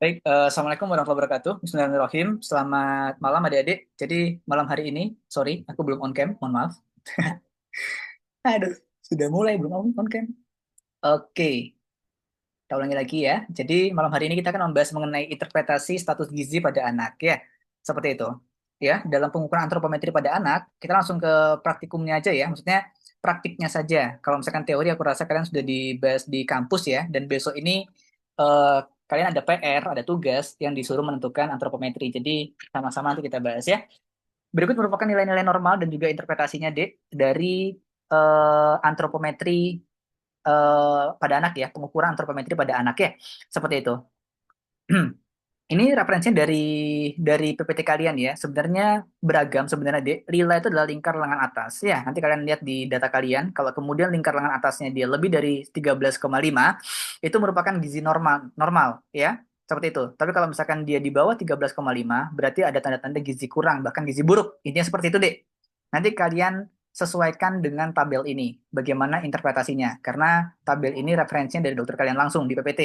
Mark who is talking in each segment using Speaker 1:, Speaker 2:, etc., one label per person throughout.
Speaker 1: Baik, Assalamualaikum warahmatullahi wabarakatuh. Bismillahirrahmanirrahim. Selamat malam adik-adik. Jadi malam hari ini, sorry, aku belum on cam, mohon maaf. Aduh, sudah mulai belum on cam. Oke, kita ulangi lagi ya. Jadi malam hari ini kita akan membahas mengenai interpretasi status gizi pada anak ya. Seperti itu. Ya, dalam pengukuran antropometri pada anak, kita langsung ke praktikumnya aja ya. Maksudnya praktiknya saja. Kalau misalkan teori aku rasa kalian sudah dibahas di kampus ya, dan besok ini eh, kalian ada PR, ada tugas yang disuruh menentukan antropometri. Jadi sama-sama nanti kita bahas ya. Berikut merupakan nilai-nilai normal dan juga interpretasinya, Dek, dari antropometri pada anak ya, pengukuran antropometri pada anak ya, seperti itu. Ini referensinya dari PPT kalian ya. Sebenarnya beragam sebenarnya, Dek. Lila itu adalah lingkar lengan atas. Ya, nanti kalian lihat di data kalian. Kalau kemudian lingkar lengan atasnya dia lebih dari 13,5, itu merupakan gizi normal, normal ya. Seperti itu. Tapi kalau misalkan dia di bawah 13,5, berarti ada tanda-tanda gizi kurang, bahkan gizi buruk. Intinya seperti itu, Dek. Nanti kalian sesuaikan dengan tabel ini. Bagaimana interpretasinya. Karena tabel ini referensinya dari dokter kalian langsung di PPT.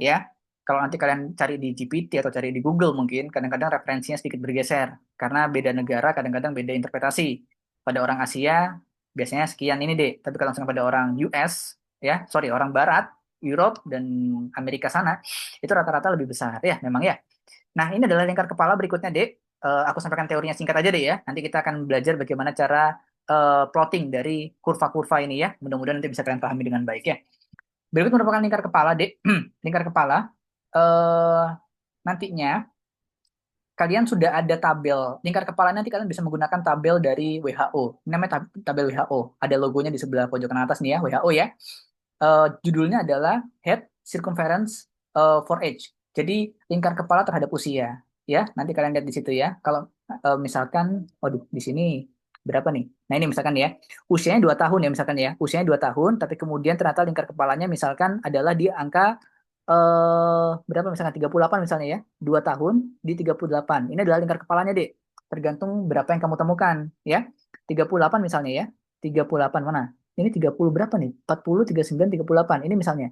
Speaker 1: Ya, kalau nanti kalian cari di GPT atau cari di Google mungkin kadang-kadang referensinya sedikit bergeser karena beda negara kadang-kadang beda interpretasi. Pada orang Asia biasanya sekian ini deh, tapi kalau misalnya pada orang US ya, sorry orang Barat, Europe dan Amerika sana itu rata-rata lebih besar ya, memang ya. Nah ini adalah lingkar kepala berikutnya deh. Aku sampaikan teorinya singkat aja deh ya. Nanti kita akan belajar bagaimana cara plotting dari kurva-kurva ini ya. Mudah-mudahan nanti bisa kalian pahami dengan baik ya. Berikut merupakan lingkar kepala, Dek. Lingkar kepala eh nantinya kalian sudah ada tabel lingkar kepala, nanti kalian bisa menggunakan tabel dari WHO. Ini namanya tabel WHO. Ada logonya di sebelah pojok kanan atas nih ya, WHO ya. Judulnya adalah Head Circumference for Age. Jadi lingkar kepala terhadap usia. Ya, nanti kalian lihat di situ ya. Kalau misalkan, waduh, di sini berapa nih? Nah ini misalkan ya, usianya 2 tahun ya misalkan ya. Usianya 2 tahun, tapi kemudian ternyata lingkar kepalanya misalkan adalah di angka berapa misalkan 38 misalnya ya. 2 tahun di 38. Ini adalah lingkar kepalanya, Dek. Tergantung berapa yang kamu temukan ya. 38 misalnya ya. 38 mana? Ini 30 berapa nih? 40, 39, 38. Ini misalnya.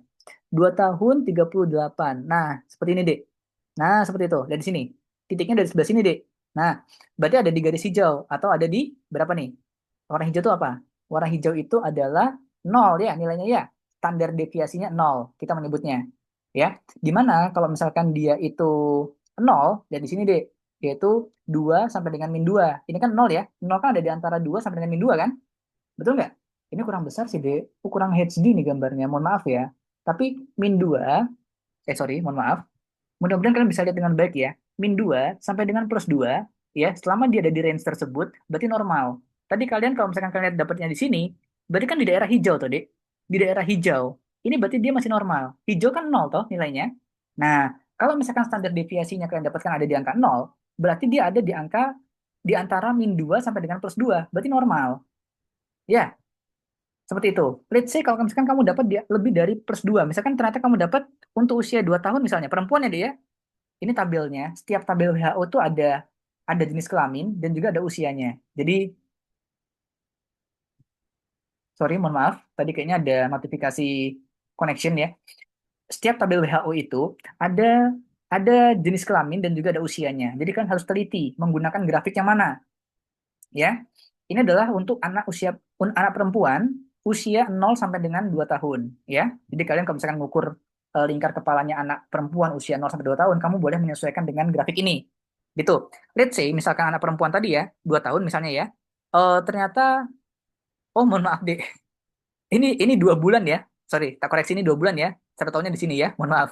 Speaker 1: 2 tahun 38. Nah, seperti ini, Dek. Nah, seperti itu. Dari sini. Titiknya dari sebelah sini, Dek. Nah, berarti ada di garis hijau. Atau ada di berapa nih? Warna hijau itu apa? Warna hijau itu adalah nol ya nilainya ya. Standar deviasinya nol. Kita menyebutnya. Ya. Dimana kalau misalkan dia itu nol, dan di sini, Dek. Yaitu 2 sampai dengan min 2. Ini kan nol ya. Nol kan ada di antara 2 sampai dengan min 2 kan? Betul nggak? Ini kurang besar sih, Dek. Kurang HD nih gambarnya. Mohon maaf ya. Tapi min 2, sorry, mohon maaf. Mudah-mudahan kalian bisa lihat dengan baik ya. Min 2 sampai dengan plus 2, ya, selama dia ada di range tersebut, berarti normal. Tadi kalian kalau misalkan kalian lihat dapatnya di sini, berarti kan di daerah hijau tuh, Dek. Di daerah hijau. Ini berarti dia masih normal. Hijau kan nol toh nilainya. Nah, kalau misalkan standar deviasinya kalian dapatkan ada di angka nol, berarti dia ada di angka di antara min 2 sampai dengan plus 2, berarti normal. Ya, seperti itu. Let's say kalau misalkan kamu dapat dia lebih dari plus 2, misalkan ternyata kamu dapat untuk usia 2 tahun misalnya, perempuan ya dia. Ini tabelnya, setiap tabel WHO tuh ada jenis kelamin dan juga ada usianya. Jadi, sorry, mohon maaf, tadi kayaknya ada notifikasi connection ya. Setiap tabel WHO itu ada ada jenis kelamin dan juga ada usianya. Jadi kan harus teliti menggunakan grafik yang mana, ya. Ini adalah untuk anak perempuan usia 0 sampai dengan 2 tahun, ya. Jadi kalian kalau misalkan mengukur lingkar kepalanya anak perempuan usia 0 sampai 2 tahun, kamu boleh menyesuaikan dengan grafik ini. Gitu. Let's say misalkan anak perempuan tadi ya, 2 tahun misalnya ya. Ternyata oh mohon maaf Dek. Ini 2 bulan ya. Sorry, tak koreksi ini 2 bulan ya. 1 tahunnya di sini ya. Mohon maaf.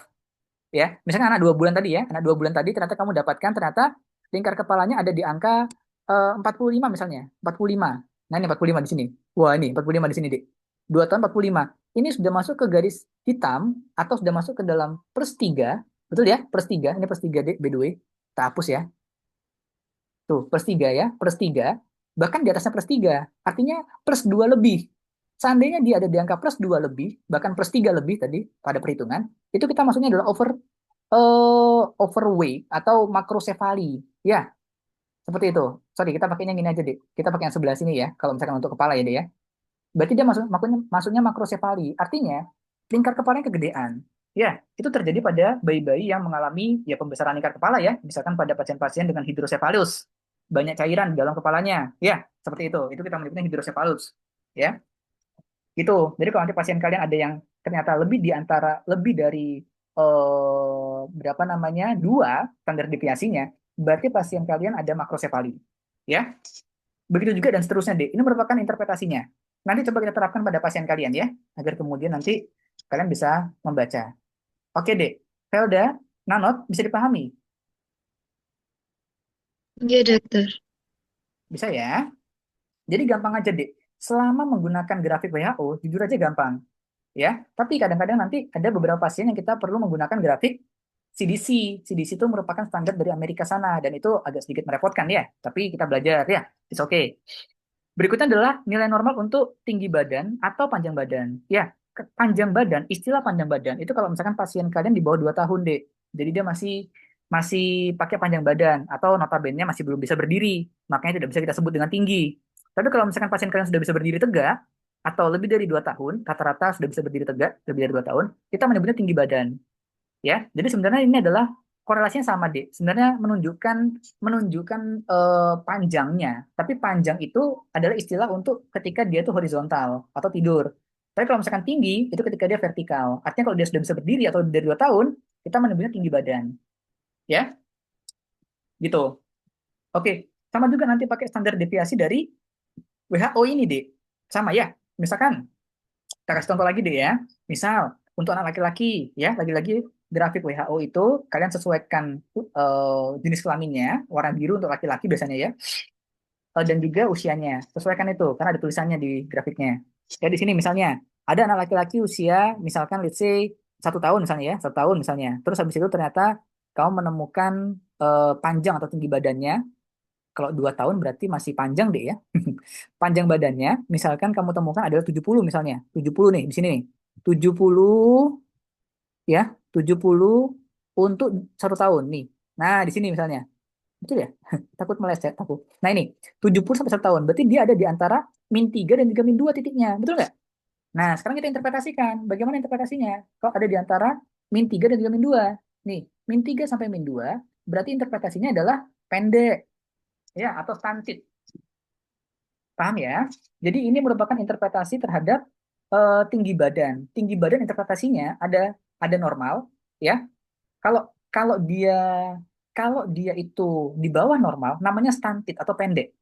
Speaker 1: Ya, misalkan anak 2 bulan tadi ya, anak 2 bulan tadi ternyata kamu dapatkan ternyata lingkar kepalanya ada di angka 45 misalnya, 45. Nah ini 45 di sini. Wah ini 45 di sini Dek. 2 tahun 45. Ini sudah masuk ke garis hitam atau sudah masuk ke dalam plus 3. Betul ya? Plus 3. Ini plus 3 Dek, by the way. Kita hapus ya. Tuh, plus 3 ya. Plus 3. Bahkan di atasnya plus 3. Artinya plus 2 lebih. Seandainya dia ada di angka plus 2 lebih, bahkan plus 3 lebih tadi pada perhitungan, itu kita maksudnya adalah overweight atau makrosefali. Ya, seperti itu. Sorry, kita pakainya gini aja deh. Kita pakai yang sebelah sini ya. Kalau misalkan untuk kepala ya deh ya. Berarti dia maksudnya makrosefali. Artinya lingkar kepalanya kegedean. Ya, itu terjadi pada bayi-bayi yang mengalami ya pembesaran lingkar kepala ya, misalkan pada pasien-pasien dengan hidrosefalus, banyak cairan di dalam kepalanya. Ya, seperti itu. Itu kita menyebutnya hidrosefalus. Ya, gitu. Jadi kalau nanti pasien kalian ada yang ternyata lebih dari berapa namanya dua standar deviasinya, berarti pasien kalian ada makrosefali. Ya, begitu juga dan seterusnya, deh. Ini merupakan interpretasinya. Nanti coba kita terapkan pada pasien kalian ya, agar kemudian nanti kalian bisa membaca. Oke, Dek. Felda, Nanot, bisa dipahami?
Speaker 2: Iya, dokter.
Speaker 1: Bisa ya? Jadi gampang aja, Dek. Selama menggunakan grafik WHO, jujur aja gampang. Ya, tapi kadang-kadang nanti ada beberapa pasien yang kita perlu menggunakan grafik CDC. CDC itu merupakan standar dari Amerika sana, dan itu agak sedikit merepotkan ya. Tapi kita belajar ya, it's okay. Berikutnya adalah nilai normal untuk tinggi badan atau panjang badan. Ya, panjang badan, istilah panjang badan itu kalau misalkan pasien kalian di bawah 2 tahun, Dek. Jadi dia masih masih pakai panjang badan atau notabene masih belum bisa berdiri. Makanya tidak bisa kita sebut dengan tinggi. Tapi kalau misalkan pasien kalian sudah bisa berdiri tegak atau lebih dari 2 tahun, rata-rata sudah bisa berdiri tegak lebih dari 2 tahun, kita menyebutnya tinggi badan. Ya, jadi sebenarnya ini adalah korelasinya sama, deh. Sebenarnya menunjukkan menunjukkan panjangnya, tapi panjang itu adalah istilah untuk ketika dia itu horizontal atau tidur. Tapi kalau misalkan tinggi itu ketika dia vertikal. Artinya kalau dia sudah bisa berdiri atau lebih dari 2 tahun, kita menyebutnya tinggi badan. Ya, gitu. Oke, sama juga nanti pakai standar deviasi dari WHO ini, deh. Sama ya. Misalkan kita kasih contoh lagi deh ya. Misal untuk anak laki-laki ya, lagi-lagi grafik WHO itu kalian sesuaikan jenis kelaminnya, warna biru untuk laki-laki biasanya ya, dan juga usianya. Sesuaikan itu karena ada tulisannya di grafiknya. Ya di sini misalnya ada anak laki-laki usia misalkan let's say 1 tahun misalnya ya, 1 tahun misalnya. Terus habis itu ternyata kamu menemukan panjang atau tinggi badannya. Kalau 2 tahun berarti masih panjang deh ya. Panjang badannya, misalkan kamu temukan adalah 70 misalnya. 70 nih, di sini nih. 70 ya, 70 untuk 1 tahun nih. Nah, di sini misalnya. Betul ya? Takut meleset aku. Nah, ini 70 sampai 1 tahun. Berarti dia ada di antara -3 dan juga -2 titiknya. Betul nggak? Nah, sekarang kita interpretasikan. Bagaimana interpretasinya? Kalau ada di antara -3 dan juga -2. Nih, -3 sampai -2 berarti interpretasinya adalah pendek ya atau stunted. Paham ya? Jadi ini merupakan interpretasi terhadap tinggi badan. Tinggi badan interpretasinya ada normal, ya. Kalau kalau dia kalau dia itu di bawah normal, namanya stunted atau pendek.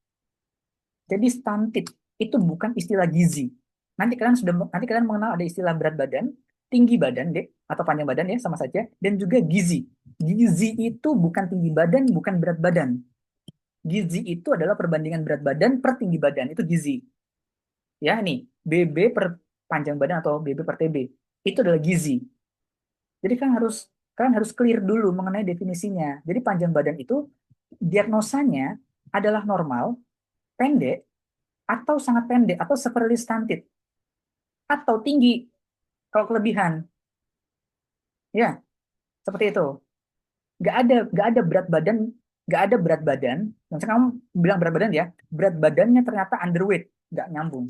Speaker 1: Jadi stunted itu bukan istilah gizi. Nanti kalian mengenal ada istilah berat badan, tinggi badan, dek, atau panjang badan ya sama saja, dan juga gizi. Gizi itu bukan tinggi badan, bukan berat badan. Gizi itu adalah perbandingan berat badan per tinggi badan, itu gizi. Ya nih, BB per panjang badan atau BB per TB itu adalah gizi. Jadi kalian harus clear dulu mengenai definisinya. Jadi panjang badan itu diagnosanya adalah normal, pendek, atau sangat pendek, atau severely stunted, atau tinggi kalau kelebihan. Ya, seperti itu. Nggak ada berat badan, nggak ada berat badan. Misalnya kamu bilang berat badan ya, berat badannya ternyata underweight, nggak nyambung.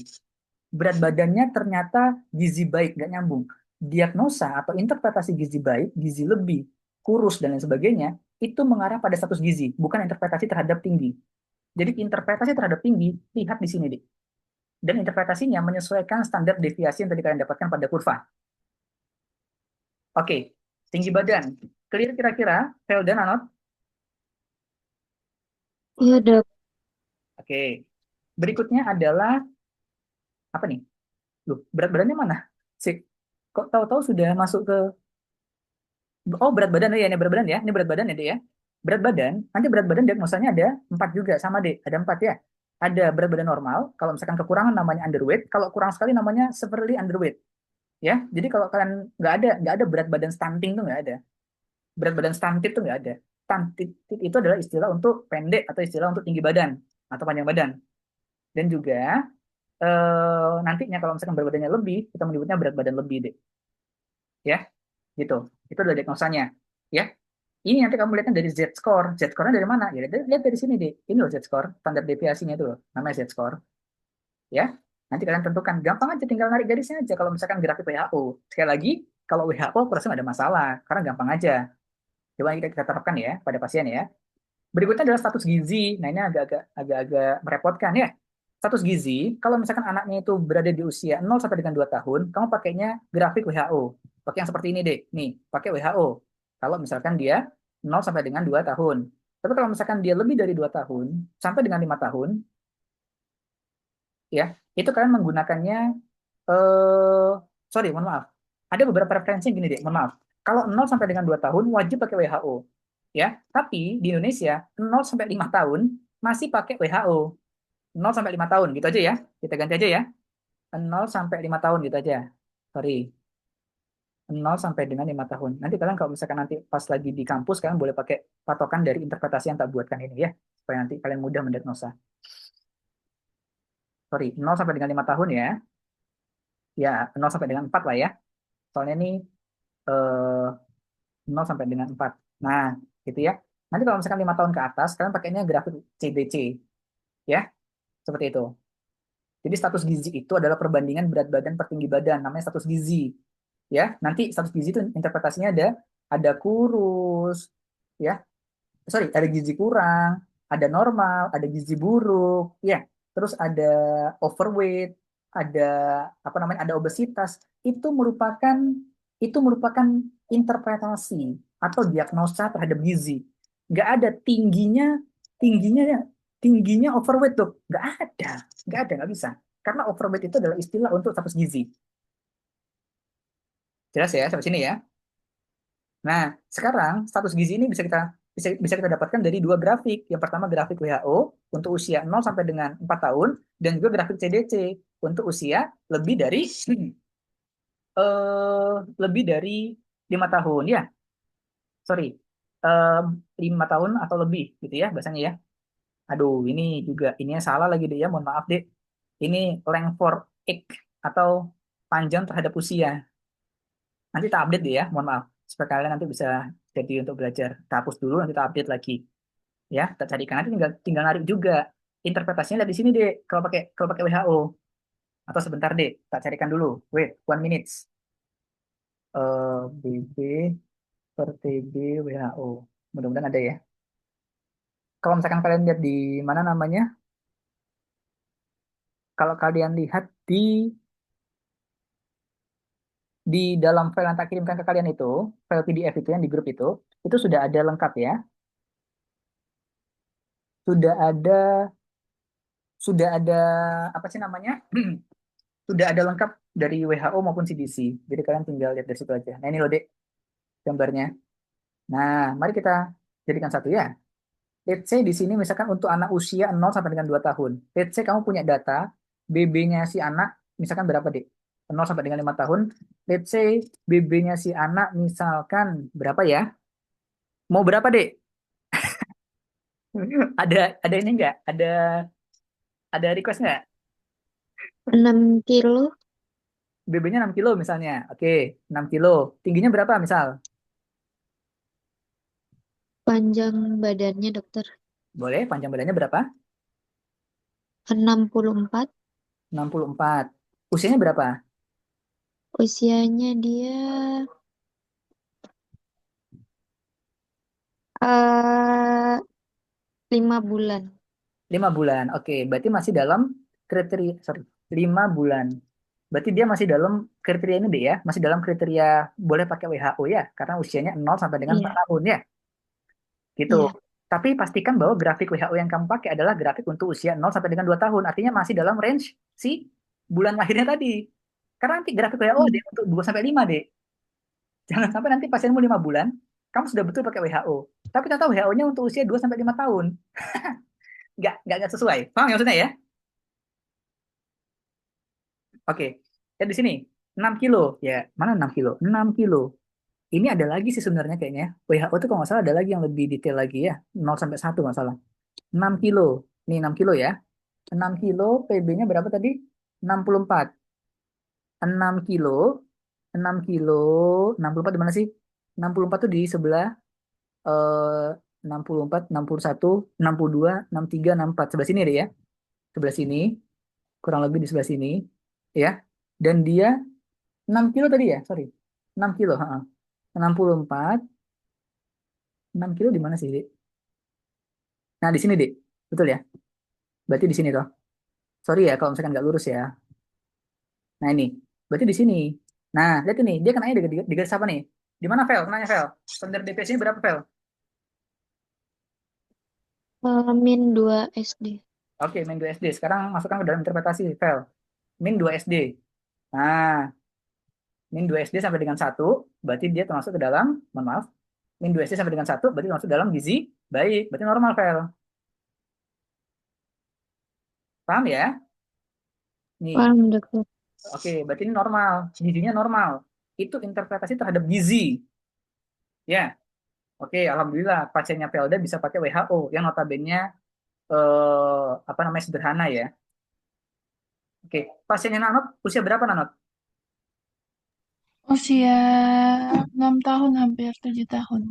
Speaker 1: Berat badannya ternyata gizi baik, nggak nyambung. Diagnosa atau interpretasi gizi baik, gizi lebih, kurus, dan lain sebagainya, itu mengarah pada status gizi, bukan interpretasi terhadap tinggi. Jadi interpretasi terhadap tinggi, lihat di sini, Dik. Dan interpretasinya menyesuaikan standar deviasi yang tadi kalian dapatkan pada kurva. Oke, tinggi badan. Clear kira-kira, Vel dan Anot?
Speaker 2: Iya, dok.
Speaker 1: Oke. Berikutnya adalah, apa nih? Loh, berat badannya mana? Sih, kok tahu-tahu sudah masuk ke. Oh, berat badan ya, ini berat badan ya. Ini berat badan ya, Dek ya. Berat badan, nanti berat badan diagnosanya ada 4 juga sama, Dek. Ada 4 ya. Ada berat badan normal, kalau misalkan kekurangan namanya underweight, kalau kurang sekali namanya severely underweight. Ya, jadi kalau kalian nggak ada berat badan stunting tuh nggak ada. Berat badan stunted tuh nggak ada. Stunted itu adalah istilah untuk pendek atau istilah untuk tinggi badan atau panjang badan. Dan juga nantinya kalau misalkan berat badannya lebih, kita menyebutnya berat badan lebih, Dek. Ya, gitu. Itu adalah diagnosanya. Ya, ini nanti kamu lihatnya dari Z-score. Z-score-nya dari mana? Ya, lihat dari sini deh. Ini loh Z-score, standar deviasinya itu loh. Namanya Z-score. Ya, nanti kalian tentukan. Gampang aja, tinggal narik garisnya aja kalau misalkan grafik WHO. Sekali lagi, Kalau WHO aku rasa nggak ada masalah, karena gampang aja. Coba kita terapkan ya pada pasien ya. Berikutnya adalah status gizi. Nah, ini agak-agak merepotkan ya. Status gizi, kalau misalkan anaknya itu berada di usia 0 sampai dengan 2 tahun, kamu pakainya grafik WHO. Pakai yang seperti ini deh. Nih, pakai WHO. Kalau misalkan dia 0 sampai dengan 2 tahun. Tapi kalau misalkan dia lebih dari 2 tahun sampai dengan 5 tahun, ya, itu kalian menggunakannya eh sorry, mohon maaf. Ada beberapa referensi yang gini deh, mohon maaf. Kalau 0 sampai dengan 2 tahun wajib pakai WHO. Ya, tapi di Indonesia 0 sampai 5 tahun masih pakai WHO. 0 sampai 5 tahun gitu aja ya. Kita ganti aja ya. 0 sampai 5 tahun gitu aja. Sorry. 0 sampai dengan 5 tahun. Nanti kalian kalau misalkan nanti pas lagi di kampus kalian boleh pakai patokan dari interpretasi yang tak buatkan ini ya. Supaya nanti kalian mudah mendiagnosa. Sorry, 0 sampai dengan 5 tahun ya. Ya, 0 sampai dengan 4 lah ya. Soalnya ini eh, 0 sampai dengan 4. Nah, gitu ya. Nanti kalau misalkan 5 tahun ke atas, kalian pakainya grafik CBC, ya, seperti itu. Jadi status gizi itu adalah perbandingan berat badan per tinggi badan, namanya status gizi, ya. Nanti status gizi itu interpretasinya ada kurus, ya. Sorry, ada gizi kurang, ada normal, ada gizi buruk, ya. Terus ada overweight, ada apa namanya, ada obesitas. Itu merupakan interpretasi atau diagnosa terhadap gizi. Nggak ada tingginya ya, tingginya overweight tuh, nggak bisa. Karena overweight itu adalah istilah untuk status gizi. Jelas ya sampai sini ya. Nah, sekarang status gizi ini bisa kita dapatkan dari dua grafik. Yang pertama grafik WHO untuk usia 0 sampai dengan 4 tahun dan juga grafik CDC untuk usia lebih dari eh lebih dari 5 tahun ya. Sorry. Eh 5 tahun atau lebih gitu ya bahasanya ya. Aduh, ininya salah lagi deh ya. Mohon maaf deh. Ini length for age atau panjang terhadap usia. Nanti kita update deh ya. Mohon maaf. Supaya kalian nanti bisa jadi untuk belajar. Kita hapus dulu nanti kita update lagi. Ya, kita carikan nanti tinggal tinggal narik juga interpretasinya lihat di sini deh kalau pakai WHO atau sebentar deh tak carikan dulu, wait 1 minutes. BB per TB WHO, mudah-mudahan ada ya. Kalau misalkan kalian lihat di mana namanya, kalau kalian lihat di dalam file yang tak kirimkan ke kalian itu, file PDF itu yang di grup itu sudah ada lengkap ya, sudah ada sudah ada apa sih namanya, sudah ada lengkap dari WHO maupun CDC. Jadi kalian tinggal lihat dari situ aja. Nah ini loh dek gambarnya. Nah, mari kita jadikan satu ya. Let's say di sini misalkan untuk anak usia 0 sampai dengan 2 tahun. Let's say kamu punya data BB-nya si anak misalkan berapa, Dek? 0 sampai dengan 5 tahun. Let's say BB-nya si anak misalkan berapa ya? Mau berapa, Dek? Ada ini enggak? Ada request enggak?
Speaker 2: 6 kilo
Speaker 1: BB-nya 6 kilo misalnya. Oke, 6 kilo. Tingginya berapa misal?
Speaker 2: panjang badannya dokter.
Speaker 1: Boleh, panjang badannya berapa?
Speaker 2: 64.
Speaker 1: 64. Usianya berapa?
Speaker 2: Usianya dia eh 5 bulan.
Speaker 1: 5 bulan. Oke, berarti masih dalam kriteria, sorry, 5 bulan. Berarti dia masih dalam kriteria ini deh ya, masih dalam kriteria boleh pakai WHO ya, karena usianya 0 sampai dengan 4
Speaker 2: Iya,
Speaker 1: tahun ya, gitu.
Speaker 2: iya,
Speaker 1: Tapi pastikan bahwa grafik WHO yang kamu pakai adalah grafik untuk usia 0 sampai dengan 2 tahun, artinya masih dalam range si bulan lahirnya tadi. Karena nanti grafik WHO ada
Speaker 2: iya.
Speaker 1: yang untuk 2 sampai 5 deh. Jangan sampai nanti pasienmu 5 bulan, kamu sudah betul pakai WHO. Tapi ternyata WHO-nya untuk usia 2 sampai 5 tahun. Nggak sesuai. Paham ya maksudnya ya? Oke, ya di sini 6 kilo. Ya, mana 6 kilo? 6 kilo. Ini ada lagi sih sebenarnya kayaknya. WHO itu kalau nggak salah ada lagi yang lebih detail lagi ya. 0 sampai 1 nggak salah. 6 kilo. Nih 6 kilo ya. 6 kilo PB-nya berapa tadi? 64. 6 kilo. 6 kilo. 64 di mana sih? 64 tuh di sebelah eh 64, 61, 62, 63, 64. Sebelah sini deh ya. Sebelah sini. Kurang lebih di sebelah sini. Ya. Dan dia 6 kilo tadi ya, sorry. 6 kilo. 64, 6 kilo di mana sih, Dek? Nah, di sini, Dek. Betul ya? Berarti di sini toh. Sorry ya kalau misalkan nggak lurus ya. Nah, ini. Berarti di sini. Nah, lihat ini. Dia kenanya di garis apa nih? Di mana, Vel? Kenanya, Vel. Standar DPS ini berapa, Vel?
Speaker 2: Min 2 SD.
Speaker 1: Oke, min 2 SD. Sekarang masukkan ke dalam interpretasi, Vel. Min 2 SD. Nah, min 2 SD sampai dengan satu, berarti dia termasuk ke dalam, mohon maaf, min 2 SD sampai dengan satu, berarti termasuk dalam gizi baik. Berarti normal, Vel. Paham ya? Nih,
Speaker 2: Paham, dokter.
Speaker 1: oke, berarti ini normal. Gizinya normal. Itu interpretasi terhadap gizi. Ya, oke, alhamdulillah pasiennya Velda bisa pakai WHO yang notabene apa namanya sederhana ya. Oke, pasiennya Nanot usia berapa Nanot?
Speaker 3: Usia 6 tahun, hampir 7 tahun.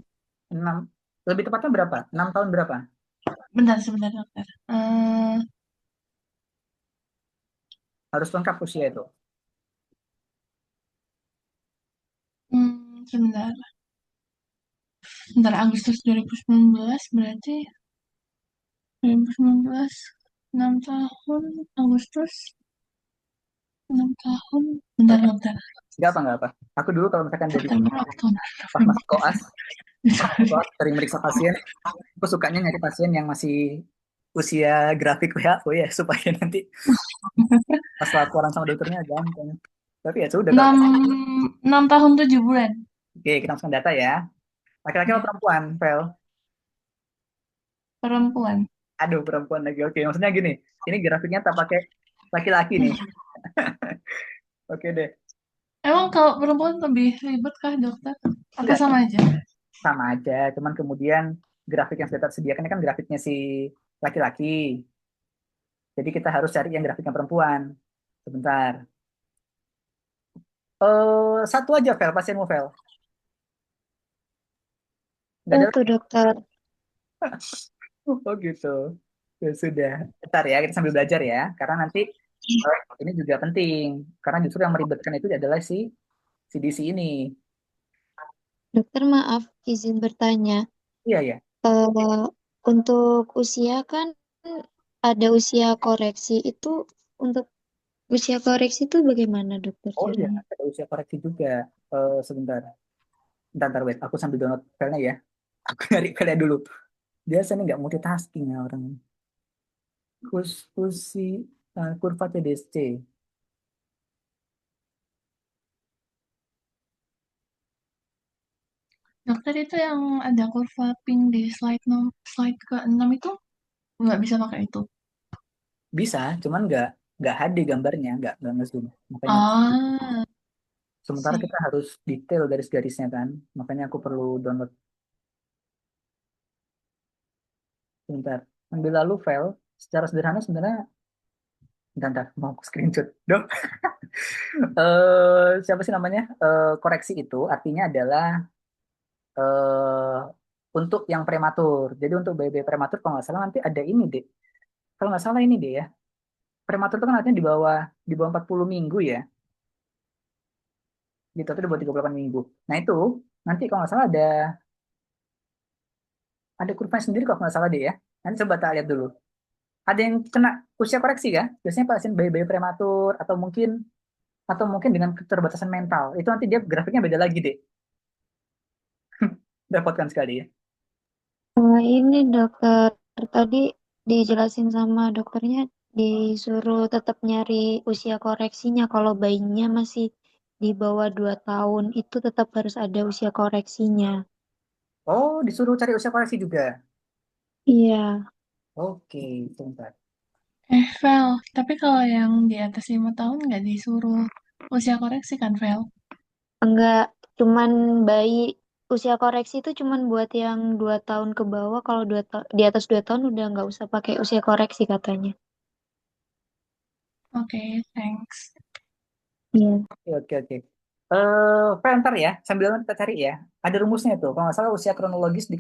Speaker 1: 6, lebih tepatnya berapa? 6 tahun berapa?
Speaker 3: Bentar, sebentar dokter.
Speaker 1: Harus lengkap usia itu.
Speaker 3: Sebentar. Bentar, Agustus 2019 berarti 2019, 6 tahun, Agustus, 6 tahun. Bentar, bentar.
Speaker 1: Nggak apa. Aku dulu kalau misalkan jadi
Speaker 3: September, Oktober,
Speaker 1: pas
Speaker 3: November.
Speaker 1: masuk koas, sering meriksa pasien, aku sukanya nyari pasien yang masih usia grafik WHO ya, supaya nanti pas laporan sama dokternya gampang. Tapi ya sudah, kalau
Speaker 3: 6 tahun 7 bulan.
Speaker 1: oke, kita masukkan data ya. Laki-laki atau
Speaker 3: Ya,
Speaker 1: perempuan, Vel?
Speaker 3: perempuan.
Speaker 1: Aduh, perempuan lagi. Oke, maksudnya gini, ini grafiknya tak pakai laki-laki nih. Oke deh,
Speaker 3: Emang kalau perempuan lebih ribet kah dokter? Apa
Speaker 1: enggak,
Speaker 3: sama aja?
Speaker 1: sama aja. Cuman kemudian grafik yang sudah tersediakan ini kan grafiknya si laki-laki. Jadi kita harus cari yang grafiknya perempuan. Sebentar. Satu aja, Vel, pasienmu, Vel. Nggak ada.
Speaker 2: Tuh, dokter.
Speaker 1: Oh gitu. Ya sudah. Bentar ya, kita sambil belajar ya. Karena nanti ini juga penting. Karena justru yang meribetkan itu adalah si CDC ini.
Speaker 2: Dokter, maaf, izin bertanya.
Speaker 1: Iya, ya.
Speaker 2: Eh, untuk usia kan ada usia koreksi. Itu untuk usia koreksi itu bagaimana, dokter,
Speaker 1: Oh iya,
Speaker 2: caranya?
Speaker 1: ada usia koreksi juga. Sebentar. Bentar, wait. Aku sambil download filenya ya. Aku nyari filenya dulu. Biasanya nggak multitasking ya orang. Usi, kurva CDC.
Speaker 3: Dokter itu yang ada kurva pink di slide ke-6 itu nggak bisa pakai itu.
Speaker 1: Bisa, cuman nggak HD gambarnya, nggak ngezoom. Makanya
Speaker 3: Ah,
Speaker 1: sementara
Speaker 3: sih.
Speaker 1: kita harus detail garis-garisnya kan. Makanya aku perlu download sebentar. Ambil lalu file. Secara sederhana sebenarnya, bentar, mau aku screenshot. Dong. Siapa sih namanya? Koreksi itu artinya adalah untuk yang prematur. Jadi untuk bayi-bayi prematur kalau nggak salah nanti ada ini deh. Kalau nggak salah ini deh ya. Prematur itu kan artinya di bawah 40 minggu ya. Gitu itu di bawah 38 minggu. Nah itu nanti kalau nggak salah ada kurvanya sendiri kalau nggak salah deh ya. Nanti coba tak lihat dulu. Ada yang kena usia koreksi ya? Biasanya pasien bayi-bayi prematur atau mungkin dengan keterbatasan mental. Itu nanti dia grafiknya beda lagi deh. Dapatkan sekali ya.
Speaker 2: Ini dokter, tadi dijelasin sama dokternya disuruh tetap nyari usia koreksinya. Kalau bayinya masih di bawah 2 tahun, itu tetap harus ada usia koreksinya.
Speaker 1: Oh, disuruh cari usia koreksi juga.
Speaker 2: Iya,
Speaker 1: Oke, sebentar.
Speaker 3: Vel, tapi kalau yang di atas 5 tahun nggak disuruh usia koreksi kan, Vel?
Speaker 2: enggak, cuman bayi usia koreksi itu cuman buat yang 2 tahun ke bawah. Kalau di atas 2 tahun udah nggak usah pakai usia koreksi katanya.
Speaker 3: Oke, thanks.
Speaker 2: Iya.
Speaker 1: Oke, oke, oke. Pak, ntar ya, sambil kita cari ya. Ada rumusnya tuh. Kalau nggak salah usia kronologis di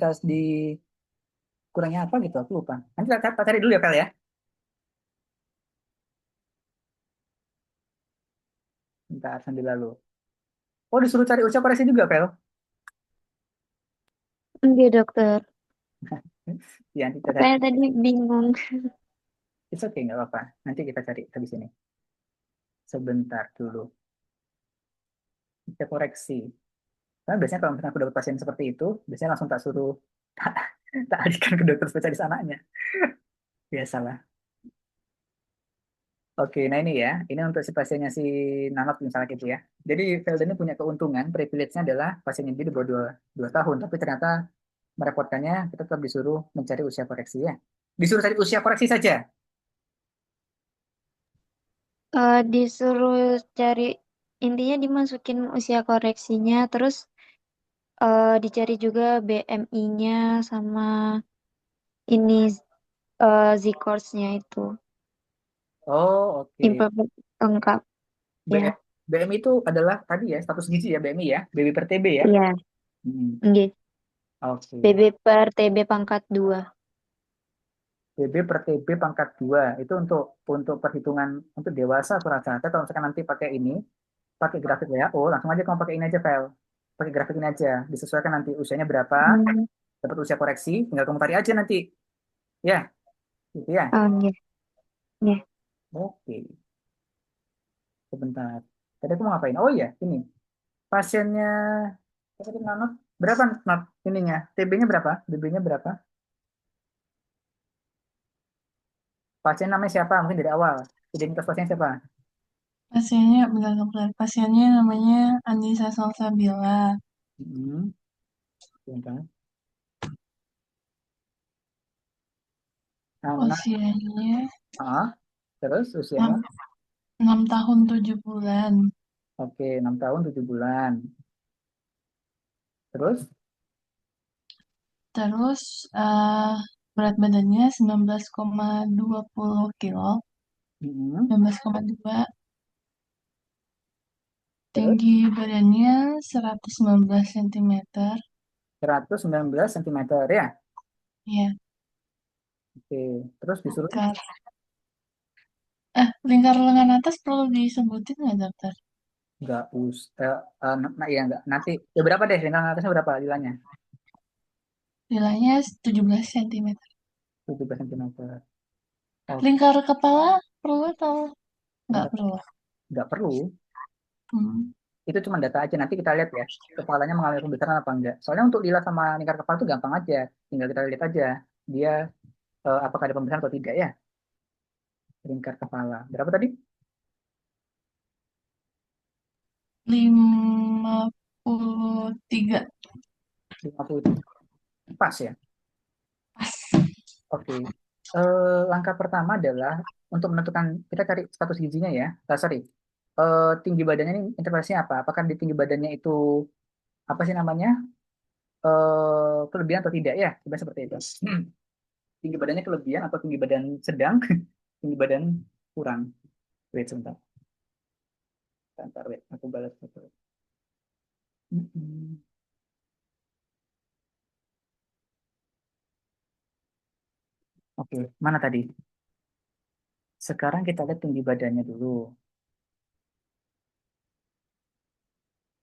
Speaker 1: kurangnya apa gitu, aku lupa. Nanti kita cari dulu ya, Pel ya. Bentar, sambil lalu. Oh, disuruh cari usia koreksi juga, Vel?
Speaker 2: Enggak, dokter.
Speaker 1: Ya, nanti kita cari.
Speaker 2: Saya tadi bingung.
Speaker 1: It's okay, nggak apa-apa. Nanti kita cari habis ini. Sebentar dulu. Kita koreksi. Karena biasanya kalau misalnya aku dapat pasien seperti itu, biasanya langsung tak suruh, tak alihkan ke dokter spesialis anaknya. Biasalah. Oke, nah ini ya. Ini untuk si pasiennya si Nanot misalnya gitu ya. Jadi Velda ini punya keuntungan, privilege-nya adalah pasiennya dia di bawah 2 tahun. Tapi ternyata merepotkannya kita tetap disuruh mencari usia koreksi ya. Disuruh cari usia koreksi saja.
Speaker 2: Disuruh cari, intinya dimasukin usia koreksinya, terus dicari juga BMI-nya sama ini Z-course-nya itu.
Speaker 1: Oh, oke.
Speaker 2: Informasi lengkap ya.
Speaker 1: BM, BMI itu adalah tadi ya, status gizi ya, BMI ya, BB per TB ya.
Speaker 2: Iya,
Speaker 1: Hmm,
Speaker 2: nggih.
Speaker 1: oke.
Speaker 2: BB per TB pangkat 2.
Speaker 1: BB per TB pangkat 2 itu untuk perhitungan untuk dewasa aku rasa. Tapi kalau misalkan nanti pakai ini, pakai grafik WHO, langsung aja kamu pakai ini aja file. Pakai grafik ini aja, disesuaikan nanti usianya berapa,
Speaker 2: Hmm.
Speaker 1: dapat usia koreksi, tinggal kamu tarik aja nanti. Ya, gitu ya.
Speaker 2: Oh, nggih, nggih.
Speaker 1: Oke, sebentar. Tadi aku mau ngapain? Oh iya, ini. Pasiennya, apa tadi Nanot? Berapa not ininya? TB-nya berapa? BB-nya berapa? Pasien namanya siapa? Mungkin dari awal. Identitas pasien siapa?
Speaker 3: Pasiennya, benar dokter. Pasiennya namanya Anissa Salsabila.
Speaker 1: Hmm, sebentar. Nah,
Speaker 3: Usianya
Speaker 1: terus usianya?
Speaker 3: 6, 6 tahun 7 bulan.
Speaker 1: Oke, 6 tahun 7 bulan. Terus,
Speaker 3: Terus berat badannya 19,20 kilo.
Speaker 1: hmm,
Speaker 3: 19,2.
Speaker 1: terus
Speaker 3: Tinggi badannya 119 cm.
Speaker 1: 119 cm ya.
Speaker 3: Ya,
Speaker 1: Oke, terus disuruh
Speaker 3: lingkar. Lingkar lengan atas perlu disebutin nggak dokter?
Speaker 1: nggak iya nggak nanti ya berapa deh tinggal atasnya berapa nilainya
Speaker 3: Nilainya 17 cm.
Speaker 1: 17 cm. Oh,
Speaker 3: Lingkar kepala perlu atau nggak
Speaker 1: tinggal
Speaker 3: perlu?
Speaker 1: nggak perlu.
Speaker 3: Hmm.
Speaker 1: Itu cuma data aja nanti kita lihat ya kepalanya mengalami pembesaran apa enggak. Soalnya untuk lila sama lingkar kepala itu gampang aja. Tinggal kita lihat aja dia apakah ada pembesaran atau tidak ya lingkar kepala. Berapa tadi?
Speaker 3: 53.
Speaker 1: 53. Pas ya. Oke. Langkah pertama adalah untuk menentukan kita cari status gizinya ya. Sorry. Tinggi badannya ini interpretasinya apa? Apakah di tinggi badannya itu apa sih namanya? Kelebihan atau tidak ya? Coba seperti itu. Tinggi badannya kelebihan atau tinggi badan sedang? Tinggi badan kurang. Wait sebentar. Sebentar, wait. Aku balas satu. Mm-mm. Oke, mana tadi? Sekarang kita lihat tinggi badannya dulu.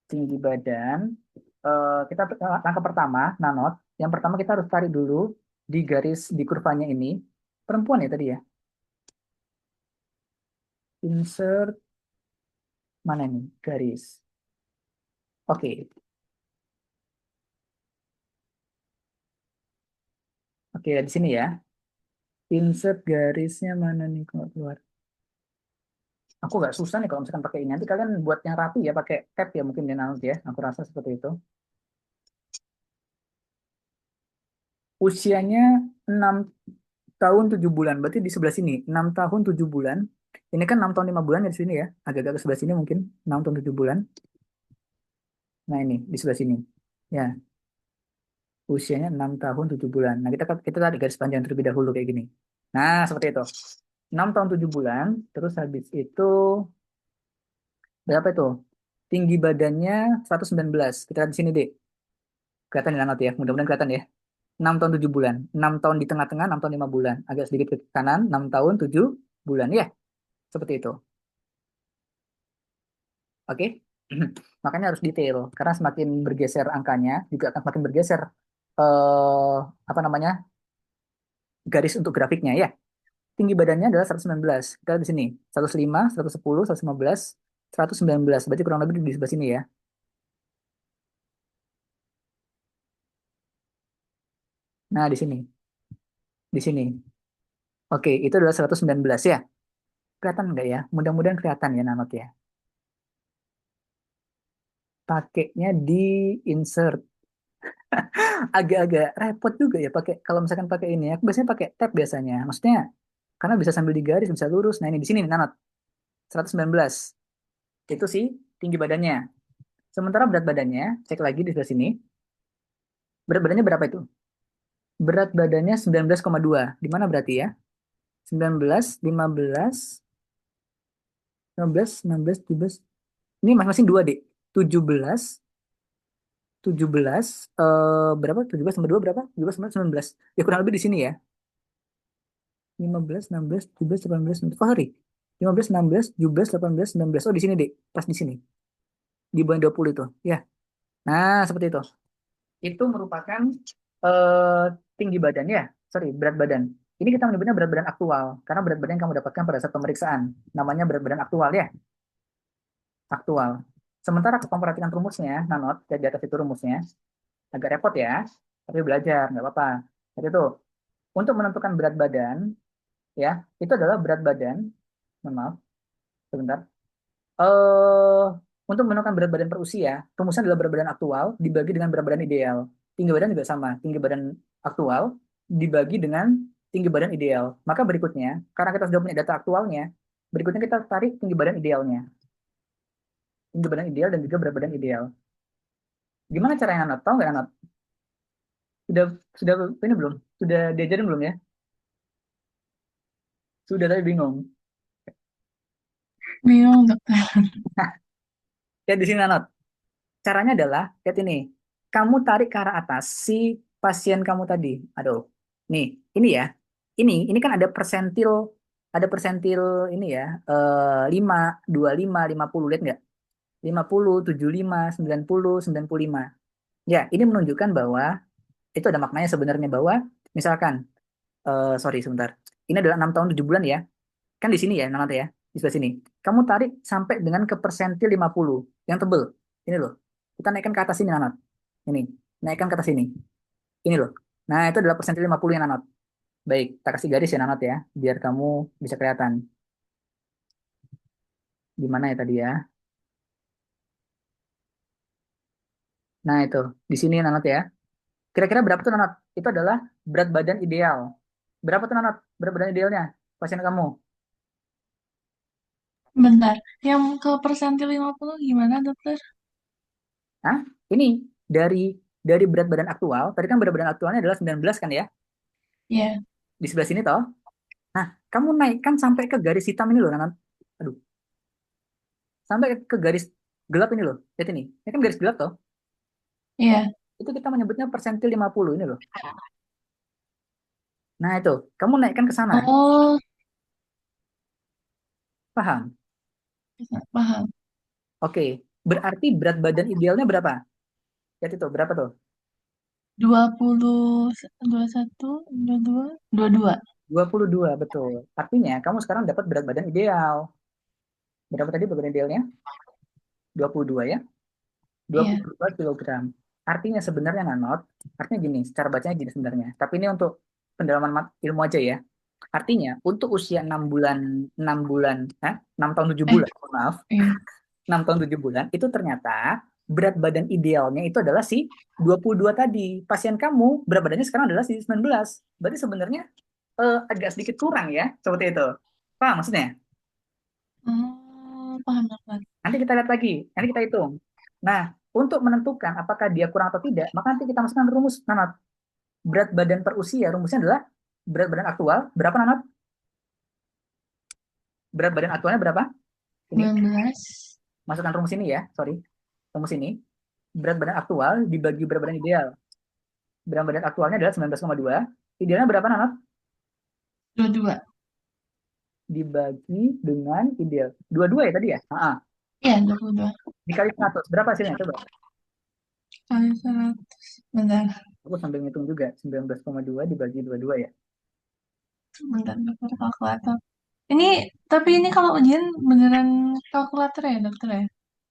Speaker 1: Tinggi badan. Kita langkah pertama, nanot. Yang pertama kita harus tarik dulu di garis di kurvanya ini. Perempuan ya tadi ya. Insert mana nih garis. Oke, oke di sini ya. Insert garisnya mana nih kalau keluar. Aku nggak susah nih kalau misalkan pakai ini. Nanti kalian buat yang rapi ya pakai tab ya mungkin dan nanot ya. Aku rasa seperti itu. Usianya 6 tahun 7 bulan. Berarti di sebelah sini 6 tahun 7 bulan. Ini kan 6 tahun 5 bulan ya di sini ya. Agak-agak ke sebelah sini mungkin 6 tahun 7 bulan. Nah ini di sebelah sini. Ya, usianya 6 tahun 7 bulan. Nah, kita tarik garis panjang terlebih dahulu kayak gini. Nah, seperti itu. 6 tahun 7 bulan, terus habis itu berapa itu? Tinggi badannya 119. Kita lihat di sini, Dek. Kelihatan ya, Langat ya. Mudah-mudahan kelihatan ya. 6 tahun 7 bulan. 6 tahun di tengah-tengah, 6 tahun 5 bulan. Agak sedikit ke kanan, 6 tahun 7 bulan. Ya, seperti itu. Oke? Makanya harus detail, karena semakin bergeser angkanya, juga akan semakin bergeser eh apa namanya garis untuk grafiknya ya. Tinggi badannya adalah 119. Kita lihat di sini, 105, 110, 115, 119. Berarti kurang lebih di sebelah sini ya. Nah, di sini, di sini. Oke, itu adalah 119 ya. Kelihatan nggak ya? Mudah-mudahan kelihatan ya Nanot ya. Pakainya di insert. Agak-agak repot juga ya pakai kalau misalkan pakai ini. Aku biasanya pakai tab biasanya. Maksudnya karena bisa sambil digaris, bisa lurus. Nah, ini di sini nih Nanot. 119. Itu sih tinggi badannya. Sementara berat badannya, cek lagi di sebelah sini. Berat badannya berapa itu? Berat badannya 19,2. Di mana berarti ya? 19, 15, 15, 16, 17. Ini masing-masing 2, Dek. 17, 17, berapa? 17 tambah 2 berapa? 17, 19. Ya kurang lebih di sini ya. 15, 16, 17, 18, 19. Oh, sorry. 15, 16, 17, 18, 19. Oh, di sini, Dek. Pas di sini. Di bawah 20 itu. Ya. Nah, seperti itu. Itu merupakan eh, tinggi badan ya. Sorry, berat badan. Ini kita menyebutnya berat badan aktual. Karena berat badan yang kamu dapatkan pada saat pemeriksaan. Namanya berat badan aktual ya. Aktual. Sementara kamu perhatikan rumusnya, Nanot, di atas itu rumusnya. Agak repot ya. Tapi belajar, nggak apa-apa. Jadi itu, untuk menentukan berat badan, ya, itu adalah berat badan. Mohon maaf, sebentar. eh untuk menentukan berat badan per usia, rumusnya adalah berat badan aktual dibagi dengan berat badan ideal. Tinggi badan juga sama, tinggi badan aktual dibagi dengan tinggi badan ideal. Maka berikutnya, karena kita sudah punya data aktualnya, berikutnya kita tarik tinggi badan idealnya. Tinggi badan ideal dan juga berat badan ideal. Gimana caranya Anat? Tahu nggak Anat? Sudah ini belum? Sudah diajarin belum ya? Sudah tapi bingung.
Speaker 3: Bingung, dokter.
Speaker 1: Ya di sini Anat. Caranya adalah, lihat ini. Kamu tarik ke arah atas si pasien kamu tadi. Aduh, nih, ini ya. Ini kan ada persentil ini ya. 5, 25, 50, lihat nggak? 50, 75, 90, 95. Ya, ini menunjukkan bahwa, itu ada maknanya sebenarnya bahwa, misalkan, sorry sebentar. Ini adalah 6 tahun 7 bulan ya. Kan di sini ya, nanti ya. Di sebelah sini. Kamu tarik sampai dengan ke persentil 50. Yang tebel. Ini loh. Kita naikkan ke atas sini, Nanat. Ini. Naikkan ke atas sini. Ini loh. Nah, itu adalah persentil 50 yang Nanat. Baik, kita kasih garis ya, Nanat ya. Biar kamu bisa kelihatan. Di mana ya tadi ya? Nah, itu. Di sini, Nanat ya. Kira-kira berapa tuh, Nanat? Itu adalah berat badan ideal. Berapa tuh, Nanat? Berat badan idealnya? Pasien kamu.
Speaker 3: Bentar. Yang ke persentil 50 gimana, dokter?
Speaker 1: Hah? Ini dari berat badan aktual. Tadi kan berat badan aktualnya adalah 19 kan ya?
Speaker 3: Ya.
Speaker 1: Di sebelah sini toh. Nah, kamu naikkan sampai ke garis hitam ini loh, Nanan. Aduh, sampai ke garis gelap ini loh. Lihat ini. Ini kan garis gelap toh.
Speaker 3: Iya.
Speaker 1: Itu kita menyebutnya persentil 50 ini loh. Nah, itu. Kamu naikkan ke sana.
Speaker 3: Oh,
Speaker 1: Paham?
Speaker 3: paham.
Speaker 1: Oke. Berarti berat badan idealnya berapa? Lihat itu, berapa tuh?
Speaker 3: 20, 21, 22, 22.
Speaker 1: 22, betul. Artinya kamu sekarang dapat berat badan ideal. Berapa tadi berat badan idealnya? 22 ya. dua
Speaker 3: Iya.
Speaker 1: puluh dua kilogram. Artinya sebenarnya Nanot, artinya gini, secara bacanya gini sebenarnya. Tapi ini untuk pendalaman ilmu aja ya. Artinya untuk usia 6 bulan, 6 bulan, 6 tahun 7
Speaker 3: Eh,
Speaker 1: bulan, mohon maaf,
Speaker 3: iya.
Speaker 1: 6 tahun 7 bulan, itu ternyata berat badan idealnya itu adalah si 22 tadi. Pasien kamu berat badannya sekarang adalah si 19. Berarti sebenarnya agak sedikit kurang ya, seperti itu. Paham maksudnya?
Speaker 3: Oh, paham, dokter.
Speaker 1: Nanti kita lihat lagi, nanti kita hitung. Nah, untuk menentukan apakah dia kurang atau tidak, maka nanti kita masukkan rumus, Nanat. Berat badan per usia, rumusnya adalah berat badan aktual, berapa Nanat? Berat badan aktualnya berapa? Ini,
Speaker 3: 19.
Speaker 1: masukkan rumus ini ya, sorry. Rumus ini, berat badan aktual dibagi berat badan ideal. Berat badan aktualnya adalah 19,2. Idealnya berapa Nanat?
Speaker 3: 22.
Speaker 1: Dibagi dengan ideal. Dua-dua ya tadi ya? Ah,
Speaker 3: Iya, 22.
Speaker 1: Dikali 100, berapa hasilnya? Coba.
Speaker 3: Kali 100. Bentar,
Speaker 1: Aku sambil ngitung juga, 19,2 dibagi 22 ya.
Speaker 3: bentar, bentar, kalkulator. Ini, tapi ini kalau ujian beneran kalkulator ya, dokter ya?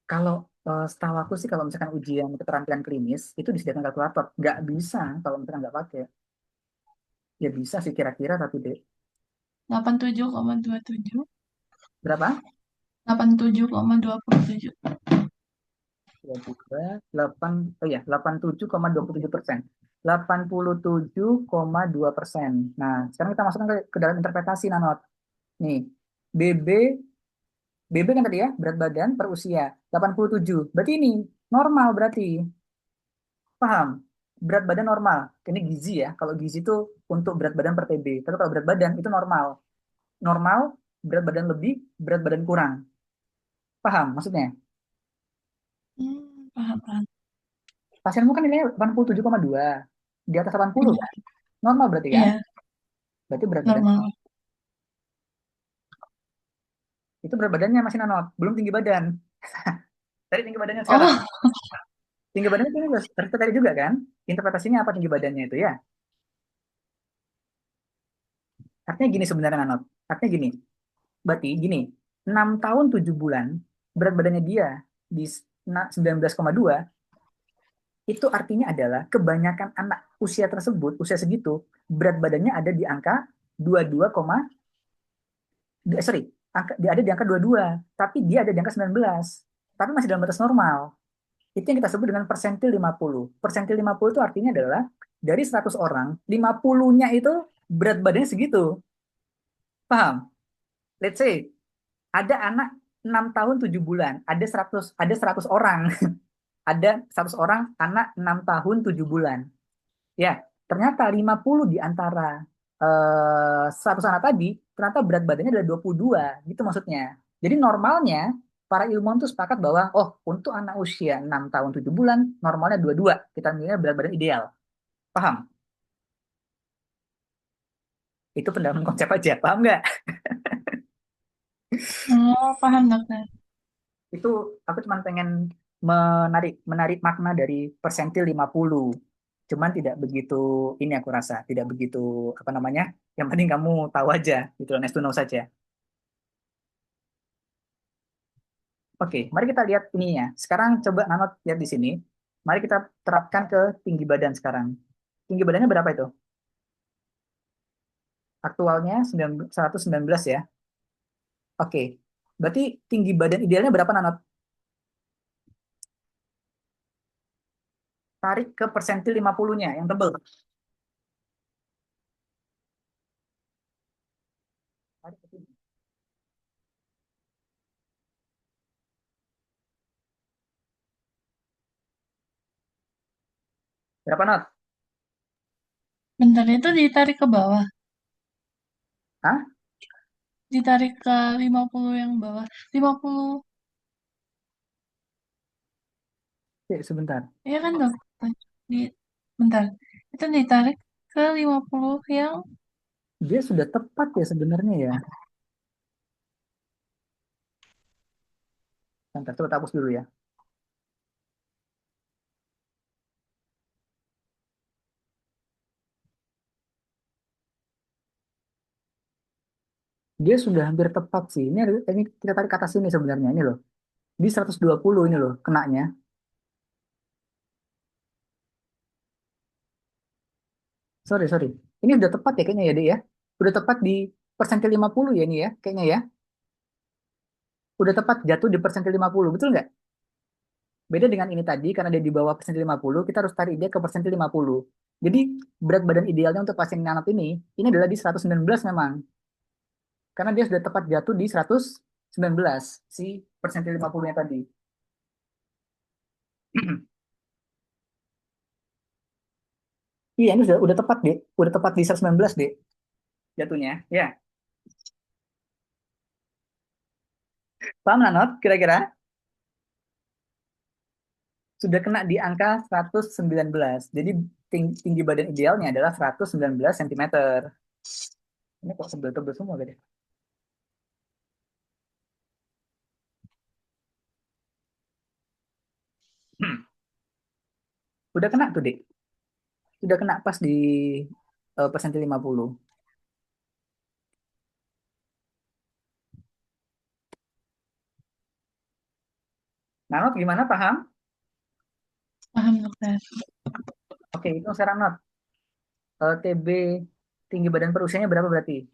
Speaker 1: Kalau setahu aku sih kalau misalkan ujian keterampilan klinis itu disediakan kalkulator. Nggak bisa kalau misalkan nggak pakai. Ya bisa sih kira-kira tapi deh.
Speaker 3: 87,27.
Speaker 1: Berapa?
Speaker 3: 87,27.
Speaker 1: 22, 8, oh ya, 87,27%. 87,2%. Nah, sekarang kita masukkan ke dalam interpretasi Nanot. Nih, BB, BB kan tadi ya, berat badan per usia 87. Berarti ini normal berarti. Paham? Berat badan normal. Ini gizi ya. Kalau gizi itu untuk berat badan per TB. Tapi kalau berat badan itu normal. Normal, berat badan lebih, berat badan kurang. Paham maksudnya?
Speaker 3: Paham, paham.
Speaker 1: Pasienmu kan nilainya 87,2. Di atas 80
Speaker 3: Iya,
Speaker 1: kan? Normal berarti kan?
Speaker 3: iya,
Speaker 1: Berarti berat badan.
Speaker 3: normal.
Speaker 1: Itu berat badannya masih nanot. Belum tinggi badan. Tadi tinggi badannya sekarang.
Speaker 3: Oh,
Speaker 1: Tinggi badannya itu tadi juga kan? Interpretasinya apa tinggi badannya itu ya? Artinya gini sebenarnya nanot. Artinya gini. Berarti gini. 6 tahun 7 bulan berat badannya dia di 19,2 itu artinya adalah kebanyakan anak usia tersebut, usia segitu, berat badannya ada di angka 22, sorry, dia ada di angka 22, tapi dia ada di angka 19, tapi masih dalam batas normal. Itu yang kita sebut dengan persentil 50. Persentil 50 itu artinya adalah dari 100 orang, 50-nya itu berat badannya segitu. Paham? Let's say, ada anak 6 tahun 7 bulan, ada 100 orang, ada 100 orang anak 6 tahun 7 bulan. Ya, ternyata 50 di antara 100 anak tadi, ternyata berat badannya adalah 22, gitu maksudnya. Jadi normalnya, para ilmuwan itu sepakat bahwa, oh, untuk anak usia 6 tahun 7 bulan, normalnya 22. Kita milihnya berat badan ideal. Paham? Itu pendalaman konsep aja, paham nggak?
Speaker 3: oh, paham dokter.
Speaker 1: Itu aku cuma pengen menarik menarik makna dari persentil 50. Cuman tidak begitu, ini aku rasa, tidak begitu, apa namanya, yang penting kamu tahu aja, gitu, nice to know saja. Oke, mari kita lihat ininya. Sekarang coba Nanot lihat di sini. Mari kita terapkan ke tinggi badan sekarang. Tinggi badannya berapa itu? Aktualnya 119 ya. Oke, berarti tinggi badan idealnya berapa Nanot? Tarik ke persentil 50-nya, yang tebel. Tarik ke sini. Berapa Not?
Speaker 3: Bentar, itu ditarik ke bawah.
Speaker 1: Hah?
Speaker 3: Ditarik ke 50 yang bawah. 50,
Speaker 1: Oke, sebentar.
Speaker 3: iya kan dokter? Di, bentar, itu ditarik ke 50 yang,
Speaker 1: Dia sudah tepat ya sebenarnya ya. Bentar, coba hapus dulu ya. Dia sudah hampir tepat sih. Ini kita tarik ke atas sini sebenarnya. Ini loh. Di 120 ini loh kenanya. Sorry, sorry. Ini udah tepat ya kayaknya ya, Dek ya. Udah tepat di persentil 50 ya ini ya, kayaknya ya. Udah tepat jatuh di persentil 50, betul nggak? Beda dengan ini tadi, karena dia di bawah persentil 50, kita harus tarik dia ke persentil 50. Jadi, berat badan idealnya untuk pasien nanap ini adalah di 119 memang. Karena dia sudah tepat jatuh di 119, si persentil 50-nya tadi. Iya, ini udah tepat, Dek. Udah tepat di 119, Dek, jatuhnya. Ya, paham, Nanot, kira-kira? Sudah kena di angka 119. Jadi tinggi badan idealnya adalah 119 cm. Ini kok sebel-tebel semua gede. Udah kena tuh, Dek. Udah kena pas di persentil 50. Nah, Not gimana? Paham?
Speaker 3: Paham dokter.
Speaker 1: Oke, itu sekarang Not. TB tinggi badan per usianya berapa berarti?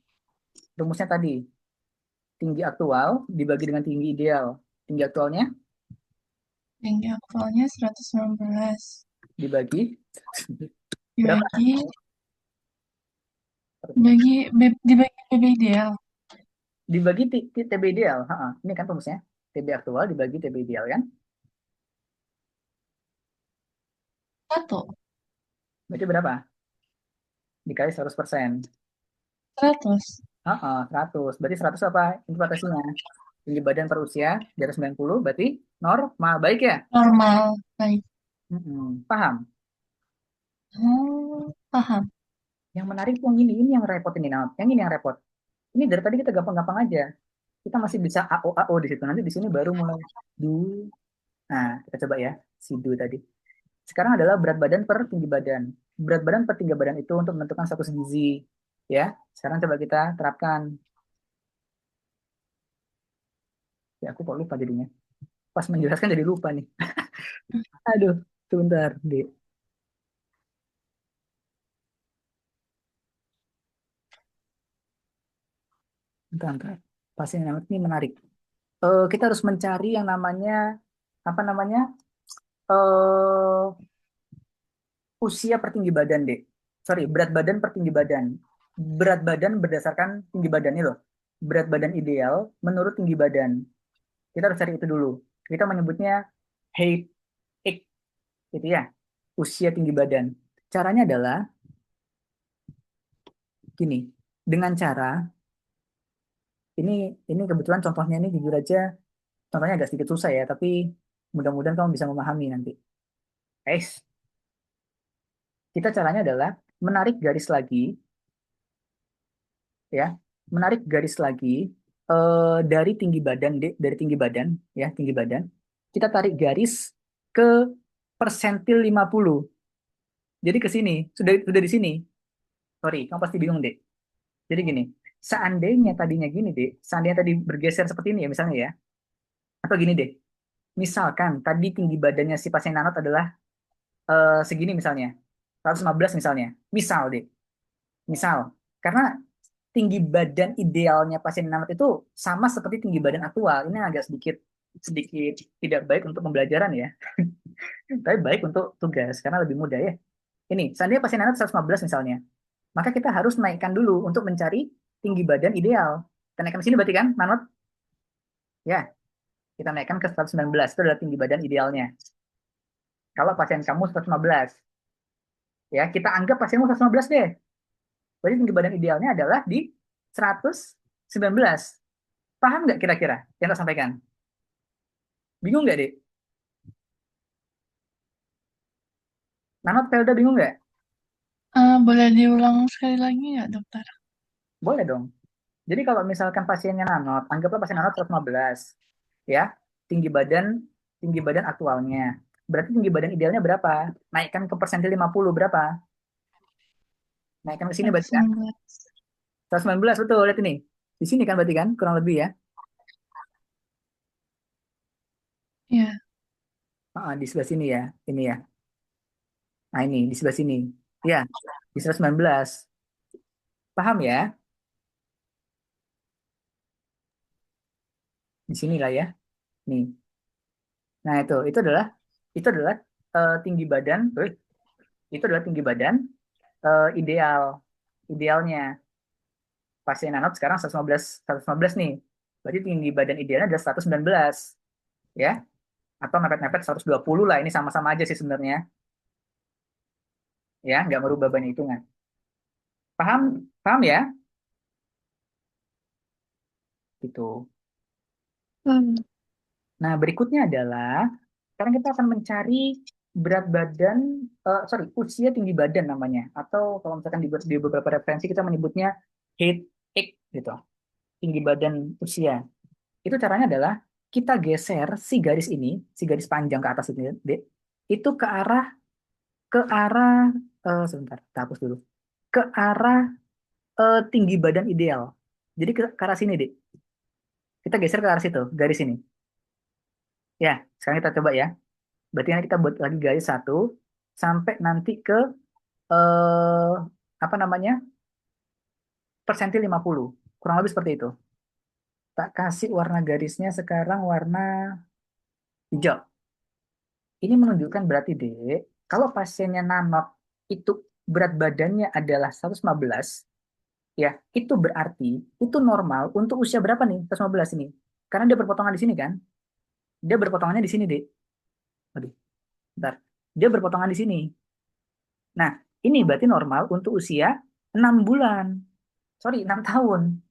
Speaker 1: Rumusnya tadi. Tinggi aktual dibagi dengan tinggi ideal. Tinggi aktualnya
Speaker 3: Tinggi aktualnya 119.
Speaker 1: dibagi berapa?
Speaker 3: Dibagi, dibagi BB ideal.
Speaker 1: Dibagi TB ideal. Ha-ha. Ini kan rumusnya. TB aktual dibagi TB ideal kan?
Speaker 3: Satu.
Speaker 1: Berarti berapa? Dikali 100%.
Speaker 3: 100.
Speaker 1: Ha-ha, 100. Berarti 100 apa interpretasinya? Tinggi badan per usia di atas 90 berarti normal. Baik ya?
Speaker 3: Normal. Baik.
Speaker 1: Paham?
Speaker 3: Oh, paham.
Speaker 1: Yang menarik yang ini yang repot ini. Nah, yang ini yang repot. Ini dari tadi kita gampang-gampang aja. Kita masih bisa AO di situ. Nanti di sini baru mulai du. Nah, kita coba ya si du tadi. Sekarang adalah berat badan per tinggi badan. Berat badan per tinggi badan itu untuk menentukan status gizi. Ya, sekarang coba kita terapkan. Ya, aku kok lupa jadinya. Pas menjelaskan jadi lupa nih. Aduh, sebentar, Dek. Bentar. Pasien yang ini menarik. Kita harus mencari yang namanya apa namanya? eh Usia per tinggi badan, Dek. Sorry, berat badan per tinggi badan. Berat badan berdasarkan tinggi badan ini loh. Berat badan ideal menurut tinggi badan. Kita harus cari itu dulu. Kita menyebutnya height, X, gitu ya. Usia tinggi badan. Caranya adalah gini. Dengan cara ini ini kebetulan contohnya ini jujur aja contohnya agak sedikit susah ya, tapi mudah-mudahan kamu bisa memahami nanti. Guys, kita caranya adalah menarik garis lagi ya, menarik garis lagi dari tinggi badan dari tinggi badan ya, tinggi badan. Kita tarik garis ke persentil 50. Jadi ke sini, sudah di sini. Sorry, kamu pasti bingung, Dek. Jadi gini, seandainya tadinya gini, Dek, seandainya tadi bergeser seperti ini ya misalnya ya. Atau gini deh, misalkan tadi tinggi badannya si pasien Nanot adalah segini misalnya, 115 misalnya. Misal deh, misal. Karena tinggi badan idealnya pasien Nanot itu sama seperti tinggi badan aktual. Ini agak sedikit sedikit tidak baik untuk pembelajaran ya, tapi baik untuk tugas karena lebih mudah ya. Ini, seandainya pasien Nanot 115 misalnya, maka kita harus naikkan dulu untuk mencari tinggi badan ideal. Kita naikkan ke sini berarti kan, Nanot? Ya, kita naikkan ke 119, itu adalah tinggi badan idealnya. Kalau pasien kamu 115, ya kita anggap pasienmu 115 deh. Berarti tinggi badan idealnya adalah di 119. Paham nggak kira-kira yang saya sampaikan? Bingung nggak, Dek? Nanot Pelda bingung nggak?
Speaker 3: Boleh diulang sekali lagi nggak dokter?
Speaker 1: Boleh dong. Jadi kalau misalkan pasiennya Nanot, anggaplah pasien Nanot 115, ya, tinggi badan tinggi badan aktualnya. Berarti tinggi badan idealnya berapa? Naikkan ke persentil 50 berapa? Naikkan ke sini berarti kan?
Speaker 3: 119.
Speaker 1: 119 betul, lihat ini. Di sini kan berarti kan kurang lebih ya.
Speaker 3: Ya.
Speaker 1: Di sebelah sini ya, ini ya. Nah ini di sebelah sini. Ya, di 119. Paham ya? Di sini lah ya. Nih. Nah itu adalah tinggi badan, itu adalah tinggi badan ideal. Idealnya pasien Nanot sekarang 115 nih. Berarti tinggi badan idealnya adalah 119 ya. Atau mepet-mepet 120 lah. Ini sama-sama aja sih sebenarnya. Ya, nggak merubah banyak hitungan. Paham? Paham ya? Gitu.
Speaker 2: Hmm.
Speaker 1: Nah, berikutnya adalah sekarang kita akan mencari berat badan, sorry, usia tinggi badan namanya. Atau kalau misalkan di beberapa referensi kita menyebutnya height X gitu, tinggi badan usia. Itu caranya adalah kita geser si garis ini, si garis panjang ke atas ini, Dek. itu ke arah sebentar, kita hapus dulu. Ke arah tinggi badan ideal. Jadi ke arah sini, Dek. Kita geser ke arah situ, garis ini. Ya, sekarang kita coba ya. Berarti nanti kita buat lagi garis satu sampai nanti ke eh apa namanya? Persentil 50. Kurang lebih seperti itu. Tak kasih warna garisnya sekarang warna hijau. Ini menunjukkan berarti, Dek, kalau pasiennya nanot itu berat badannya adalah 115, ya, itu berarti itu normal untuk usia berapa nih? 115 ini. Karena dia berpotongan di sini kan? Dia berpotongannya di sini, Dek. Aduh, bentar. Dia berpotongan di sini. Nah, ini berarti normal untuk usia 6 bulan. Sorry, 6 tahun.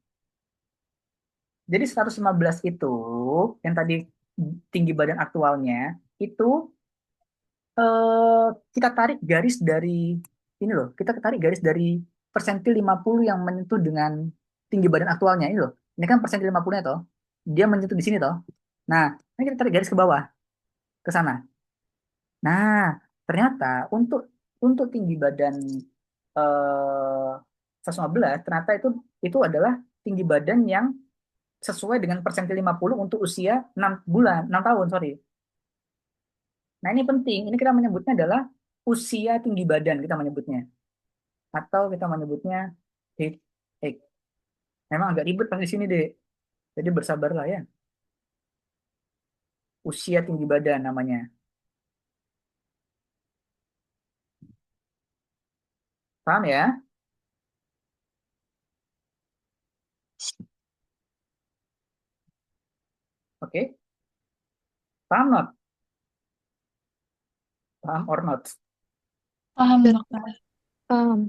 Speaker 1: Jadi 115 itu, yang tadi tinggi badan aktualnya, itu eh, kita tarik garis dari, ini loh, kita tarik garis dari persentil 50 yang menyentuh dengan tinggi badan aktualnya, ini loh. Ini kan persentil 50-nya toh. Dia menyentuh di sini toh. Nah, ini kita tarik garis ke bawah, ke sana. Nah, ternyata untuk tinggi badan 115 ternyata itu adalah tinggi badan yang sesuai dengan persentil 50 untuk usia 6 bulan, 6 tahun, sorry. Nah, ini penting. Ini kita menyebutnya adalah usia tinggi badan kita menyebutnya. Atau kita menyebutnya height age. Memang agak ribet pas di sini, Dek. Jadi bersabarlah ya. Usia tinggi badan namanya. Paham ya? Oke. Paham not? Paham or not?
Speaker 3: Paham,
Speaker 2: Udah
Speaker 3: dokter.
Speaker 2: paham.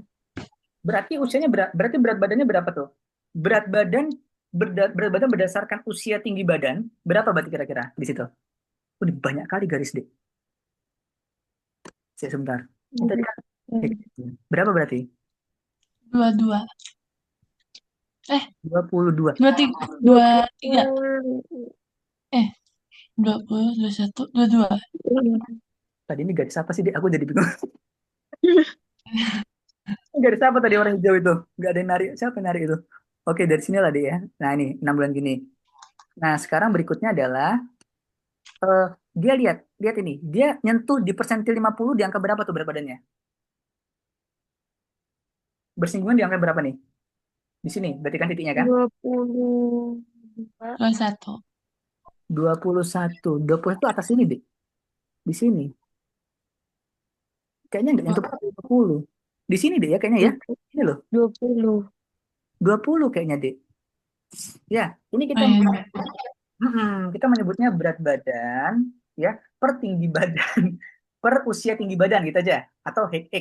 Speaker 1: Berarti usianya berarti berat badannya berapa tuh? Berat badan berat badan berdasarkan usia tinggi badan berapa berarti kira-kira di situ? Udah banyak kali garis, Dek. Sebentar. Ini tadi kan berapa berarti?
Speaker 3: 22. Eh,
Speaker 1: 22.
Speaker 3: 23.
Speaker 2: Dua
Speaker 3: 23.
Speaker 2: puluh.
Speaker 3: Eh, 20, 21, 22.
Speaker 1: Tadi ini garis apa sih, Dek? Aku jadi bingung. Garis apa tadi orang hijau itu? Nggak ada yang narik. Siapa yang narik itu? Oke, dari sini lah, Dek ya. Nah, ini 6 bulan gini. Nah, sekarang berikutnya adalah eh, dia lihat, lihat ini. Dia nyentuh di persentil 50 di angka berapa tuh berat badannya? Bersinggungan di angka berapa nih? Di sini, berarti kan titiknya kan?
Speaker 2: 22.
Speaker 3: 21.
Speaker 1: 21. 21 atas sini, Dek. Di sini. Kayaknya nggak nyentuh 20. Di sini, Dek ya, kayaknya ya. Ini loh,
Speaker 2: 20.
Speaker 1: 20 kayaknya, Dek. Ya, ini
Speaker 3: Oh,
Speaker 1: kita
Speaker 3: iya, enggak.
Speaker 1: kita menyebutnya berat badan ya per tinggi badan per usia tinggi badan gitu aja atau HH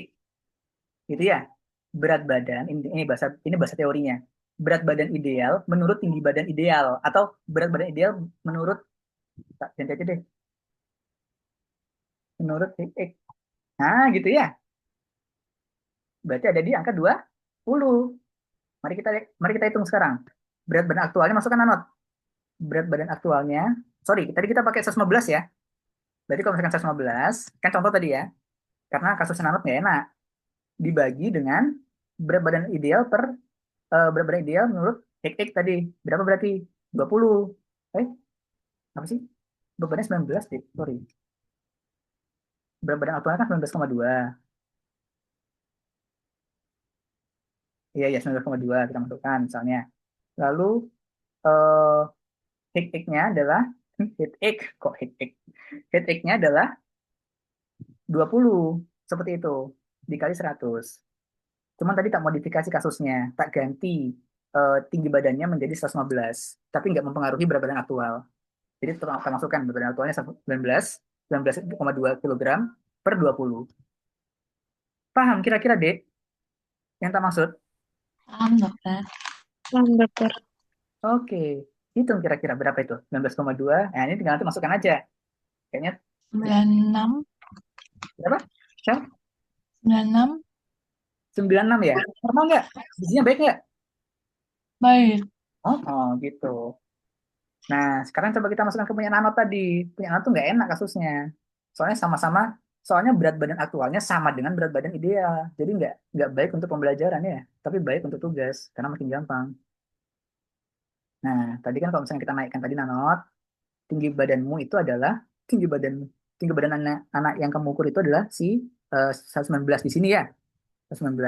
Speaker 1: gitu ya. Berat badan ini bahasa teorinya. Berat badan ideal menurut tinggi badan ideal atau berat badan ideal menurut tak ganti aja deh menurut HH. Nah, gitu ya. Berarti ada di angka 20. Mari kita mari kita hitung sekarang. Berat badan aktualnya masukkan anot. Berat badan aktualnya, sorry, tadi kita pakai 115 ya. Berarti kalau misalkan 115, kan contoh tadi ya, karena kasus nanut nggak enak, dibagi dengan berat badan ideal berat badan ideal menurut XX tadi. Berapa berarti? 20. Eh, apa sih? Berat badan 19 deh, sorry. Berat badan aktualnya kan 19,2. Iya, iya, 19,2 kita masukkan misalnya. Lalu eh XX-nya adalah XX, kok XX? XX-nya adalah 20. Seperti itu. Dikali 100. Cuman tadi tak modifikasi kasusnya, tak ganti tinggi badannya menjadi 115, tapi nggak mempengaruhi berat badan aktual. Jadi kita masukkan berat badan aktualnya 19,2 kilogram per 20. Paham kira-kira, Dek, yang tak maksud?
Speaker 3: Paham, dokter.
Speaker 2: Paham, dokter.
Speaker 1: Oke, hitung kira-kira berapa itu? 19,2. Nah, ini tinggal nanti masukkan aja. Kayaknya
Speaker 3: 96.
Speaker 1: berapa? Siapa?
Speaker 3: 96.
Speaker 1: 96 ya? Normal nggak? Gizinya baik nggak?
Speaker 3: Baik.
Speaker 1: Oh, gitu. Nah, sekarang coba kita masukkan ke punya Nanot tadi. Punya Nanot tuh nggak enak kasusnya. Soalnya sama-sama Soalnya berat badan aktualnya sama dengan berat badan ideal. Jadi nggak baik untuk pembelajaran ya, tapi baik untuk tugas karena makin gampang. Nah, tadi kan kalau misalnya kita naikkan tadi nanot, tinggi badanmu itu adalah tinggi badan tinggi badan anak, anak yang kamu ukur itu adalah si 119 di sini ya, 119.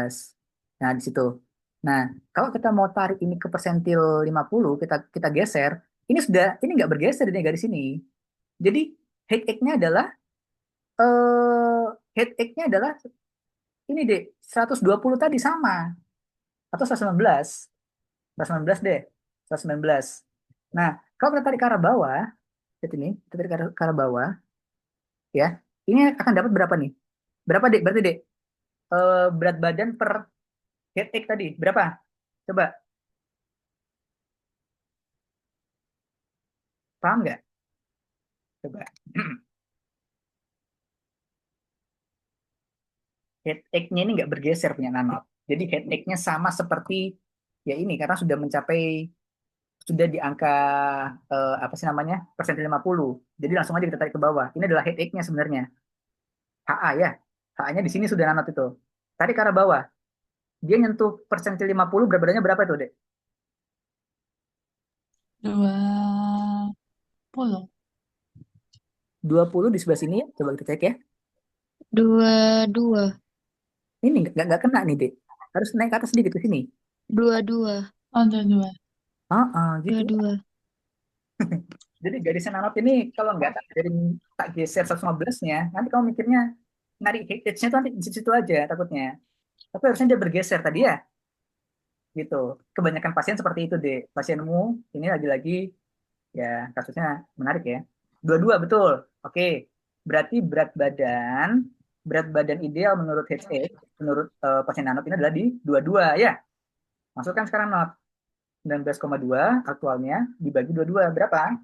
Speaker 1: Nah, di situ. Nah, kalau kita mau tarik ini ke persentil 50, kita kita geser, ini nggak bergeser di garis ini. Jadi headache-nya adalah headache-nya adalah ini deh 120 tadi sama atau 119. 119 deh. 119. Nah, kalau kita tarik ke arah bawah, lihat ini, kita tarik ke arah bawah ya. Ini akan dapat berapa nih? Berapa Dek? Berarti Dek, berat badan per headache tadi berapa? Coba, paham nggak? Coba. Headache-nya ini nggak bergeser punya Nanot. Jadi headache-nya sama seperti ya ini karena sudah di angka apa sih namanya? Persentil 50. Jadi langsung aja kita tarik ke bawah. Ini adalah headache-nya sebenarnya. HA ya. HA-nya di sini sudah Nanot itu. Tarik ke arah bawah. Dia nyentuh persentil 50 berat badannya berapa itu, Dek?
Speaker 3: 20.
Speaker 1: 20 di sebelah sini ya. Coba kita cek ya.
Speaker 2: 22.
Speaker 1: Ini nggak kena nih, Dek. Harus naik ke atas sedikit ke sini.
Speaker 2: 22.
Speaker 3: Oh, dua-dua.
Speaker 1: Gitu.
Speaker 2: 22.
Speaker 1: Jadi garisnya Nanot ini kalau nggak tak geser 115-nya, nanti kamu mikirnya narik heritage-nya tuh nanti di situ aja takutnya. Tapi harusnya dia bergeser tadi ya, gitu. Kebanyakan pasien seperti itu deh. Pasienmu ini lagi-lagi ya kasusnya menarik ya. Dua-dua betul. Oke. Berarti berat badan ideal menurut HH, menurut pasien Nanot ini adalah di dua-dua ya. Masukkan sekarang Not 19,2 aktualnya dibagi dua-dua berapa?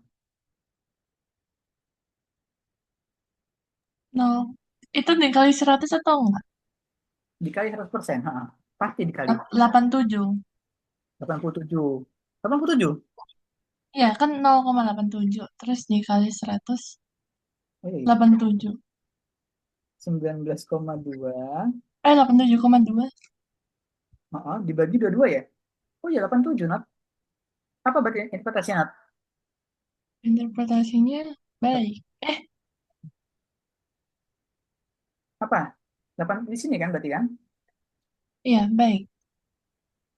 Speaker 3: No. Itu dikali 100 atau enggak?
Speaker 1: Dikali 100%. Ha, pasti dikali
Speaker 3: 87.
Speaker 1: 87. 87.
Speaker 3: Iya, kan 0,87. Terus dikali 100,
Speaker 1: Oh iya, iya.
Speaker 3: 87.
Speaker 1: 19,2.
Speaker 3: 87,2.
Speaker 1: Dibagi dua-dua ya. Oh iya 87 Nat. Apa berarti interpretasinya Nat?
Speaker 3: Interpretasinya baik.
Speaker 1: Apa? 8 di sini kan berarti kan?
Speaker 3: Iya, baik.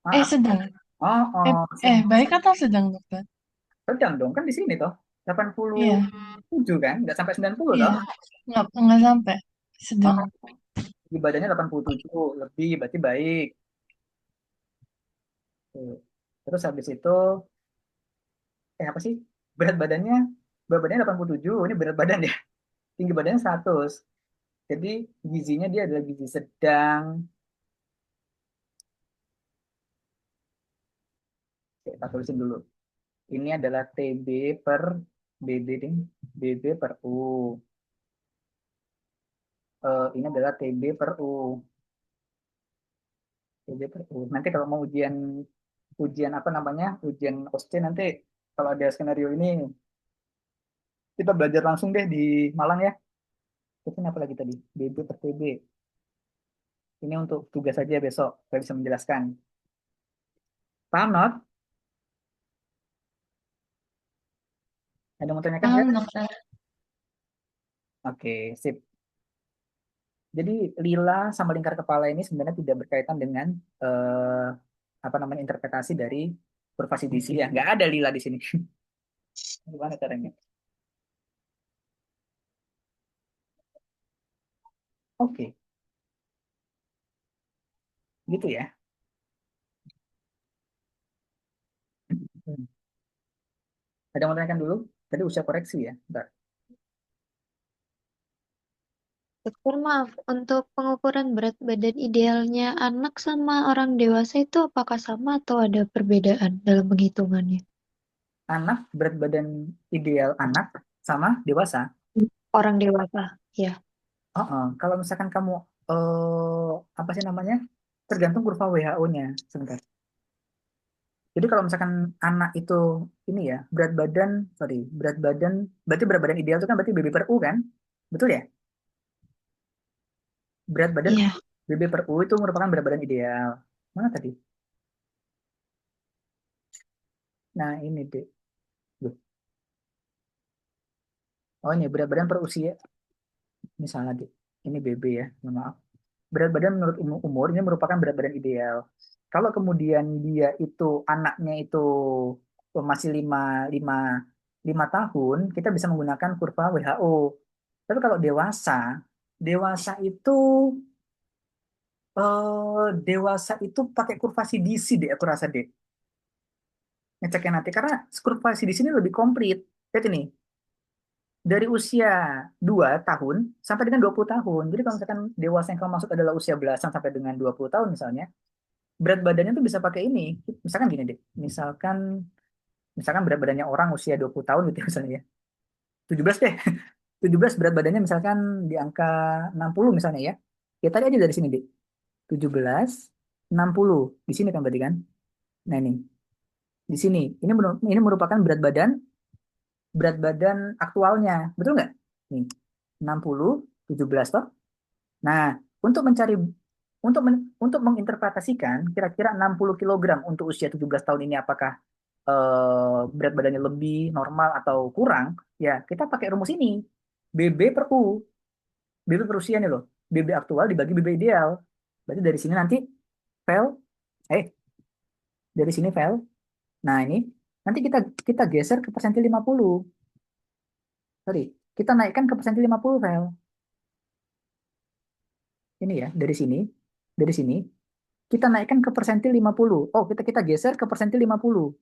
Speaker 1: Ah,
Speaker 3: Sedang.
Speaker 1: oh, oh,
Speaker 3: Baik atau sedang, dokter?
Speaker 1: sedang dong kan di sini toh. Delapan puluh
Speaker 3: Iya,
Speaker 1: tujuh kan? Nggak sampai 90
Speaker 3: iya.
Speaker 1: toh.
Speaker 3: Nggak sampai. Sedang.
Speaker 1: Oh, di badannya 87 lebih berarti baik. Tuh. Terus habis itu apa sih? Berat badannya berat badannya 87, ini berat badan ya. Tinggi badannya 100. Jadi gizinya dia adalah gizi sedang. Oke, kita tulisin dulu. Ini adalah TB per BB ding. BB per U. Ini adalah TB per U. TB per U. Nanti kalau mau ujian ujian apa namanya? Ujian OSCE nanti kalau ada skenario ini kita belajar langsung deh di Malang ya. Itu apa lagi tadi? BB per TB. Ini untuk tugas saja besok. Saya bisa menjelaskan. Paham, Not? Ada yang mau tanyakan nggak?
Speaker 3: Paham, dokter.
Speaker 1: Oke, sip. Jadi lila sama lingkar kepala ini sebenarnya tidak berkaitan dengan apa namanya interpretasi dari kurva CDC ya. Nggak ada lila di sini. Gimana caranya? Oke, gitu ya. Hmm. Ada yang mau tanyakan dulu? Tadi usia koreksi ya. Bentar.
Speaker 2: Dokter, maaf, untuk pengukuran berat badan idealnya anak sama orang dewasa itu apakah sama atau ada perbedaan dalam penghitungannya?
Speaker 1: Anak berat badan ideal anak sama dewasa.
Speaker 2: Orang dewasa, ya.
Speaker 1: Kalau misalkan kamu apa sih namanya? Tergantung kurva WHO-nya. Sebentar. Jadi kalau misalkan anak itu ini ya berat badan berarti berat badan ideal itu kan berarti BB per U kan, betul ya? Berat badan
Speaker 2: Iya.
Speaker 1: BB per U itu merupakan berat badan ideal. Mana tadi? Nah, ini deh. Loh, oh, ini berat badan per usia. Ini salah deh. Ini BB ya. Mohon maaf. Berat badan menurut umur ini merupakan berat badan ideal. Kalau kemudian dia itu anaknya itu masih lima 5 tahun, kita bisa menggunakan kurva WHO. Tapi kalau dewasa, dewasa itu dewasa itu pakai kurva CDC deh, aku rasa deh. Ngeceknya nanti karena kurva CDC ini lebih komplit. Lihat ini, dari usia 2 tahun sampai dengan 20 tahun. Jadi kalau misalkan dewasa yang kamu maksud adalah usia belasan sampai dengan 20 tahun misalnya, berat badannya tuh bisa pakai ini. Misalkan gini deh, misalkan misalkan berat badannya orang usia 20 tahun gitu ya, misalnya ya. 17 deh. 17 berat badannya misalkan di angka 60 misalnya ya. Ya tadi aja dari sini deh. 17 60 di sini kan berarti kan. Nah ini di sini ini merupakan berat badan aktualnya. Betul nggak? Nih 60 17 toh. Nah, untuk mencari untuk menginterpretasikan kira-kira 60 kilogram untuk usia 17 tahun ini apakah berat badannya lebih normal atau kurang, ya kita pakai rumus ini. BB per U. BB per usia nih loh. BB aktual dibagi BB ideal. Berarti dari sini nanti vel eh dari sini vel. Nah, ini nanti kita kita geser ke persentil 50. Sorry, kita naikkan ke persentil 50 vel. Ini ya, dari sini kita naikkan ke persentil 50. Oh, kita kita geser ke persentil 50.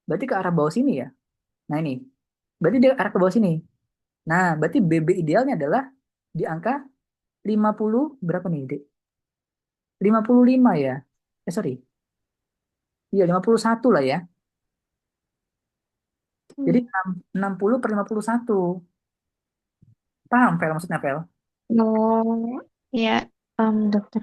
Speaker 1: Berarti ke arah bawah sini ya. Nah, ini. Berarti dia arah ke bawah sini. Nah, berarti BB idealnya adalah di angka 50 berapa nih, Dek? 55 ya. Sorry. Iya, 51 lah ya. Jadi
Speaker 2: Hmm.
Speaker 1: 60 per 51. Paham, Vel, maksudnya, Vel?
Speaker 2: Oh, ya, dokter.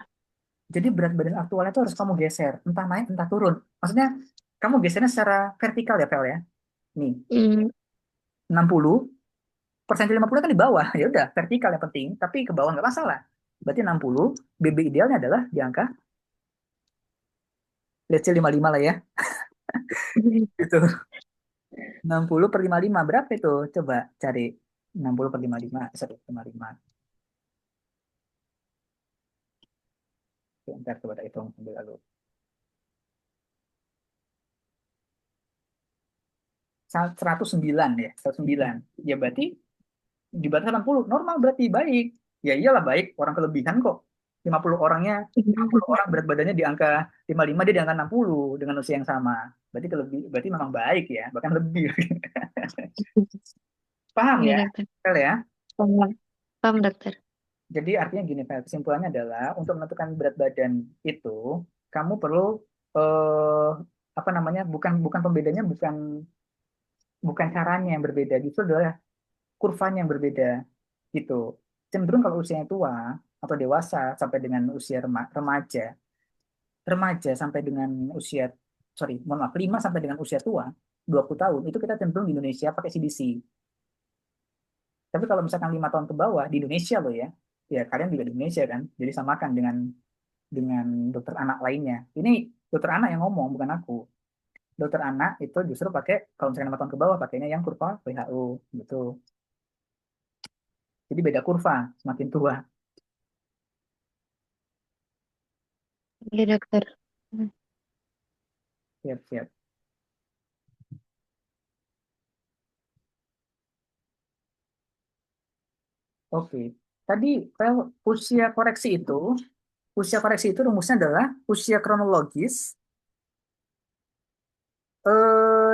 Speaker 1: Jadi berat badan aktualnya itu harus kamu geser. Entah naik, entah turun. Maksudnya, kamu gesernya secara vertikal ya, Vel ya. Nih,
Speaker 2: Hmm.
Speaker 1: 60 persentil 50 kan di bawah. Ya udah, vertikal yang penting. Tapi ke bawah nggak masalah. Berarti 60, BB idealnya adalah di angka, let's say 55 lah ya. Gitu. 60 per 55 berapa itu? Coba cari 60 per 55. Sorry, 55. Bentar, coba tak hitung sambil lalu. 109 ya, 109. Ya berarti di batas 80. Normal berarti baik. Ya iyalah baik, orang kelebihan kok. 50 orangnya, 50 orang berat badannya di angka 55, dia di angka 60 dengan usia yang sama. Berarti memang baik ya, bahkan lebih. Paham
Speaker 2: Iya,
Speaker 1: ya?
Speaker 2: dokter.
Speaker 1: Fel ya?
Speaker 2: Paham, paham, dokter.
Speaker 1: Jadi artinya gini, Fel, kesimpulannya adalah untuk menentukan berat badan itu, kamu perlu eh, apa namanya? Bukan bukan pembedanya bukan bukan caranya yang berbeda, justru adalah kurvanya yang berbeda gitu. Cenderung kalau usianya tua atau dewasa sampai dengan usia remaja, remaja sampai dengan usia sorry, mohon maaf, 5 sampai dengan usia tua, 20 tahun, itu kita cenderung di Indonesia pakai CDC. Tapi kalau misalkan 5 tahun ke bawah di Indonesia loh ya, ya kalian juga di Indonesia kan, jadi samakan dengan dokter anak lainnya. Ini dokter anak yang ngomong, bukan aku. Dokter anak itu justru pakai kalau misalkan 5 tahun ke bawah pakainya yang kurva WHO gitu. Jadi beda kurva semakin tua.
Speaker 2: Iya, dokter. Hmm.
Speaker 1: Siap, siap. Oke. Tadi Fel, usia koreksi itu rumusnya adalah usia kronologis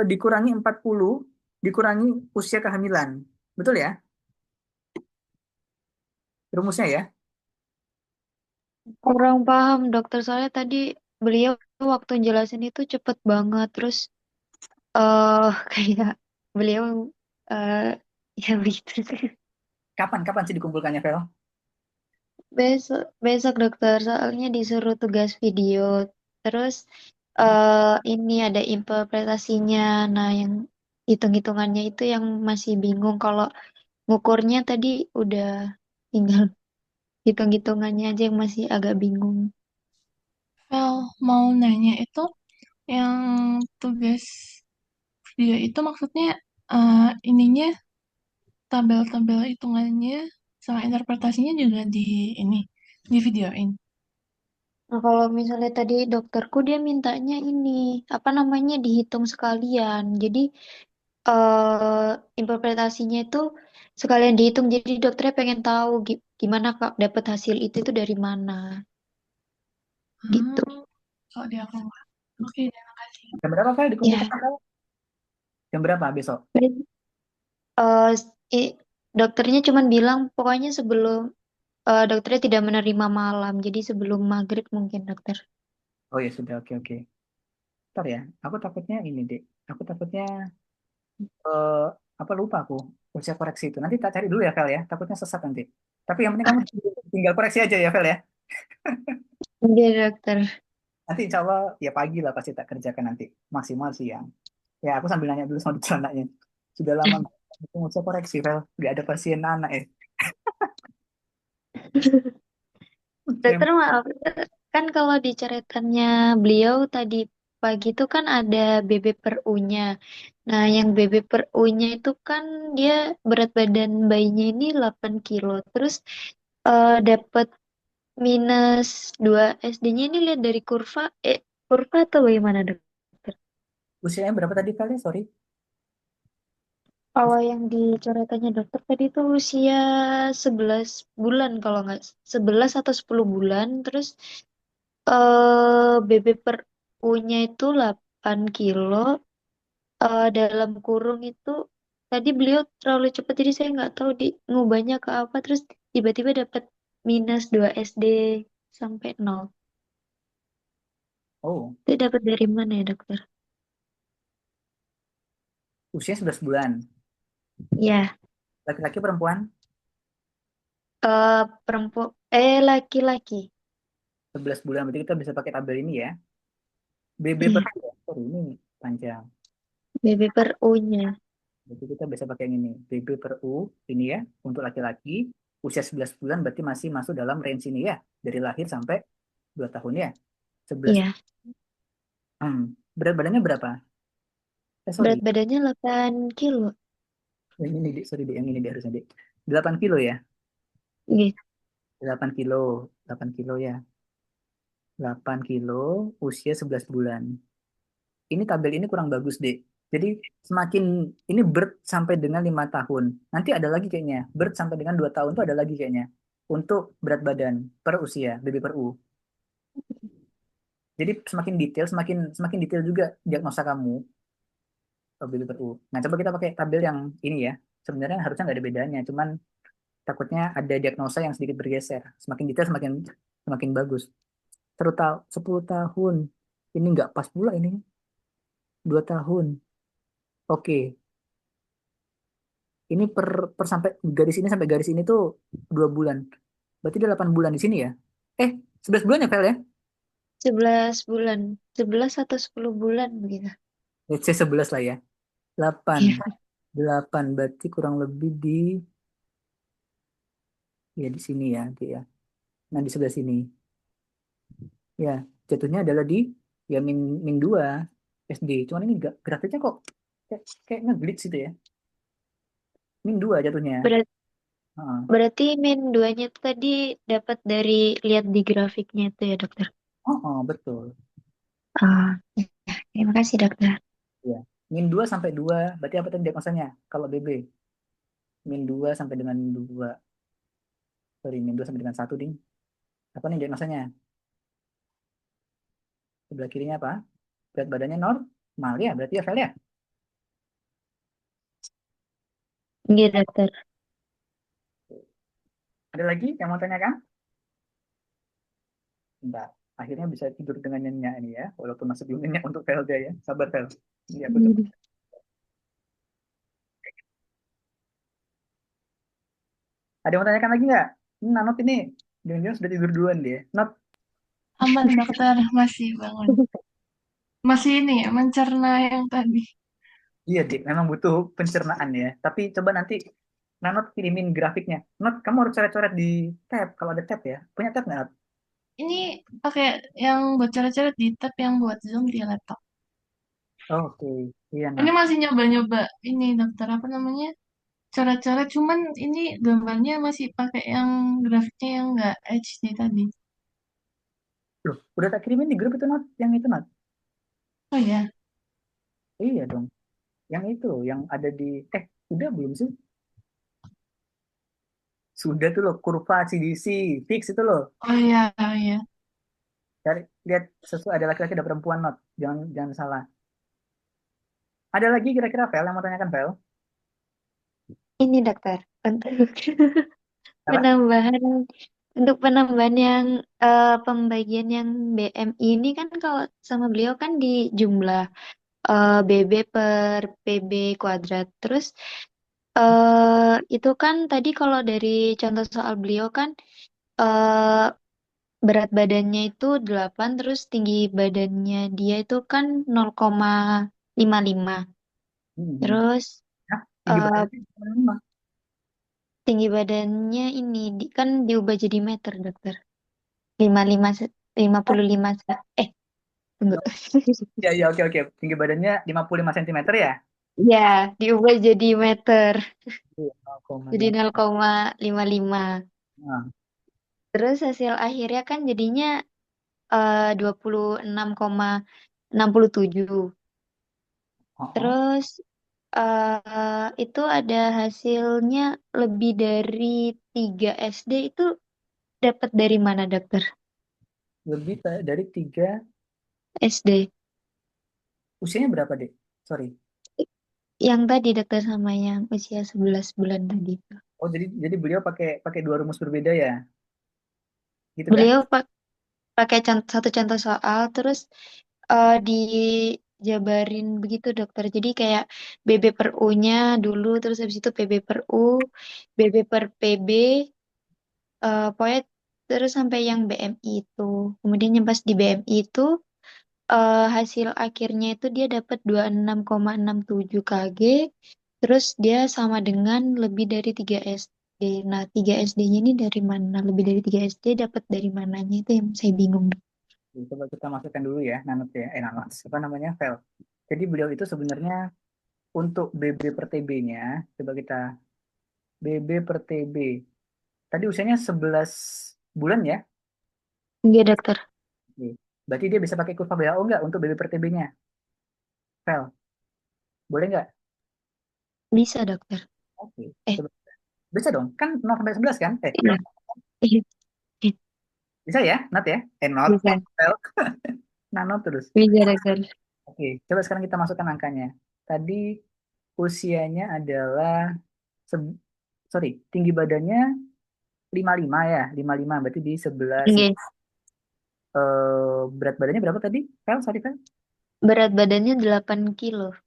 Speaker 1: dikurangi 40 dikurangi usia kehamilan. Betul ya? Rumusnya ya.
Speaker 2: Kurang paham, dokter. Soalnya tadi beliau waktu jelasin itu cepet banget. Terus, kayak beliau, eh ya begitu.
Speaker 1: Kapan kapan sih dikumpulkannya, Fel?
Speaker 2: Besok, besok dokter, soalnya disuruh tugas video. Terus
Speaker 1: Hmm.
Speaker 2: ini ada interpretasinya. Nah, yang hitung-hitungannya itu yang masih bingung. Kalau ngukurnya tadi udah tinggal hitung-hitungannya aja yang masih agak bingung.
Speaker 3: Well, mau nanya itu yang tugas video itu maksudnya ininya tabel-tabel hitungannya sama interpretasinya juga di ini di videoin.
Speaker 2: Nah, kalau misalnya tadi dokterku dia mintanya ini, apa namanya, dihitung sekalian. Jadi eh interpretasinya itu sekalian dihitung. Jadi dokternya pengen tahu gimana Kak dapat hasil itu dari mana gitu.
Speaker 3: Hmm, kalau di aku nggak. Oke, terima kasih.
Speaker 1: Jam berapa Fel
Speaker 2: Ya.
Speaker 1: dikumpulkan Fel? Jam berapa besok?
Speaker 2: eh i- dokternya cuman bilang pokoknya sebelum dokternya tidak menerima malam. Jadi sebelum maghrib mungkin dokter.
Speaker 1: Oh ya sudah, oke oke. Ntar ya, aku takutnya ini deh. Aku takutnya eh apa lupa aku usia koreksi itu. Nanti tak cari dulu ya Vel ya. Takutnya sesat nanti. Tapi yang penting kamu tinggal koreksi aja ya Vel ya.
Speaker 2: Iya dokter.
Speaker 1: Nanti insya Allah ya pagi lah pasti tak kerjakan nanti. Maksimal siang. Ya aku sambil nanya dulu sama anaknya. Sudah lama aku usia koreksi Vel. Gak ada pasien anak ya.
Speaker 2: Dokter maaf, kan kalau di catatannya beliau tadi pagi itu kan ada BB per U-nya. Nah, yang BB per U-nya itu kan dia berat badan bayinya ini 8 kilo. Terus dapat minus 2 SD-nya ini lihat dari kurva atau bagaimana dokter?
Speaker 1: Usianya berapa tadi Vel ya? Sorry.
Speaker 2: Kalau yang di coretannya dokter tadi itu usia 11 bulan kalau nggak 11 atau 10 bulan. Terus BB per U-nya itu 8 kilo. Dalam kurung itu tadi beliau terlalu cepat jadi saya nggak tahu di ngubahnya ke apa terus tiba-tiba dapat minus 2 SD sampai nol.
Speaker 1: Oh,
Speaker 2: Itu dapat dari mana ya dokter?
Speaker 1: usia 11 bulan.
Speaker 2: Ya,
Speaker 1: Laki-laki perempuan
Speaker 2: perempuan laki-laki.
Speaker 1: 11 bulan. Berarti kita bisa pakai tabel ini ya. BB per
Speaker 2: Iya,
Speaker 1: sorry, ini panjang.
Speaker 2: BB per U-nya.
Speaker 1: Jadi kita bisa pakai yang ini. BB per U ini ya. Untuk laki-laki usia 11 bulan berarti masih masuk dalam range ini ya. Dari lahir sampai 2 tahun ya. 11.
Speaker 2: Iya,
Speaker 1: Berat badannya berapa?
Speaker 2: berat
Speaker 1: Sorry.
Speaker 2: badannya 8 kilo.
Speaker 1: Yang ini, Dik. Sorry, Dik. Yang ini, Dik, harusnya, Dik. 8 kilo ya.
Speaker 2: Iya,
Speaker 1: 8 kilo. 8 kilo ya. 8 kilo, usia 11 bulan. Ini tabel ini kurang bagus, Dek. Jadi semakin ini birth sampai dengan 5 tahun. Nanti ada lagi kayaknya. Birth sampai dengan 2 tahun tuh ada lagi kayaknya. Untuk berat badan per usia, BB per U. Jadi semakin detail, semakin semakin detail juga diagnosa kamu BB per U. Nah, coba kita pakai tabel yang ini ya. Sebenarnya harusnya nggak ada bedanya, cuman takutnya ada diagnosa yang sedikit bergeser. Semakin detail, semakin semakin bagus. 10 tahun. Ini nggak pas pula ini. 2 tahun. Oke. Ini per sampai garis ini sampai garis ini tuh 2 bulan. Berarti dia 8 bulan di sini ya? 11 bulan ya, Fel ya?
Speaker 2: 11 bulan. 11 atau 10 bulan begitu.
Speaker 1: Let's say 11 lah ya. 8.
Speaker 2: Iya,
Speaker 1: 8 berarti kurang lebih di ya di sini ya, dia ya. Nah, di sebelah sini. Ya, jatuhnya adalah di ya min min 2 SD. Cuman ini grafiknya kok kayak nge-glitch gitu ya. Min 2 jatuhnya.
Speaker 2: Berat,
Speaker 1: Heeh.
Speaker 2: berarti min 2-nya itu tadi dapat dari lihat di grafiknya itu ya dokter.
Speaker 1: Oh, oh, betul.
Speaker 2: Ah, ya, terima kasih dokter.
Speaker 1: Ya. Min 2 sampai 2 berarti apa tadi diagnosanya? Kalau BB, min 2 sampai dengan min 2. Sorry, min 2 sampai dengan 1, Ding. Apa nih diagnosanya? Sebelah kirinya apa? Berat badannya normal ya, berarti ya, Fel ya?
Speaker 2: Iya dokter.
Speaker 1: Ada lagi yang mau tanyakan? Enggak. Akhirnya bisa tidur dengan nyenyak ini ya, walaupun masih belum nyenyak untuk Felda ya. Sabar, Fel. Ini aku coba.
Speaker 2: Hmm.
Speaker 1: Ada yang mau tanyakan lagi nggak? Ini Nanot ini. Jangan-jangan sudah tidur duluan dia. Not.
Speaker 3: Aman dokter, masih bangun. Masih ini ya, mencerna yang tadi.
Speaker 1: Iya, Dik. Memang butuh pencernaan ya. Tapi coba nanti Nah, Not kirimin grafiknya. Not, kamu harus coret-coret di tab, kalau ada tab ya. Punya tab nggak, Not?
Speaker 3: Ini pakai yang buat coret-coret di tab yang buat Zoom di laptop.
Speaker 1: Oke, iya,
Speaker 3: Ini
Speaker 1: Not.
Speaker 3: masih nyoba-nyoba ini dokter apa namanya? Coret-coret cuman ini gambarnya masih pakai yang grafiknya yang enggak HD tadi.
Speaker 1: Loh, udah tak kirimin di grup itu, Not. Yang itu, Not.
Speaker 3: Oh ya.
Speaker 1: Iya dong. Yang itu loh, yang ada di... udah belum sih? Sudah tuh loh, kurva CDC, fix itu loh.
Speaker 3: Oh iya, oh iya.
Speaker 1: Cari, lihat sesuai ada laki-laki ada perempuan, Not. Jangan jangan salah. Ada lagi kira-kira Vel yang mau tanyakan, Vel?
Speaker 2: Ini dokter, untuk
Speaker 1: Apa?
Speaker 2: penambahan untuk penambahan yang pembagian yang BMI ini kan kalau sama beliau kan di jumlah BB per PB kuadrat. Terus itu kan tadi kalau dari contoh soal beliau kan eh, berat badannya itu 8 terus tinggi badannya dia itu kan 0,55.
Speaker 1: Hmm.
Speaker 2: Terus
Speaker 1: Hah? Tinggi
Speaker 2: eh,
Speaker 1: badannya berapa?
Speaker 2: tinggi badannya ini kan diubah jadi meter, dokter. 55
Speaker 1: Oh,
Speaker 2: 55 tunggu.
Speaker 1: ya, ya, oke, oke. Tinggi badannya 55 cm ya?
Speaker 2: Ya, diubah jadi meter.
Speaker 1: Iya,
Speaker 2: Jadi
Speaker 1: 0,5.
Speaker 2: 0,55.
Speaker 1: Nah,
Speaker 2: Terus hasil akhirnya kan jadinya 26,67.
Speaker 1: oh, oh.
Speaker 2: Terus itu ada hasilnya lebih dari 3 SD itu dapat dari mana, dokter?
Speaker 1: Lebih dari 3,
Speaker 2: SD.
Speaker 1: usianya berapa, Dek? Sorry.
Speaker 2: Yang tadi dokter sama yang usia 11 bulan tadi itu.
Speaker 1: Oh, jadi beliau pakai pakai dua rumus berbeda ya? Gitu kah?
Speaker 2: Beliau pakai satu contoh soal terus dijabarin begitu dokter. Jadi kayak BB per U-nya dulu terus habis itu PB per U, BB per PB, pokoknya terus sampai yang BMI itu. Kemudian yang pas di BMI itu hasil akhirnya itu dia dapat 26,67 kg. Terus dia sama dengan lebih dari 3 SD. Nah, 3 SD-nya ini dari mana? Lebih dari 3 SD dapat dari mananya itu yang saya bingung.
Speaker 1: Coba kita masukkan dulu ya, Nanut ya. Nanut. Apa namanya? Vel. Jadi beliau itu sebenarnya untuk BB per TB-nya, coba kita BB per TB. Tadi usianya 11 bulan ya?
Speaker 2: Iya, dokter.
Speaker 1: Oke. Berarti dia bisa pakai kurva WHO nggak untuk BB per TB-nya? Vel, boleh nggak?
Speaker 2: Bisa, dokter.
Speaker 1: Oke.
Speaker 2: Eh,
Speaker 1: Coba. Bisa dong. Kan 0 sampai 11 kan?
Speaker 2: iya.
Speaker 1: Bisa ya? Not ya? Not.
Speaker 2: Bisa.
Speaker 1: Vel. Nanot terus.
Speaker 2: Bisa, dokter.
Speaker 1: Oke. Coba sekarang kita masukkan angkanya. Tadi usianya adalah, se- sorry, tinggi badannya 55 ya? 55 berarti di sebelah sini.
Speaker 2: Oke.
Speaker 1: Berat badannya berapa tadi? Vel, sorry Vel.
Speaker 2: Berat badannya 8 kilo.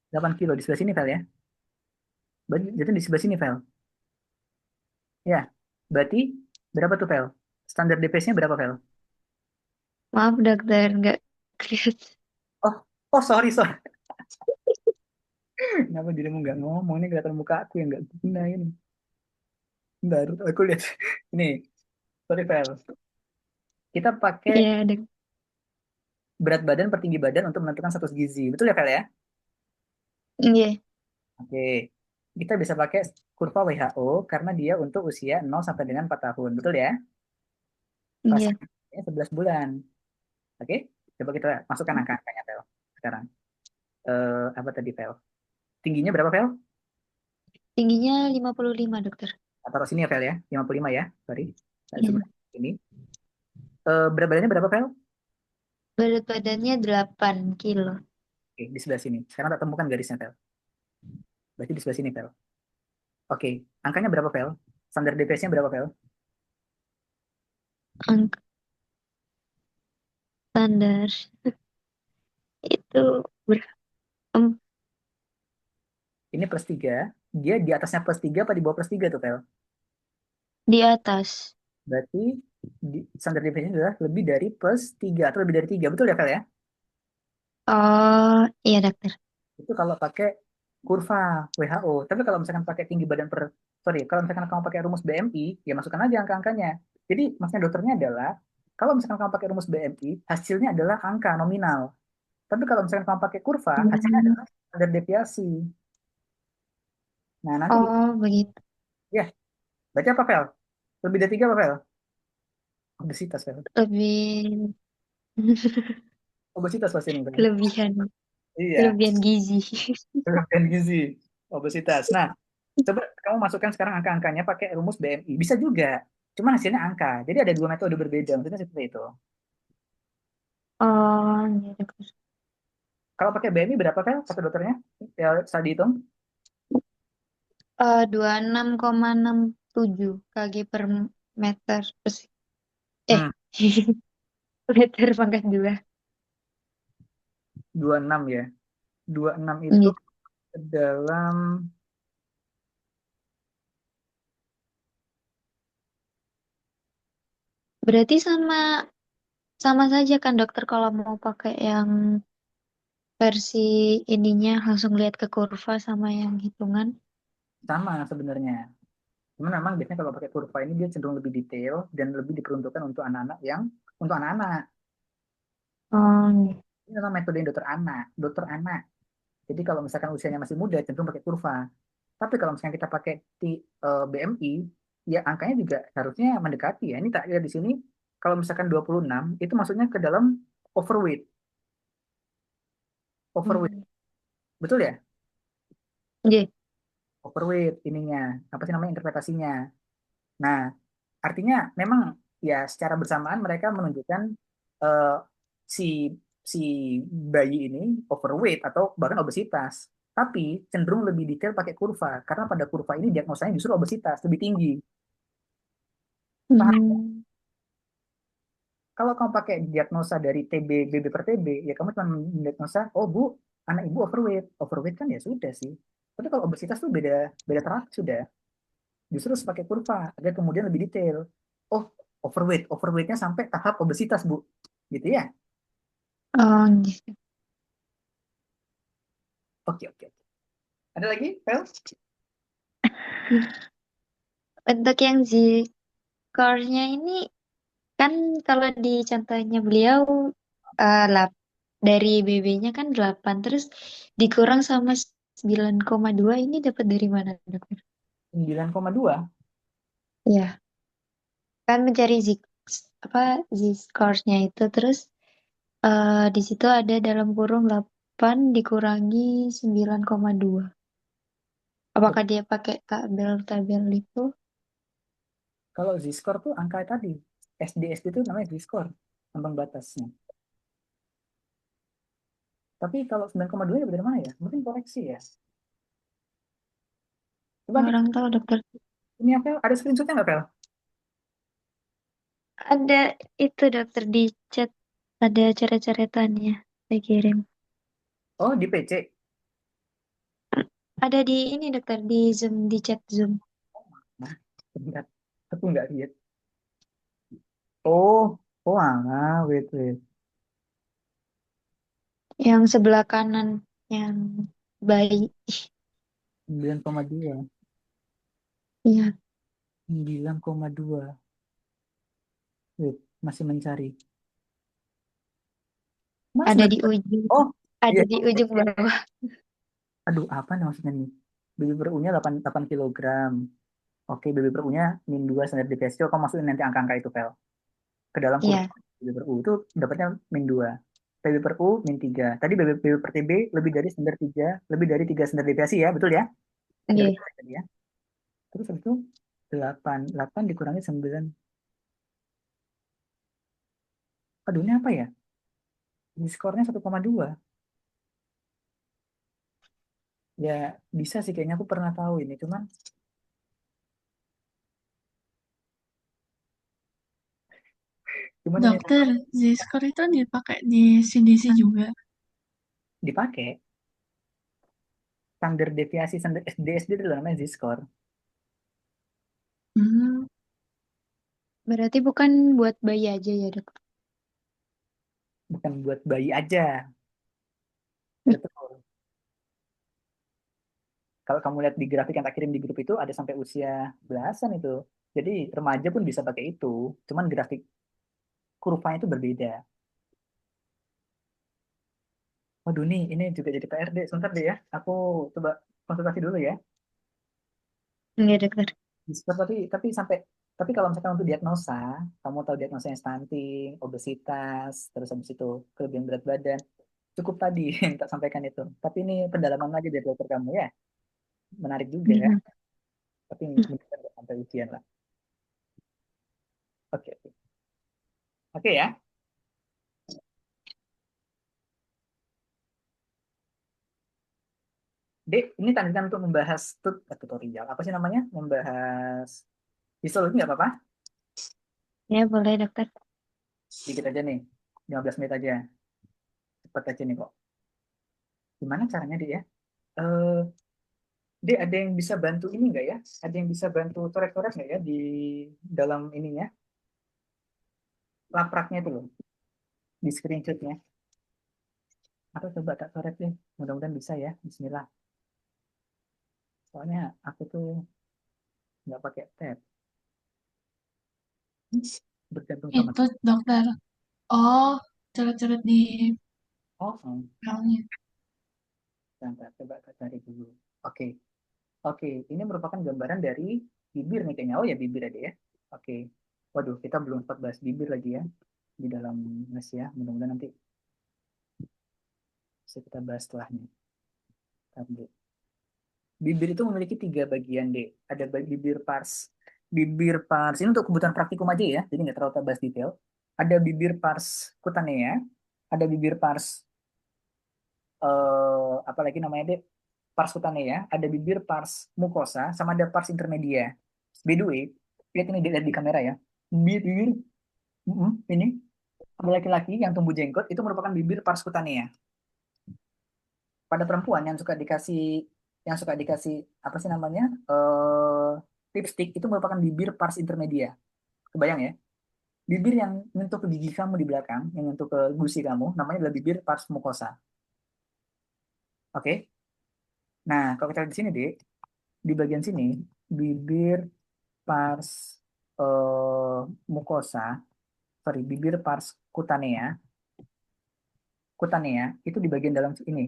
Speaker 1: 8 kilo di sebelah sini Vel ya? Berarti jadi di sebelah sini Vel. Ya. Berarti berapa tuh Vel? Standar DPS-nya berapa Vel?
Speaker 2: Maaf, dokter. Nggak kelihatan.
Speaker 1: Oh, oh, sorry, sorry. Kenapa dirimu nggak ngomong? Ini kelihatan muka aku yang nggak guna ini. Baru aku lihat. Ini, sorry Vel. Kita pakai
Speaker 2: Iya, dok.
Speaker 1: berat badan per tinggi badan untuk menentukan status gizi. Betul ya Vel ya?
Speaker 2: Iya.
Speaker 1: Oke. Kita bisa pakai kurva WHO karena dia untuk usia 0 sampai dengan 4 tahun. Betul ya?
Speaker 2: Iya.
Speaker 1: Pasnya 11 bulan. Oke. Coba kita masukkan angka-angkanya Vel. Sekarang. Apa tadi Vel? Tingginya berapa Vel?
Speaker 2: Tingginya 55, dokter.
Speaker 1: Taruh sini ya Vel ya. 55 ya. Sorry.
Speaker 2: Iya.
Speaker 1: Sebelah ini. Berat badannya berapa Vel?
Speaker 2: Berat badannya 8 kilo.
Speaker 1: Oke, di sebelah sini. Sekarang tak temukan garisnya Vel. Berarti di sebelah sini Vel. Oke. Angkanya berapa Vel? Standar DPS-nya berapa Vel?
Speaker 2: Angka standar itu ber- em,
Speaker 1: Ini plus 3. Dia di atasnya plus 3 apa di bawah plus 3 tuh Vel?
Speaker 2: di atas.
Speaker 1: Berarti standar deviation adalah lebih dari plus 3 atau lebih dari 3. Betul ya, Vel ya?
Speaker 2: Oh, iya, dokter.
Speaker 1: Itu kalau pakai kurva WHO. Tapi kalau misalkan pakai tinggi badan per sorry, kalau misalkan kamu pakai rumus BMI, ya masukkan aja angka-angkanya. Jadi maksudnya dokternya adalah, kalau misalkan kamu pakai rumus BMI, hasilnya adalah angka nominal. Tapi kalau misalkan kamu pakai kurva, hasilnya
Speaker 2: Hmm.
Speaker 1: adalah standar deviasi. Nah, nanti
Speaker 2: Oh, begitu.
Speaker 1: ya, baca apa, Fel? Lebih dari tiga apa, Fel? Obesitas, Fel.
Speaker 2: Lebih
Speaker 1: Obesitas pasti ini, Fel.
Speaker 2: kelebihan
Speaker 1: Iya,
Speaker 2: kelebihan gizi.
Speaker 1: kelebihan gizi. Obesitas. Nah, coba kamu masukkan sekarang angka-angkanya pakai rumus BMI. Bisa juga. Cuma hasilnya angka. Jadi ada dua metode berbeda. Maksudnya seperti itu.
Speaker 2: Oh, iya dokter.
Speaker 1: Kalau pakai BMI berapa, Fel? Kata dokternya? Ya, saya dihitung.
Speaker 2: 26,67 kg per meter persegi. Eh,
Speaker 1: Hmm,
Speaker 2: meter pangkat dua.
Speaker 1: 26 ya. 26 itu
Speaker 2: Gitu.
Speaker 1: dalam
Speaker 2: Berarti sama sama saja kan dokter kalau mau pakai yang versi ininya langsung lihat ke kurva sama yang hitungan.
Speaker 1: sama sebenarnya. Cuman memang biasanya kalau pakai kurva ini dia cenderung lebih detail dan lebih diperuntukkan untuk anak-anak.
Speaker 2: Oh, gitu.
Speaker 1: Ini memang metode yang dokter anak, dokter anak. Jadi kalau misalkan usianya masih muda cenderung pakai kurva. Tapi kalau misalnya kita pakai BMI, ya angkanya juga harusnya mendekati ya. Ini tak lihat di sini, kalau misalkan 26 itu masuknya ke dalam overweight. Overweight,
Speaker 2: Hmm.
Speaker 1: betul ya?
Speaker 2: Iya.
Speaker 1: Overweight ininya, apa sih namanya interpretasinya. Nah, artinya memang ya secara bersamaan mereka menunjukkan eh, si si bayi ini overweight atau bahkan obesitas. Tapi cenderung lebih detail pakai kurva karena pada kurva ini diagnosanya justru obesitas lebih tinggi. Paham?
Speaker 2: Hmm.
Speaker 1: Kalau kamu pakai diagnosa dari TB BB per TB, ya kamu cuma mendiagnosa, oh bu, anak ibu overweight. Overweight kan ya sudah sih. Tapi kalau obesitas tuh beda beda terapi sudah. Justru harus pakai kurva agar kemudian lebih detail. Oh, overweightnya sampai tahap obesitas bu, gitu ya.
Speaker 2: Oh, gitu.
Speaker 1: Oke oke. Ada lagi, Pel?
Speaker 2: Untuk yang Z-score-nya ini kan kalau di contohnya beliau dari BB-nya kan 8 terus dikurang sama 9,2 ini dapat dari mana dokter?
Speaker 1: 9,2.
Speaker 2: Ya, kan mencari apa Z-score-nya itu terus di situ ada dalam kurung 8 dikurangi 9,2. Apakah dia pakai tabel-tabel itu?
Speaker 1: Kalau Z-score tuh angka tadi. SD itu namanya Z-score, ambang batasnya. Tapi kalau 9,2 ya dari mana ya? Mungkin koreksi ya. Coba nanti
Speaker 2: Orang tahu dokter.
Speaker 1: ini apa? Ada screenshotnya nggak, Pel?
Speaker 2: Ada itu dokter di chat ada coret-coretannya. Saya kirim.
Speaker 1: Oh, di PC.
Speaker 2: Ada di ini dokter di Zoom di chat Zoom.
Speaker 1: Nah, sebentar. Aku nggak lihat. Oh, oh, wait, wait.
Speaker 2: Yang sebelah kanan yang bayi.
Speaker 1: 9,2.
Speaker 2: Iya,
Speaker 1: 9,2. Wait, masih mencari. Mas
Speaker 2: ada
Speaker 1: 9.
Speaker 2: di ujung.
Speaker 1: Oh,
Speaker 2: Ada
Speaker 1: iya.
Speaker 2: di ujung bawah.
Speaker 1: Aduh, apa nih maksudnya nih? BB per U-nya 8 kilogram. Oke, BB per U-nya min 2 standar deviasi. Coba kamu masukin nanti angka-angka itu, Pel. Ke dalam kurva
Speaker 2: Iya,
Speaker 1: BB per U itu dapatnya min 2. PB per U min 3. Tadi BB per TB lebih dari standar 3, lebih dari 3 standar deviasi ya, betul ya? Kita
Speaker 2: iya.
Speaker 1: lihat tadi ya. Terus habis itu 8, 8 dikurangi 9. Aduh, ini apa ya? Ini skornya 1,2. Ya, bisa sih kayaknya aku pernah tahu ini. Cuman, ini
Speaker 3: Dokter, Z-score itu dipakai di CDC juga.
Speaker 1: dipakai. Standar deviasi, standar SD itu namanya Z-score.
Speaker 3: Hmm,
Speaker 2: Berarti bukan buat bayi aja ya, Dok?
Speaker 1: Bukan buat bayi aja. Betul. Kalau kamu lihat di grafik yang tak kirim di grup itu ada sampai usia belasan itu. Jadi remaja pun bisa pakai itu. Cuman grafik kurvanya itu berbeda. Waduh nih, ini juga jadi PRD. Sebentar deh ya. Aku coba konsultasi dulu ya.
Speaker 2: Iya, dokter.
Speaker 1: Discord, tapi kalau misalkan untuk diagnosa, kamu tahu diagnosanya stunting, obesitas, terus habis itu kelebihan berat badan, cukup tadi yang tak sampaikan itu. Tapi ini pendalaman lagi dari dokter kamu ya, menarik juga ya.
Speaker 2: Mhm.
Speaker 1: Tapi mungkin nggak sampai ujian lah. Oke, oke. Oke ya. Dek, ini tadi kan untuk membahas tutorial, apa sih namanya? Membahas histologi nggak apa-apa?
Speaker 2: Ya, boleh, dokter.
Speaker 1: Dikit aja nih, 15 menit aja. Cepat aja nih kok. Gimana caranya, Dek ya? Eh, Dek, ada yang bisa bantu ini nggak ya? Ada yang bisa bantu coret-coret nggak ya di dalam ininya, lapraknya itu loh, di screenshotnya. Atau coba tak coret deh. Mudah-mudahan bisa ya. Bismillah. Soalnya aku tuh nggak pakai tab. Bergantung sama.
Speaker 3: Itu dokter. Oh, coret-coret di
Speaker 1: Oh,
Speaker 3: filenya.
Speaker 1: bentar, coba tak cari dulu. Oke, oke. Ini merupakan gambaran dari bibir nih kayaknya. Oh ya, bibir ada ya. Oke. Waduh, kita belum sempat bahas bibir lagi ya di dalam les ya. Mudah-mudahan nanti bisa kita bahas setelahnya. Tablet. Bibir itu memiliki tiga bagian, D. Ada bibir pars. Bibir pars, ini untuk kebutuhan praktikum aja ya, jadi nggak terlalu bahas detail. Ada bibir pars kutanea, ada bibir pars, apa lagi namanya, D? Pars kutanea, ada bibir pars mukosa, sama ada pars intermedia. By the way, lihat ini, lihat di kamera ya. Bibir, ini, pada laki-laki yang tumbuh jenggot, itu merupakan bibir pars kutanea. Pada perempuan yang suka dikasih apa sih namanya lipstick itu merupakan bibir pars intermedia. Kebayang ya? Bibir yang menyentuh ke gigi kamu di belakang, yang menyentuh ke gusi kamu, namanya adalah bibir pars mucosa. Oke? Nah, kalau kita lihat di sini, Dek, di bagian sini, bibir pars mucosa, sorry, bibir pars cutanea, itu di bagian dalam ini.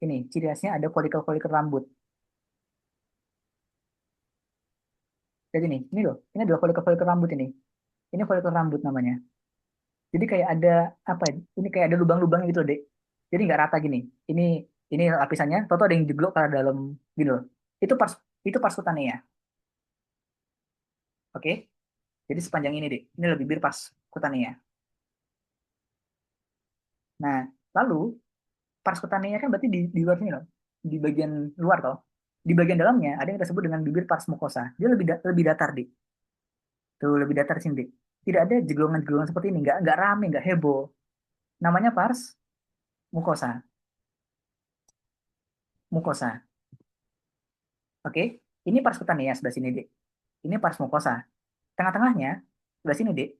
Speaker 1: Ini, ciri khasnya ada folikel-folikel rambut. Jadi ini loh, ini adalah folikel-folikel rambut ini. Ini folikel rambut namanya. Jadi kayak ada apa? Ya, ini kayak ada lubang-lubang gitu loh, Dek. Jadi nggak rata gini. Ini ini lapisannya, toto ada yang jeblok ke dalam gini loh. Itu pars kutanea. Oke? Jadi sepanjang ini, Dek. Ini lebih bibir pars kutanea. Nah, lalu pars kutanea kan berarti di luar sini loh. Di bagian luar toh. Di bagian dalamnya ada yang kita sebut dengan bibir pars mucosa. Dia lebih datar, Dek. Tuh lebih datar sini, Dek. Tidak ada jeglongan-jeglongan seperti ini, nggak rame, nggak heboh. Namanya pars mucosa. Mucosa. Oke, ini pars cutaneus ya sebelah sini, Dek. Ini pars mucosa. Tengah-tengahnya, sebelah sini, Dek.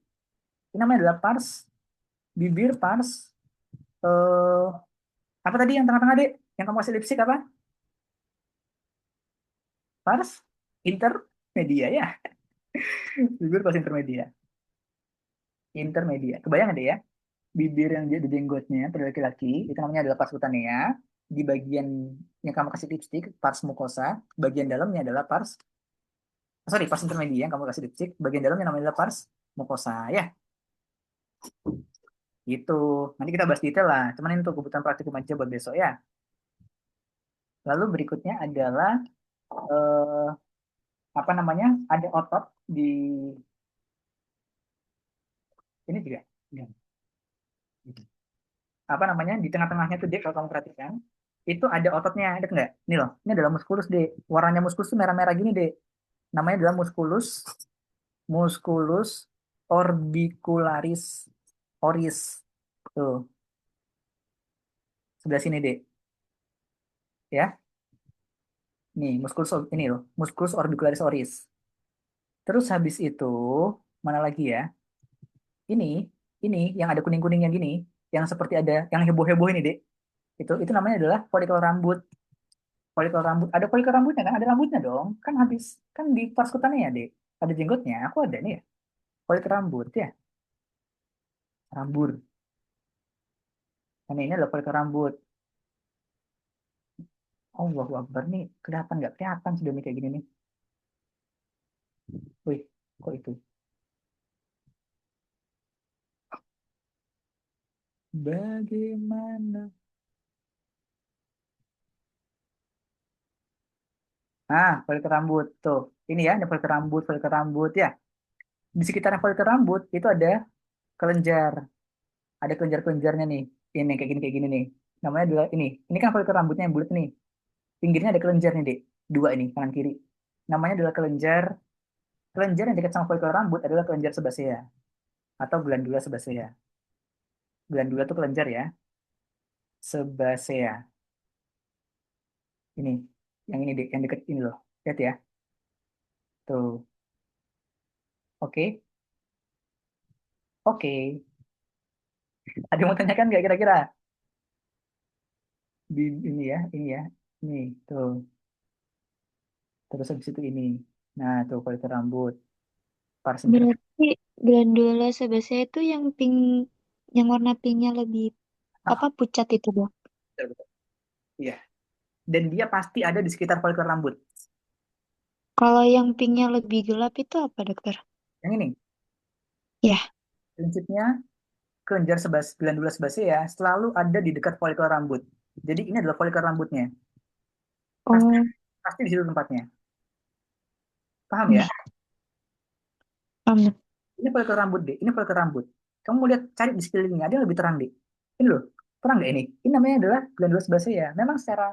Speaker 1: Ini namanya adalah pars bibir pars eh apa tadi yang tengah-tengah, Dek? Yang kamu kasih lipstick apa? Pars intermedia ya. Bibir pars intermedia. Intermedia. Kebayang nggak, Dek ya? Bibir yang dia di jenggotnya pada laki-laki itu namanya adalah pars cutanea. Di bagian yang kamu kasih lipstick, pars mucosa, bagian dalamnya adalah sorry, pars intermedia yang kamu kasih lipstick, bagian dalamnya namanya adalah pars mucosa ya. Gitu. Nanti kita bahas detail lah. Cuman ini untuk kebutuhan praktikum aja buat besok ya. Lalu berikutnya adalah eh, apa namanya? Ada otot di ini juga. Ya. Apa namanya? Di tengah-tengahnya tuh, Dek, kalau kamu perhatikan, itu ada ototnya, ada nggak? Ini loh, ini adalah muskulus, Dek. Warnanya muskulus tuh merah-merah gini, Dek. Namanya adalah musculus musculus orbicularis oris. Tuh, sebelah sini, Dek. Ya. Nih, musculus ini loh, musculus orbicularis oris. Terus habis itu mana lagi ya? Ini, ini yang ada kuning-kuningnya gini, yang seperti ada yang heboh-heboh ini, Dek. Itu namanya adalah folikel rambut. Folikel rambut, ada folikel rambutnya kan? Ada rambutnya dong. Kan habis, kan di pars kutangnya ya, Dek. Ada jenggotnya. Aku ada nih ya. Folikel rambut ya. Rambut. Ini adalah folikel rambut. Allahu Akbar nih. Kelihatan nggak? Kelihatan sudah nih kayak gini nih. Wih, kok itu? Bagaimana? Ah, folikel rambut. Tuh. Ini ya, ada folikel rambut, folikel rambut ya. Di sekitar folikel rambut itu ada kelenjar. Ada kelenjar-kelenjarnya nih. Ini kayak gini nih. Namanya adalah ini. Ini kan folikel rambutnya yang bulat nih. Pinggirnya ada kelenjar nih, Dek. Dua ini, kanan kiri. Namanya adalah kelenjar. Kelenjar yang dekat sama folikel rambut adalah kelenjar sebasea atau glandula sebasea. Glandula itu kelenjar ya. Sebasea. Ini. Yang ini, Dek. Yang dekat ini loh. Lihat ya. Tuh. Oke. Oke. Ada yang mau tanyakan nggak kira-kira? Di ini ya. Ini ya. Ini. Tuh. Terus habis itu ini. Nah, tuh folikel rambut. Parasimpex.
Speaker 2: Berarti glandula sebesar itu yang pink, yang warna pinknya lebih apa
Speaker 1: Ah,
Speaker 2: pucat itu dong.
Speaker 1: betul, betul. Iya. Dan dia pasti ada di sekitar folikel rambut.
Speaker 2: Kalau yang pinknya lebih gelap itu apa dokter?
Speaker 1: Yang ini,
Speaker 2: Ya.
Speaker 1: prinsipnya kelenjar glandula sebasea selalu ada di dekat folikel rambut. Jadi ini adalah folikel rambutnya. Pasti
Speaker 2: Oh,
Speaker 1: pasti di situ tempatnya. Paham ya?
Speaker 2: iya, paham.
Speaker 1: Ini folikel rambut deh. Ini folikel rambut. Kamu mau lihat cari di sekelilingnya. Ada yang lebih terang deh. Ini loh. Terang nggak ini? Ini namanya adalah glandula sebasea. Memang secara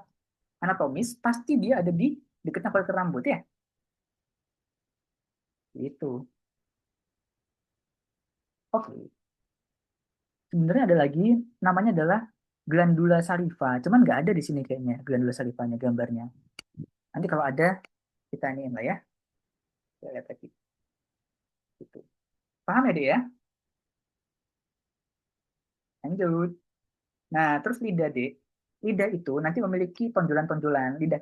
Speaker 1: anatomis pasti dia ada di dekatnya folikel rambut ya. Itu. Oke. Sebenarnya ada lagi namanya adalah glandula saliva. Cuman nggak ada di sini kayaknya glandula salivanya gambarnya. Nanti kalau ada kita iniin lah ya. Kita lihat lagi. Gitu. Paham ya, Dek ya? Lanjut. Nah, terus lidah, Dek. Lidah itu nanti memiliki tonjolan-tonjolan. Lidah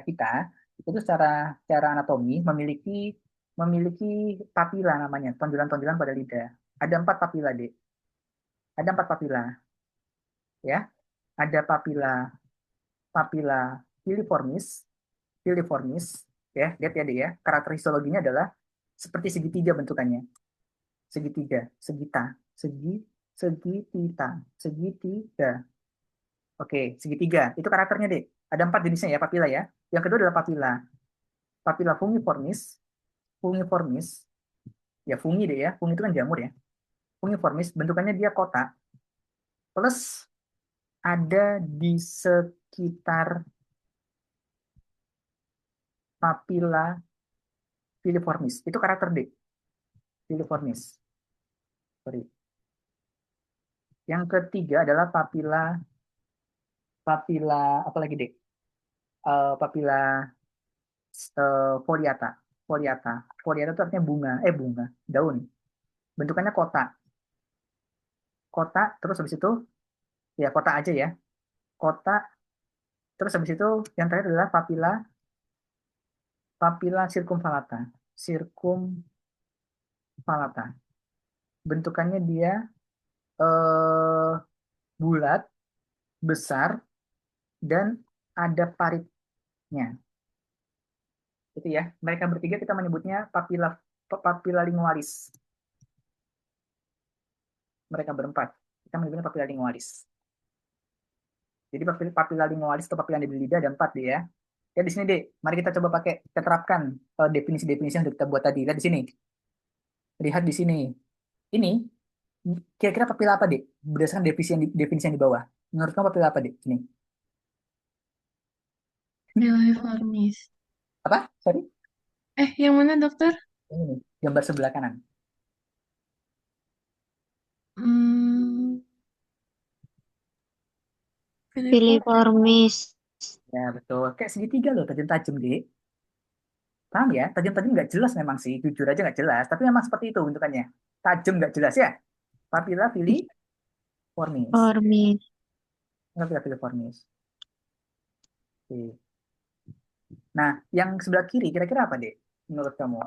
Speaker 1: kita itu secara anatomi memiliki memiliki papila namanya, tonjolan-tonjolan pada lidah. Ada empat papila, Dek. Ada empat papila, ya. Ada papila papila filiformis, filiformis, ya. Lihat ya, Dek ya. Karakter histologinya adalah seperti segitiga bentukannya. Segitiga, segita, segi, segitiga, segitiga. Oke, segitiga. Itu karakternya, Dek. Ada empat jenisnya ya, papila ya. Yang kedua adalah papila. Papila fungiformis. Fungiformis. Ya, fungi deh ya. Fungi itu kan jamur ya. Fungiformis, bentukannya dia kotak. Plus ada di sekitar papila filiformis. Itu karakter D. Filiformis. Sorry. Yang ketiga adalah papila papila apa lagi, Dek? Papila foliata. Foliata. Foliata itu artinya bunga. Bunga. Daun. Bentukannya kotak. Kotak, terus habis itu ya kotak aja ya. Kotak, terus habis itu yang terakhir adalah papila papila circumvallata. Circumvallata. Bentukannya dia eh, bulat, besar, dan ada paritnya. Itu ya. Mereka bertiga kita menyebutnya papila lingualis. Mereka berempat. Kita menyebutnya papila lingualis. Jadi papila lingualis atau papila di lidah ada empat deh ya. Ya di sini deh. Mari kita coba pakai kita terapkan definisi-definisi yang sudah kita buat tadi. Lihat di sini. Lihat di sini. Ini kira-kira papila apa, Dek? Berdasarkan definisi yang di bawah. Menurut kamu papila apa, Dek? Ini.
Speaker 3: Piliformis.
Speaker 1: Apa? Sorry.
Speaker 3: Yang mana dokter?
Speaker 1: Ini nih, gambar sebelah kanan.
Speaker 3: Hmm, piliformis.
Speaker 2: Filiformis.
Speaker 1: Ya, betul. Kayak segitiga loh, tajam-tajam, Dek. Paham ya? Tajam-tajam nggak jelas memang sih. Jujur aja nggak jelas. Tapi memang seperti itu bentukannya. Tajam nggak jelas ya. Papila filiformis.
Speaker 2: Formis.
Speaker 1: Papila filiformis. Oke. Nah, yang sebelah kiri kira-kira apa, Dek? Menurut kamu?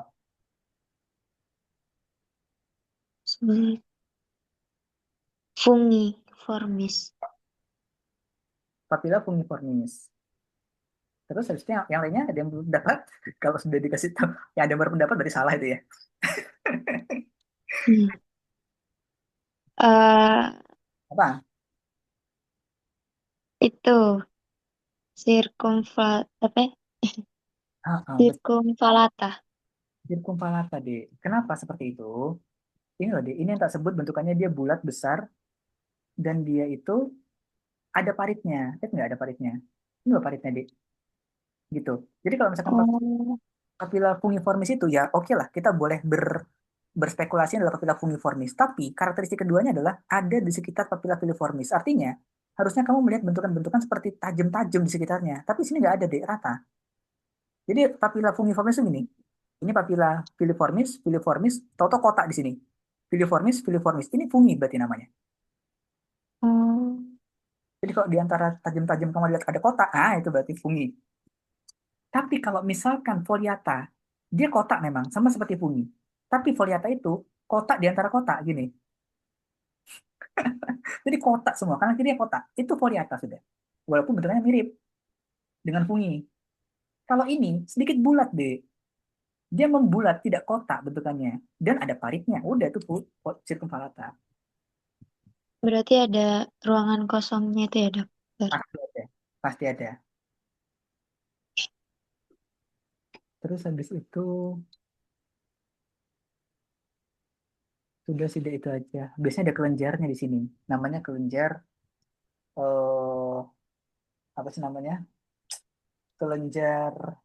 Speaker 2: Sebagai fungiformis.
Speaker 1: Papilla fungiformis. Terus habis itu yang lainnya ada yang belum dapat? Kalau sudah dikasih tahu, yang ada yang baru pendapat berarti salah itu ya.
Speaker 2: Hmm. Eh
Speaker 1: Apa?
Speaker 2: itu apa ya?
Speaker 1: Betul.
Speaker 2: Sirkumvalata.
Speaker 1: Circumvallata, Dek. Kenapa seperti itu? Ini loh, Dek. Ini yang tak sebut bentukannya dia bulat besar dan dia itu ada paritnya. Lihat nggak ada paritnya? Ini loh paritnya, Dek. Gitu. Jadi kalau misalkan
Speaker 2: Oh,
Speaker 1: papilla fungiformis itu ya oke lah kita boleh berspekulasi adalah papilla fungiformis. Tapi karakteristik keduanya adalah ada di sekitar papilla filiformis. Artinya harusnya kamu melihat bentukan-bentukan seperti tajam-tajam di sekitarnya. Tapi sini nggak ada deh rata. Jadi papilla fungiformis itu gini. Ini papilla filiformis, filiformis, toto kotak di sini. Filiformis, filiformis. Ini fungi berarti namanya.
Speaker 2: oh,
Speaker 1: Jadi kalau di antara tajam-tajam kamu lihat ada kotak, itu berarti fungi. Tapi kalau misalkan foliata, dia kotak memang, sama seperti fungi. Tapi foliata itu kotak di antara kotak, gini. Jadi kotak semua, karena kirinya kotak. Itu foliata sudah. Walaupun bentuknya mirip dengan fungi. Kalau ini sedikit bulat deh. Dia membulat, tidak kotak bentukannya. Dan ada paritnya. Udah itu circumvallata.
Speaker 2: berarti ada ruangan kosongnya itu ya, dokter?
Speaker 1: Pasti ada. Pasti ada. Terus habis itu, sudah sudah itu aja. Biasanya ada kelenjarnya di sini. Namanya kelenjar, eh apa sih namanya? Kelenjar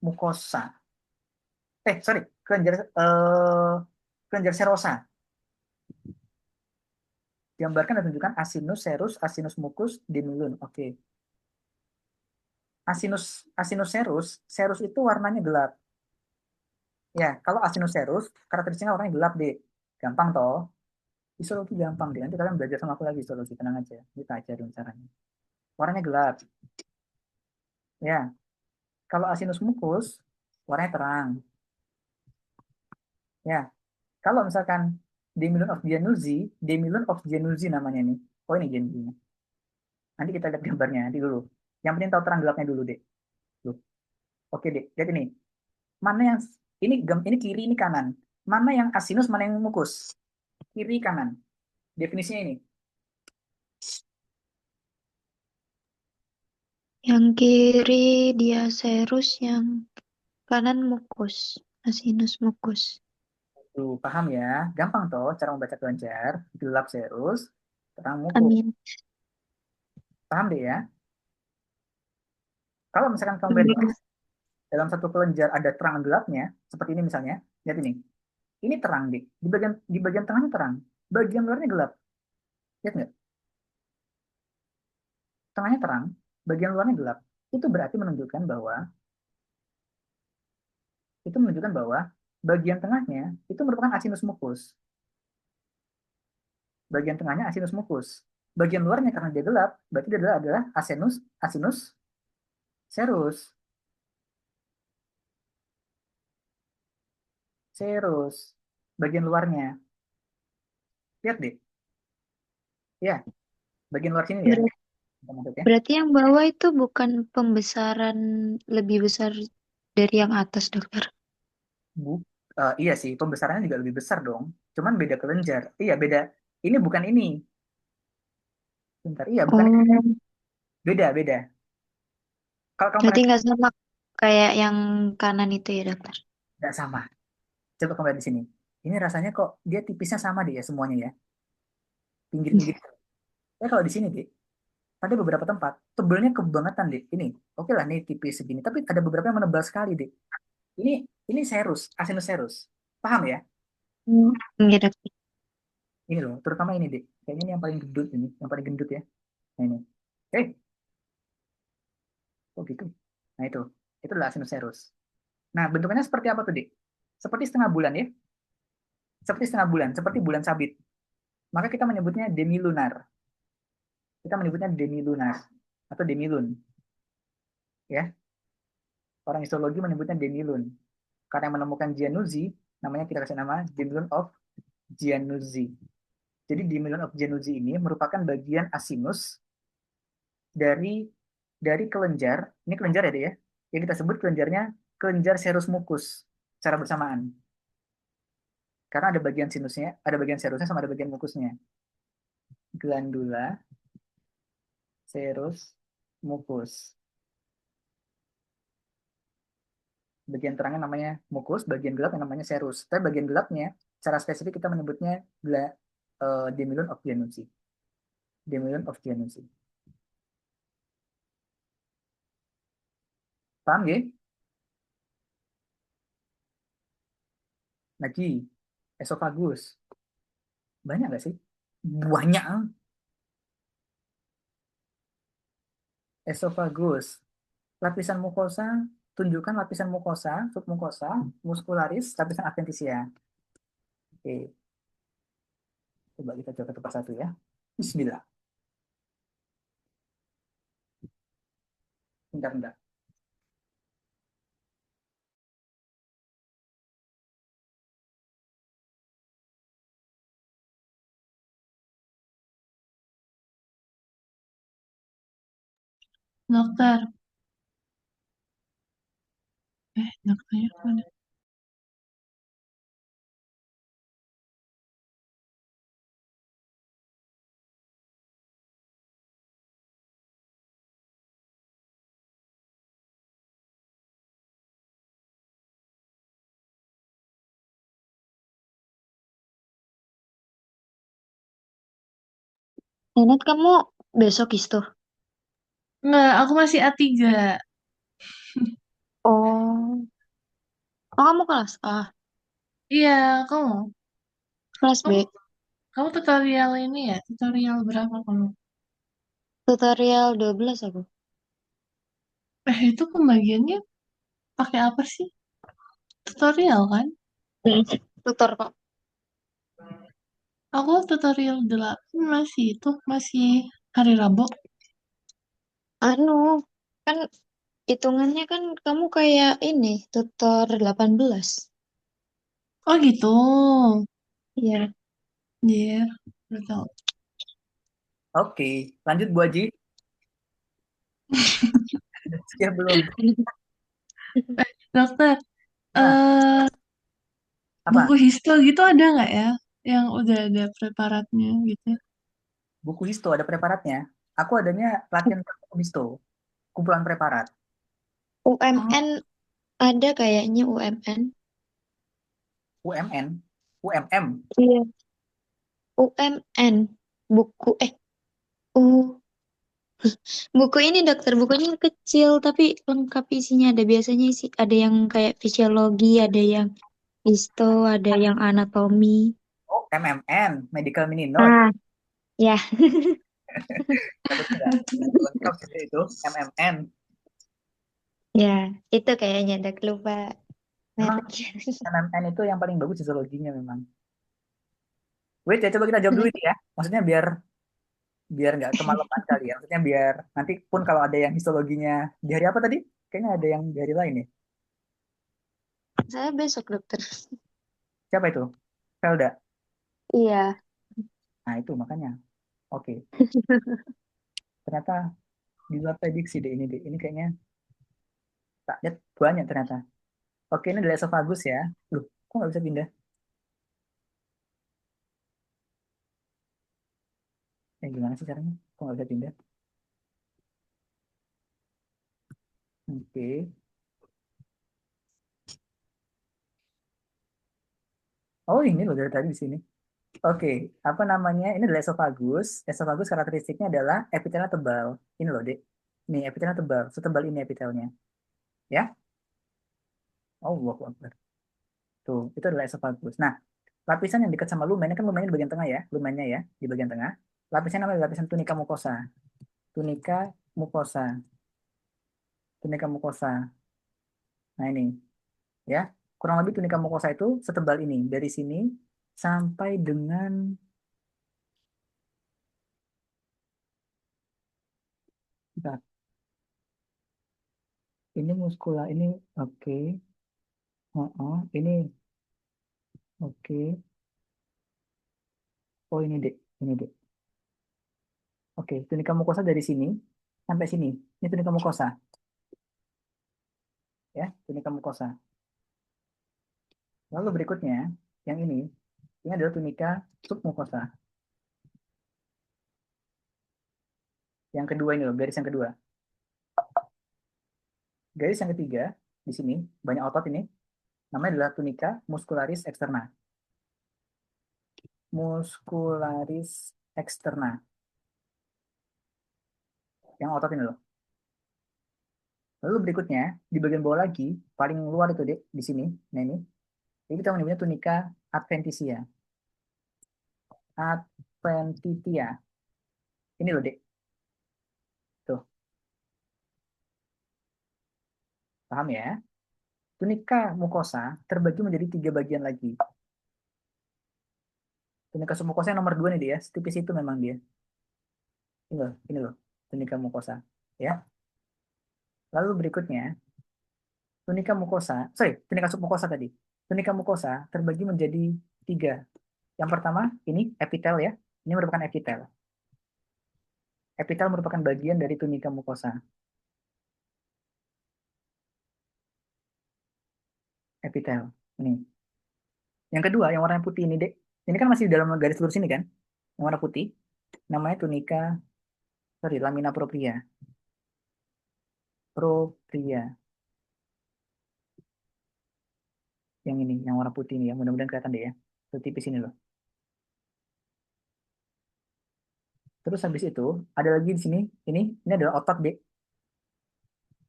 Speaker 1: mukosa. Sorry, kelenjar serosa. Gambarkan dan tunjukkan asinus serus, asinus mucus, demilun. Oke. Asinus serus, serus itu warnanya gelap. Ya, kalau asinus serus, karakteristiknya warnanya gelap, Dek. Gampang toh. Histologi gampang, deh. Nanti kalian belajar sama aku lagi histologi, tenang aja. Kita ajarin caranya. Warnanya gelap. Ya, kalau asinus mucus, warnanya terang. Ya, kalau misalkan Demilun of Januzzi, Demilun of Januzzi namanya nih. Oh ini Januzzi. Nanti kita lihat gambarnya nanti dulu. Yang penting tahu terang gelapnya dulu, Dek. Tuh. Oke, Dek. Lihat ini. Mana yang ini kiri ini kanan. Mana yang asinus, mana yang mukus? Kiri kanan. Definisinya ini.
Speaker 2: Yang kiri dia serus, yang kanan mukus. Asinus mukus.
Speaker 1: Tuh, paham ya? Gampang toh cara membaca kelenjar. Gelap serus, terang mukus.
Speaker 2: Amin.
Speaker 1: Paham deh ya? Kalau misalkan kamu bayangin
Speaker 2: Hmm.
Speaker 1: dalam satu kelenjar ada terang gelapnya, seperti ini misalnya. Lihat ini. Ini terang deh. Di bagian tengahnya terang. Bagian luarnya gelap. Lihat nggak? Tengahnya terang, bagian luarnya gelap. Itu berarti menunjukkan bahwa bagian tengahnya itu merupakan asinus mucus. Bagian tengahnya asinus mucus. Bagian luarnya karena dia gelap, berarti dia adalah asinus serus. Serus. Bagian luarnya. Lihat deh. Ya, bagian luar sini ya.
Speaker 2: Ber-
Speaker 1: Maksudnya.
Speaker 2: Berarti yang bawah itu bukan pembesaran lebih besar dari yang atas, dokter?
Speaker 1: Bu, iya sih, pembesarannya juga lebih besar dong. Cuman beda kelenjar. Iya, beda. Ini bukan ini. Bentar, iya, bukan ini.
Speaker 2: Oh,
Speaker 1: Beda, beda. Kalau kamu
Speaker 2: berarti
Speaker 1: perhatikan,
Speaker 2: nggak sama kayak yang kanan itu ya, dokter?
Speaker 1: nggak sama. Coba kamu lihat di sini. Ini rasanya kok dia tipisnya sama deh ya semuanya ya. Pinggir-pinggir. Ya kalau di sini deh, pada beberapa tempat tebelnya kebangetan deh. Ini, oke lah nih tipis segini. Tapi ada beberapa yang menebal sekali deh. Ini ini serus, asinus serus. Paham ya?
Speaker 2: Hmm. Iya, dokter.
Speaker 1: Ini loh, terutama ini deh. Kayaknya ini yang paling gendut ini, yang paling gendut ya. Nah ini. Eh, kok gitu? Nah itu adalah asinus serus. Nah bentukannya seperti apa tuh deh? Seperti setengah bulan ya. Seperti setengah bulan, seperti bulan sabit. Maka kita menyebutnya demilunar. Kita menyebutnya demilunar. atau demilun, ya. Orang histologi menyebutnya demilun. Karena yang menemukan Giannuzzi, namanya kita kasih nama demilun of Giannuzzi. Jadi demilun of Giannuzzi ini merupakan bagian asinus dari kelenjar. Ini kelenjar ya, dia ya. Yang kita sebut kelenjarnya kelenjar serus mukus secara bersamaan. Karena ada bagian sinusnya, ada bagian serusnya sama ada bagian mukusnya. Glandula serus mukus. Bagian terangnya namanya mukus, bagian gelap yang namanya serus. Tapi bagian gelapnya, secara spesifik kita menyebutnya demilun of Giannuzzi. Demilun of Giannuzzi. Paham ya? Lagi, esofagus. Banyak nggak sih? Banyak. Esofagus. Lapisan mukosa, tunjukkan lapisan mukosa, submukosa, muscularis, lapisan adventisia. Oke, coba kita coba satu persatu ya. Bismillah. Bentar, bentar.
Speaker 3: Dokter. Dokternya mana?
Speaker 2: Nenet, kamu besok istu?
Speaker 3: Enggak, aku masih A3.
Speaker 2: Oh, oh kamu kelas A,
Speaker 3: Iya, kamu.
Speaker 2: kelas
Speaker 3: Kamu,
Speaker 2: B.
Speaker 3: kamu tutorial ini ya? Tutorial berapa kamu?
Speaker 2: Tutorial 12 aku.
Speaker 3: Itu pembagiannya pakai apa sih? Tutorial kan?
Speaker 2: Hmm. Tutor kok.
Speaker 3: Aku tutorial 8 masih itu, masih hari Rabu.
Speaker 2: Anu, kan hitungannya kan kamu kayak ini, tutor 18.
Speaker 3: Oh gitu.
Speaker 2: Iya.
Speaker 3: Iya, betul.
Speaker 1: Oke, lanjut Bu Haji. Siap belum?
Speaker 3: Dokter,
Speaker 1: Nah,
Speaker 3: eh buku
Speaker 1: apa?
Speaker 3: histo gitu ada nggak ya? Yang udah ada preparatnya gitu.
Speaker 1: Buku histo ada preparatnya. Aku adanya latihan buku histo, kumpulan preparat.
Speaker 3: Oh,
Speaker 2: UMN ada kayaknya UMN.
Speaker 1: UMN, UMM.
Speaker 2: Iya. UMN. Buku uh buku ini dokter, bukunya kecil tapi lengkap isinya. Ada biasanya isi, ada yang kayak fisiologi, ada yang histo, ada yang anatomi.
Speaker 1: Oh, MMN, Medical Mini Note.
Speaker 2: Ah, ya,
Speaker 1: Takut enggak? Lengkap sih itu, MMN.
Speaker 2: ya, itu kayaknya dok, lupa
Speaker 1: Memang
Speaker 2: mereknya.
Speaker 1: MMN itu yang paling bagus histologinya memang. Wait ya, coba kita jawab dulu ini ya. Maksudnya biar biar nggak kemalaman kali ya. Maksudnya biar nanti pun kalau ada yang histologinya di hari apa tadi? Kayaknya ada yang di hari lain nih.
Speaker 2: Saya besok dokter.
Speaker 1: Siapa itu? Felda.
Speaker 2: Iya.
Speaker 1: Nah itu makanya. Oke. Ternyata di luar prediksi deh ini deh. Ini kayaknya tak lihat banyak ternyata. Oke ini adalah esophagus ya. Loh, kok nggak bisa pindah? Gimana sih caranya? Kok nggak bisa pindah? Oke. Oh ini loh dari tadi di sini. Oke, apa namanya? Ini adalah esophagus. Esophagus karakteristiknya adalah epitelnya tebal. Ini loh, Dek. Nih, epitelnya tebal. Setebal ini epitelnya. Ya? Oh, Akbar. Tuh, itu adalah esophagus. Nah, lapisan yang dekat sama lumen, ini kan lumennya di bagian tengah ya. Lumennya ya, di bagian tengah. Lapisan namanya lapisan tunika mucosa. Tunika mucosa. Tunika mucosa. Nah, ini. Ya. Kurang lebih tunika mucosa itu setebal ini. Dari sini sampai dengan... Bentar. Ini muskula, ini oke. Ini oke. Oh ini dek, ini dek. Oke, tunika mukosa dari sini sampai sini. Ini tunika mukosa, ya, tunika mukosa. Lalu berikutnya, yang ini adalah tunika submukosa. Yang kedua ini loh, garis yang kedua. Garis yang ketiga di sini banyak otot ini. Namanya adalah tunika muscularis externa. Muscularis externa. Yang otot ini loh. Lalu berikutnya di bagian bawah lagi, paling luar itu dek di sini. Nah ini, jadi kita menyebutnya tunika adventitia. Adventitia. Ini loh dek. Tuh, paham ya? Tunika mukosa terbagi menjadi tiga bagian lagi. Tunika submukosa yang nomor dua nih dia, setipis itu memang dia. Ini loh, tunika mukosa. Ya. Lalu berikutnya, tunika submukosa tadi. Tunika mukosa terbagi menjadi tiga. Yang pertama, ini epitel ya. Ini merupakan epitel. Epitel merupakan bagian dari tunika mukosa. Epitel. Ini. Yang kedua, yang warna putih ini, Dek. Ini kan masih dalam garis lurus ini kan? Yang warna putih. Namanya lamina propria. Propria. Yang ini, yang warna putih ini ya. Mudah-mudahan kelihatan deh ya. Tipis ini loh. Terus habis itu, ada lagi di sini. Ini adalah otot, Dek.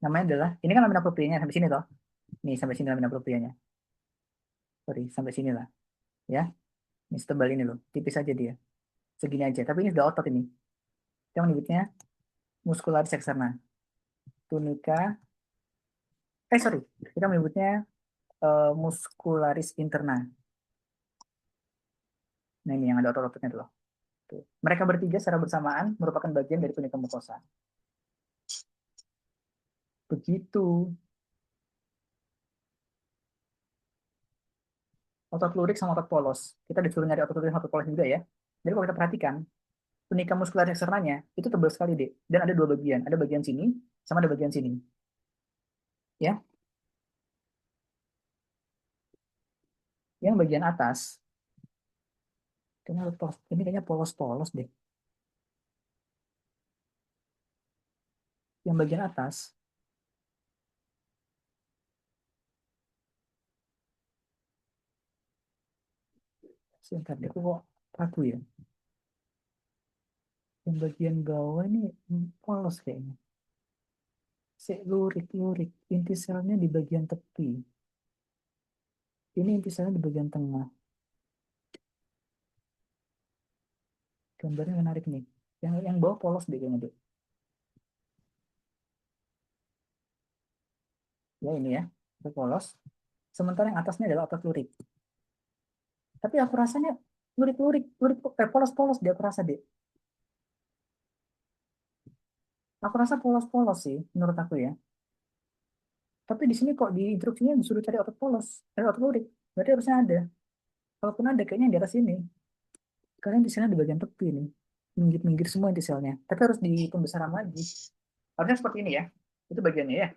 Speaker 1: Namanya adalah, ini kan lamina proprianya sampai sini toh. Nih, sampai sini lamina proprianya. Sorry, sampai sini lah. Ya, ini setebal ini loh. Tipis aja dia. Segini aja. Tapi ini sudah otot ini. Kita menyebutnya muscularis externa. Tunica, sorry. Kita menyebutnya muscularis interna. Nah, ini yang ada otot-ototnya tuh loh. Tuh. Mereka bertiga secara bersamaan merupakan bagian dari tunika mukosa. Begitu. Otot lurik sama otot polos. Kita disuruh nyari otot lurik sama otot polos juga ya. Jadi kalau kita perhatikan, tunika muscularis eksternanya itu tebal sekali deh. Dan ada dua bagian. Ada bagian sini sama ada bagian sini. Ya, yang bagian atas kayaknya polos-polos deh. Yang bagian atas, sebentar deh, aku kok ragu ya. Yang bagian bawah ini polos kayaknya. Lurik. Inti selnya di bagian tepi. Ini inti selnya di bagian tengah. Gambarnya menarik nih. Yang bawah polos deh kayaknya deh. Ya ini ya, itu polos. Sementara yang atasnya adalah otot lurik. Tapi aku rasanya polos-polos dia aku rasa deh. Aku rasa polos-polos sih, menurut aku ya. Tapi di sini kok di instruksinya disuruh cari otot polos, cari otot lurik. Berarti harusnya ada. Kalaupun ada, kayaknya di atas sini. Kalian di sana di bagian tepi nih. Minggir-minggir semua inti selnya. Tapi harus di pembesaran lagi. Harusnya seperti ini ya. Itu bagiannya ya.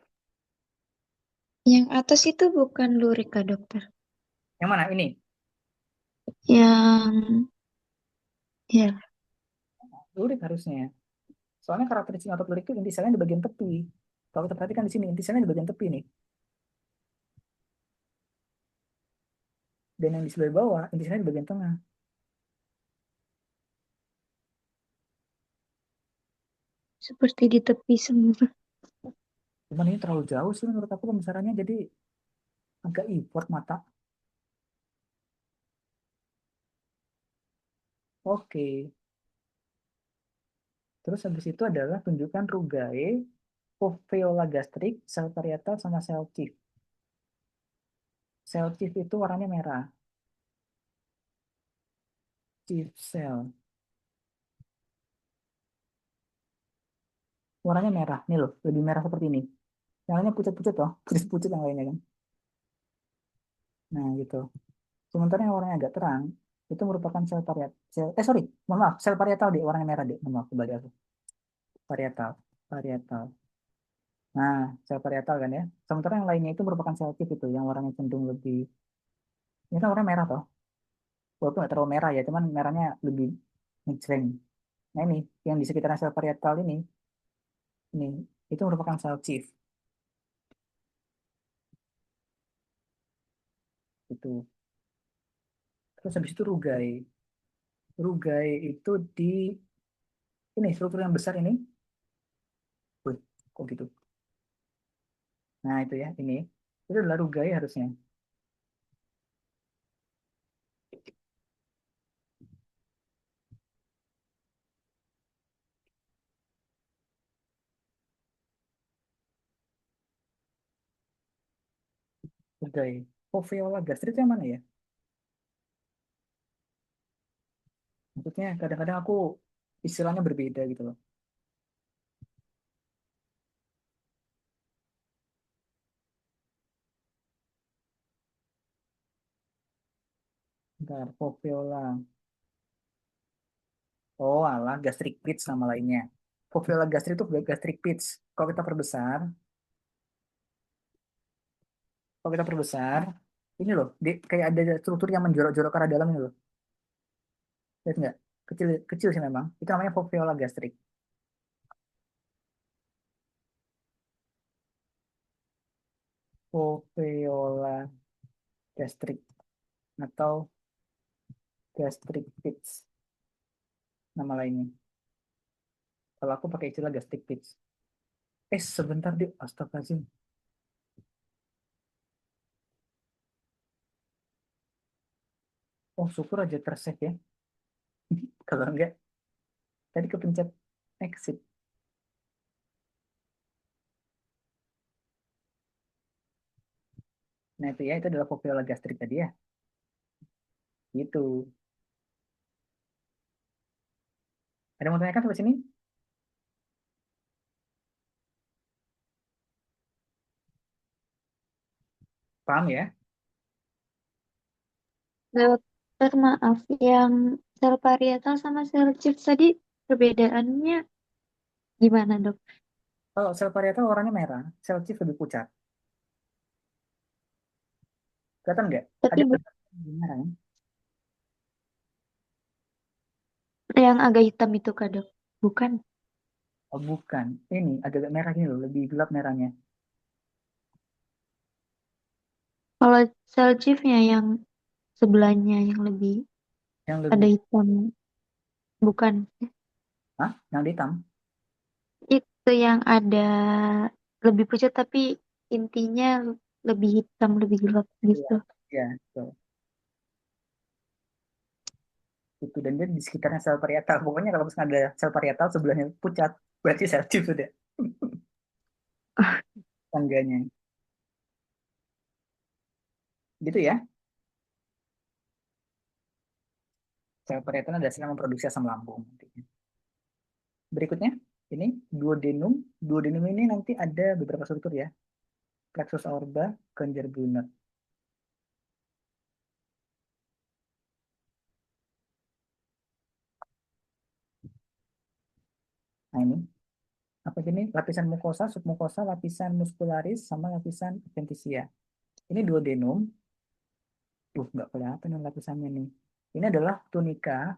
Speaker 2: Yang atas itu bukan lurik, Kak Dokter.
Speaker 1: Yang mana? Ini.
Speaker 2: Yang, ya,
Speaker 1: Lurik harusnya. Soalnya karakteristik otot lurik itu inti selnya di bagian tepi. Kalau kita perhatikan di sini, inti selnya di bagian tepi nih. Dan yang di sebelah bawah, inti selnya di bagian tengah.
Speaker 2: seperti di tepi semua.
Speaker 1: Cuman ini terlalu jauh sih menurut aku pembesarannya. Jadi agak effort mata. Oke. Terus habis itu adalah tunjukkan rugae, foveola gastrik, sel parietal, sama sel chief. Sel chief itu warnanya merah. Chief cell. Warnanya merah. Nih loh, lebih merah seperti ini. Yang lainnya pucat-pucat toh, pucat-pucat yang lainnya kan. Nah gitu. Sementara yang warnanya agak terang itu merupakan sel parietal. Sorry, mohon maaf, sel parietal deh, warnanya merah deh. Mohon maaf, kembali aku. Parietal, parietal. Nah, sel parietal kan ya. Sementara yang lainnya itu merupakan sel tip itu, yang warnanya cenderung lebih, ini kan warna merah toh. Walaupun nggak terlalu merah ya, cuman merahnya lebih ngejreng. Nah ini, yang di sekitaran sel parietal ini itu merupakan sel chief. Itu. Terus habis itu rugai. Rugai itu di ini struktur yang besar ini. Wih, kok gitu? Nah itu ya, ini. Itu adalah rugai harusnya. Rugai. Foveola gastrit yang mana ya? Maksudnya kadang-kadang aku istilahnya berbeda gitu loh. Bentar, foveola. Oh, alah, gastric pits nama lainnya. Foveola gastrit itu gastric pits. Kalau kita perbesar, kalau kita perbesar, ini loh, kayak ada struktur yang menjorok-jorok ke arah dalam ini loh. Lihat nggak? Kecil, kecil sih memang. Itu namanya foveola gastrik. Foveola gastrik atau gastric pits nama lainnya. Kalau aku pakai istilah gastric pits. Sebentar deh, astagfirullahaladzim. Oh, syukur aja tersave ya. Kalau enggak, tadi kepencet exit. Nah itu ya, itu adalah foveola gastrik tadi ya. Gitu. Ada mau tanyakan sampai sini? Paham ya?
Speaker 2: Dokter, maaf, yang sel parietal sama sel chips tadi perbedaannya gimana, dok?
Speaker 1: Kalau sel parietal warnanya merah, sel chief lebih pucat. Kelihatan nggak?
Speaker 2: Tapi
Speaker 1: Ada merah kan?
Speaker 2: yang agak hitam itu kak, dok? Bukan.
Speaker 1: Oh bukan, ini agak merah ini loh, lebih gelap merahnya.
Speaker 2: Kalau sel chiefnya yang sebelahnya yang lebih
Speaker 1: Yang
Speaker 2: ada
Speaker 1: lebih,
Speaker 2: hitam, bukan.
Speaker 1: Yang hitam.
Speaker 2: Itu yang ada lebih pucat tapi intinya lebih hitam, lebih gelap
Speaker 1: Iya,
Speaker 2: gitu.
Speaker 1: iya, betul. Itu dan dia di sekitarnya sel parietal. Pokoknya kalau misalnya ada sel parietal sebelahnya pucat, berarti sel chief sudah tangganya. Gitu ya. Sel parietal adalah sel yang memproduksi asam lambung. Berikutnya, ini duodenum. Duodenum ini nanti ada beberapa struktur ya. Plexus aorta, kelenjar Brunner. Nah ini, apa ini? Lapisan mukosa, submukosa, lapisan muscularis, sama lapisan adventitia. Ini duodenum. Nggak kelihatan nih lapisannya nih. Ini adalah tunika,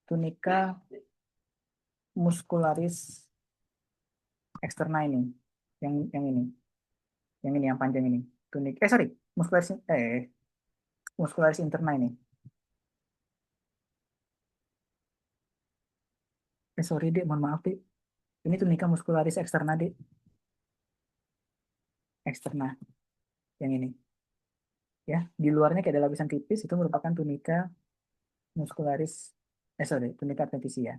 Speaker 1: tunika muscularis externa ini. Yang ini, yang panjang ini. Sorry, muscularis, muscularis interna ini. Sorry dek, mohon maaf dek. Ini tunika muscularis externa dek, externa yang ini. Ya, di luarnya kayak ada lapisan tipis itu merupakan tunika muscularis, tunika adventitia.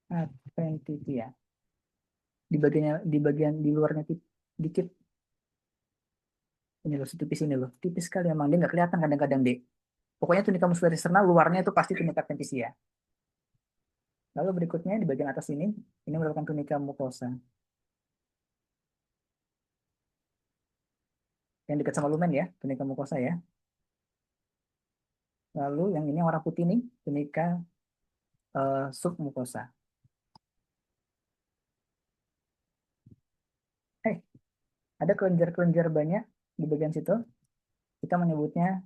Speaker 1: Adventitia. Di bagian di luarnya dikit ini loh, setipis ini loh. Tipis sekali emang dia nggak kelihatan kadang-kadang dek. Pokoknya tunika muscularis externa luarnya itu pasti tunika adventitia. Lalu berikutnya di bagian atas ini merupakan tunika mukosa yang dekat sama lumen ya, tunika mukosa ya. Lalu yang ini yang warna putih nih, tunika submukosa. Eh, ada kelenjar-kelenjar banyak di bagian situ. Kita menyebutnya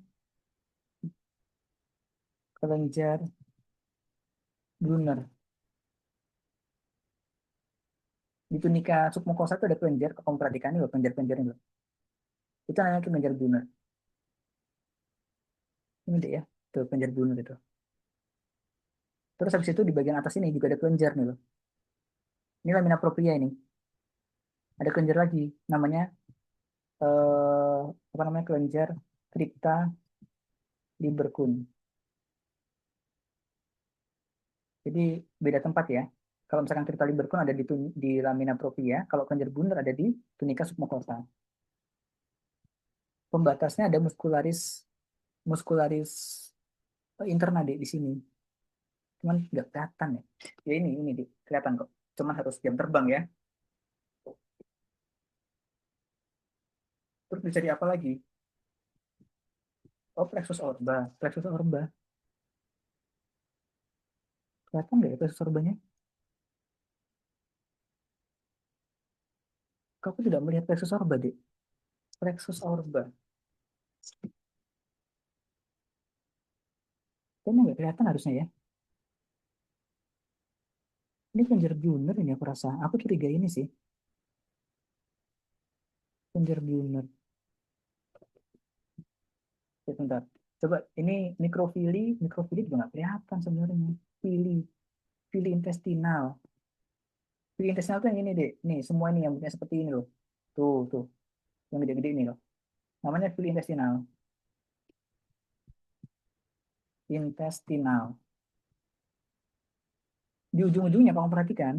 Speaker 1: kelenjar Brunner. Di tunika submukosa itu ada kelenjar, kamu perhatikan nih loh, kelenjar-kelenjar ini loh. Itu namanya kelenjar Brunner. Ini deh ya, tuh kelenjar Brunner itu. Terus habis itu di bagian atas ini juga ada kelenjar nih loh. Ini lamina propria ini. Ada kelenjar lagi, namanya apa namanya kelenjar Crypta libercum. Jadi beda tempat ya. Kalau misalkan Crypta libercum ada di lamina propria, kalau kelenjar Brunner ada di tunika submucosa. Pembatasnya ada muscularis muscularis interna di sini. Cuman nggak kelihatan ya. Ya ini kelihatan kok. Cuman harus jam terbang ya. Terus bisa di apa lagi? Oh, plexus orba. Plexus orba. Kelihatan nggak ya plexus orbanya? Aku tidak melihat plexus orba, deh. Plexus orba. Kayaknya nggak kelihatan harusnya ya. Ini kelenjar Brunner ini aku rasa. Aku curiga ini sih. Kelenjar Brunner. Ya, sebentar. Coba ini mikrofili. Mikrofili juga nggak kelihatan sebenarnya. Fili. Fili intestinal. Fili intestinal tuh yang ini deh. Nih, semua ini yang bentuknya seperti ini loh. Tuh. Yang gede-gede ini loh. Namanya fili intestinal. Intestinal. Di ujung-ujungnya kalau kamu perhatikan,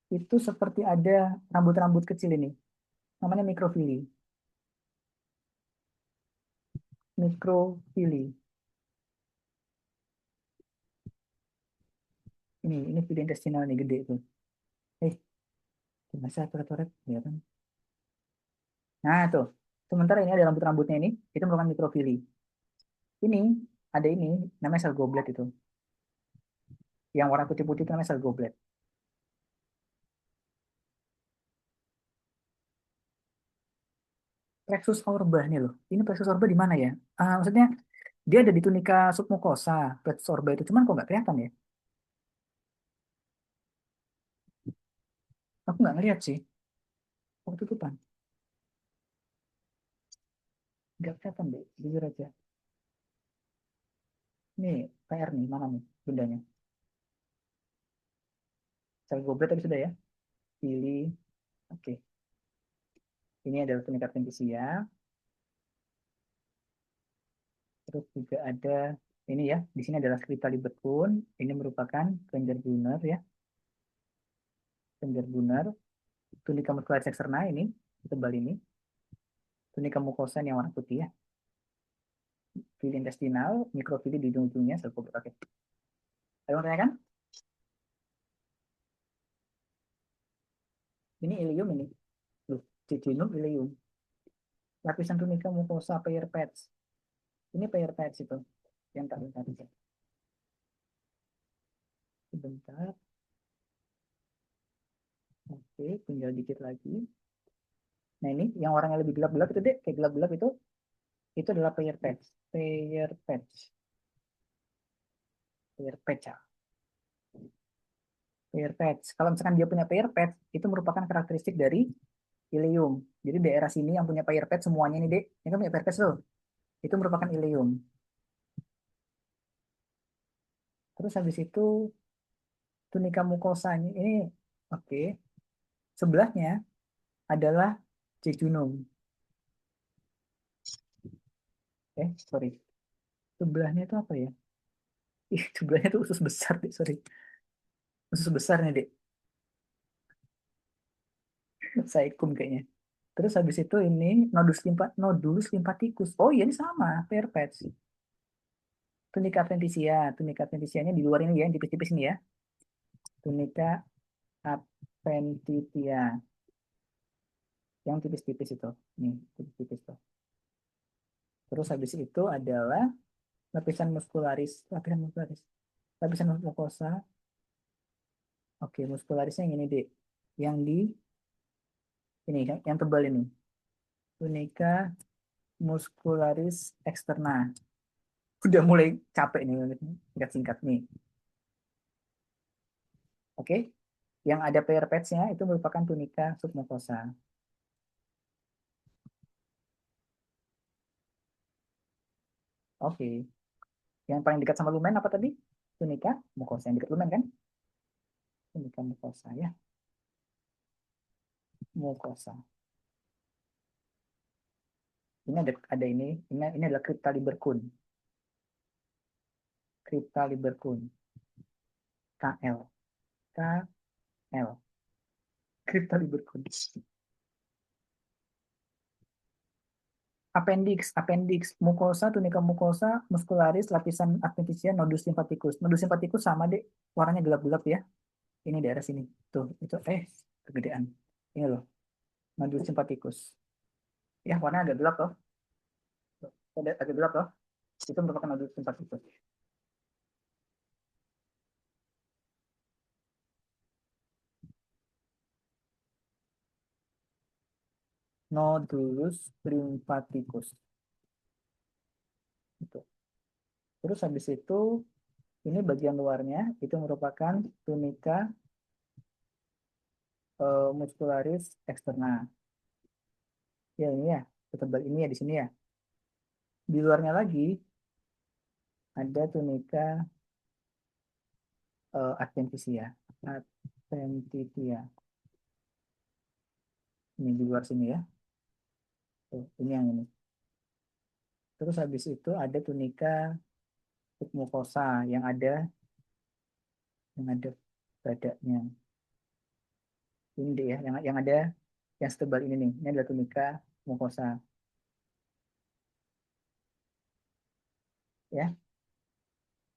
Speaker 1: itu seperti ada rambut-rambut kecil ini. Namanya mikrofili. Mikrofili. Ini fili intestinal nih gede tuh. Eh, masa coret-coret ya kan? Nah, tuh. Sementara ini ada rambut-rambutnya ini, itu merupakan mikrofili. Ini, ada ini, namanya sel goblet itu. Yang warna putih-putih itu namanya sel goblet. Plexus orba nih loh. Ini plexus orba di mana ya? Maksudnya, dia ada di tunika submucosa, plexus orba itu. Cuman kok nggak kelihatan ya? Aku nggak ngeliat sih. Oh, tutupan. Nggak kelihatan deh, jujur aja. Ini PR nih, mana nih bendanya? Sel goblet tadi sudah ya? Pilih. Oke. Ini adalah tunika pentisia. Terus juga ada ini ya, di sini adalah Scripta libercum. Ini merupakan kelenjar Brunner ya, kelenjar Brunner. Tunica muscularis externa ini, tebal ini. Tunica mucosa yang warna putih ya. Fili intestinal, mikrofili di ujung-ujungnya, sel goblet. Oke. Ada yang tanyakan? Ini ileum ini. Loh, jejunum ileum. Lapisan tunica mucosa pair patch. Ini pair patch itu yang tadi. Sebentar. Oke, tinggal dikit lagi. Nah ini yang warnanya lebih gelap-gelap itu deh, kayak gelap-gelap itu adalah pair patch. Pair patch. Pair patch ya. Pair patch. Kalau misalkan dia punya pair patch, itu merupakan karakteristik dari ileum. Jadi daerah sini yang punya pair patch semuanya nih dek, ini kan punya pair patch tuh. Itu merupakan ileum. Terus habis itu tunika mukosanya ini oke. Sebelahnya adalah jejunum. Sorry. Sebelahnya itu apa ya? Ih, sebelahnya itu usus besar deh, sorry. Usus besar nih dek. Saikum kayaknya. Terus habis itu ini nodus limfatikus. Oh iya ini sama, pair patch. Tunica adventitia. Tunica adventitianya di luar ini ya, yang tipis-tipis ini ya. Tunica adventitia. Yang tipis-tipis itu. Nih, tipis-tipis tuh. Terus habis itu adalah lapisan muscularis. Lapisan muscularis. Lapisan mucosa. Oke, muscularisnya yang ini, Dek. Yang di ini, yang tebal ini. Tunica muscularis externa. Udah mulai capek nih, singkat-singkat nih. Oke, yang ada pair patch-nya itu merupakan tunica submucosa. Oke, yang paling dekat sama lumen apa tadi? Tunica mucosa yang dekat lumen kan? Tunica mucosa ya, mucosa. Ini ada ini adalah crypta libercun. Crypta libercun. KL. KL. Crypta libercun. Appendix, mucosa, tunica mucosa, muscularis, lapisan adventitia, nodus symphaticus. Nodus symphaticus sama deh, warnanya gelap-gelap ya. Ini daerah sini. Tuh, itu kegedean. Ini loh, nodus symphaticus. Ya, warnanya agak gelap loh. Tuh, agak gelap loh. Itu merupakan nodus symphaticus. Nodulus lymphaticus. Itu. Terus habis itu ini bagian luarnya itu merupakan tunica muscularis externa. Ya ini ya, setebal ini ya di sini ya. Di luarnya lagi ada tunica adventitia. Adventitia. Ini di luar sini ya. Tuh, ini yang ini. Terus habis itu ada tunica submucosa yang ada dadanya. Ini deh ya, yang ada yang setebal ini nih. Ini adalah tunica mucosa ya.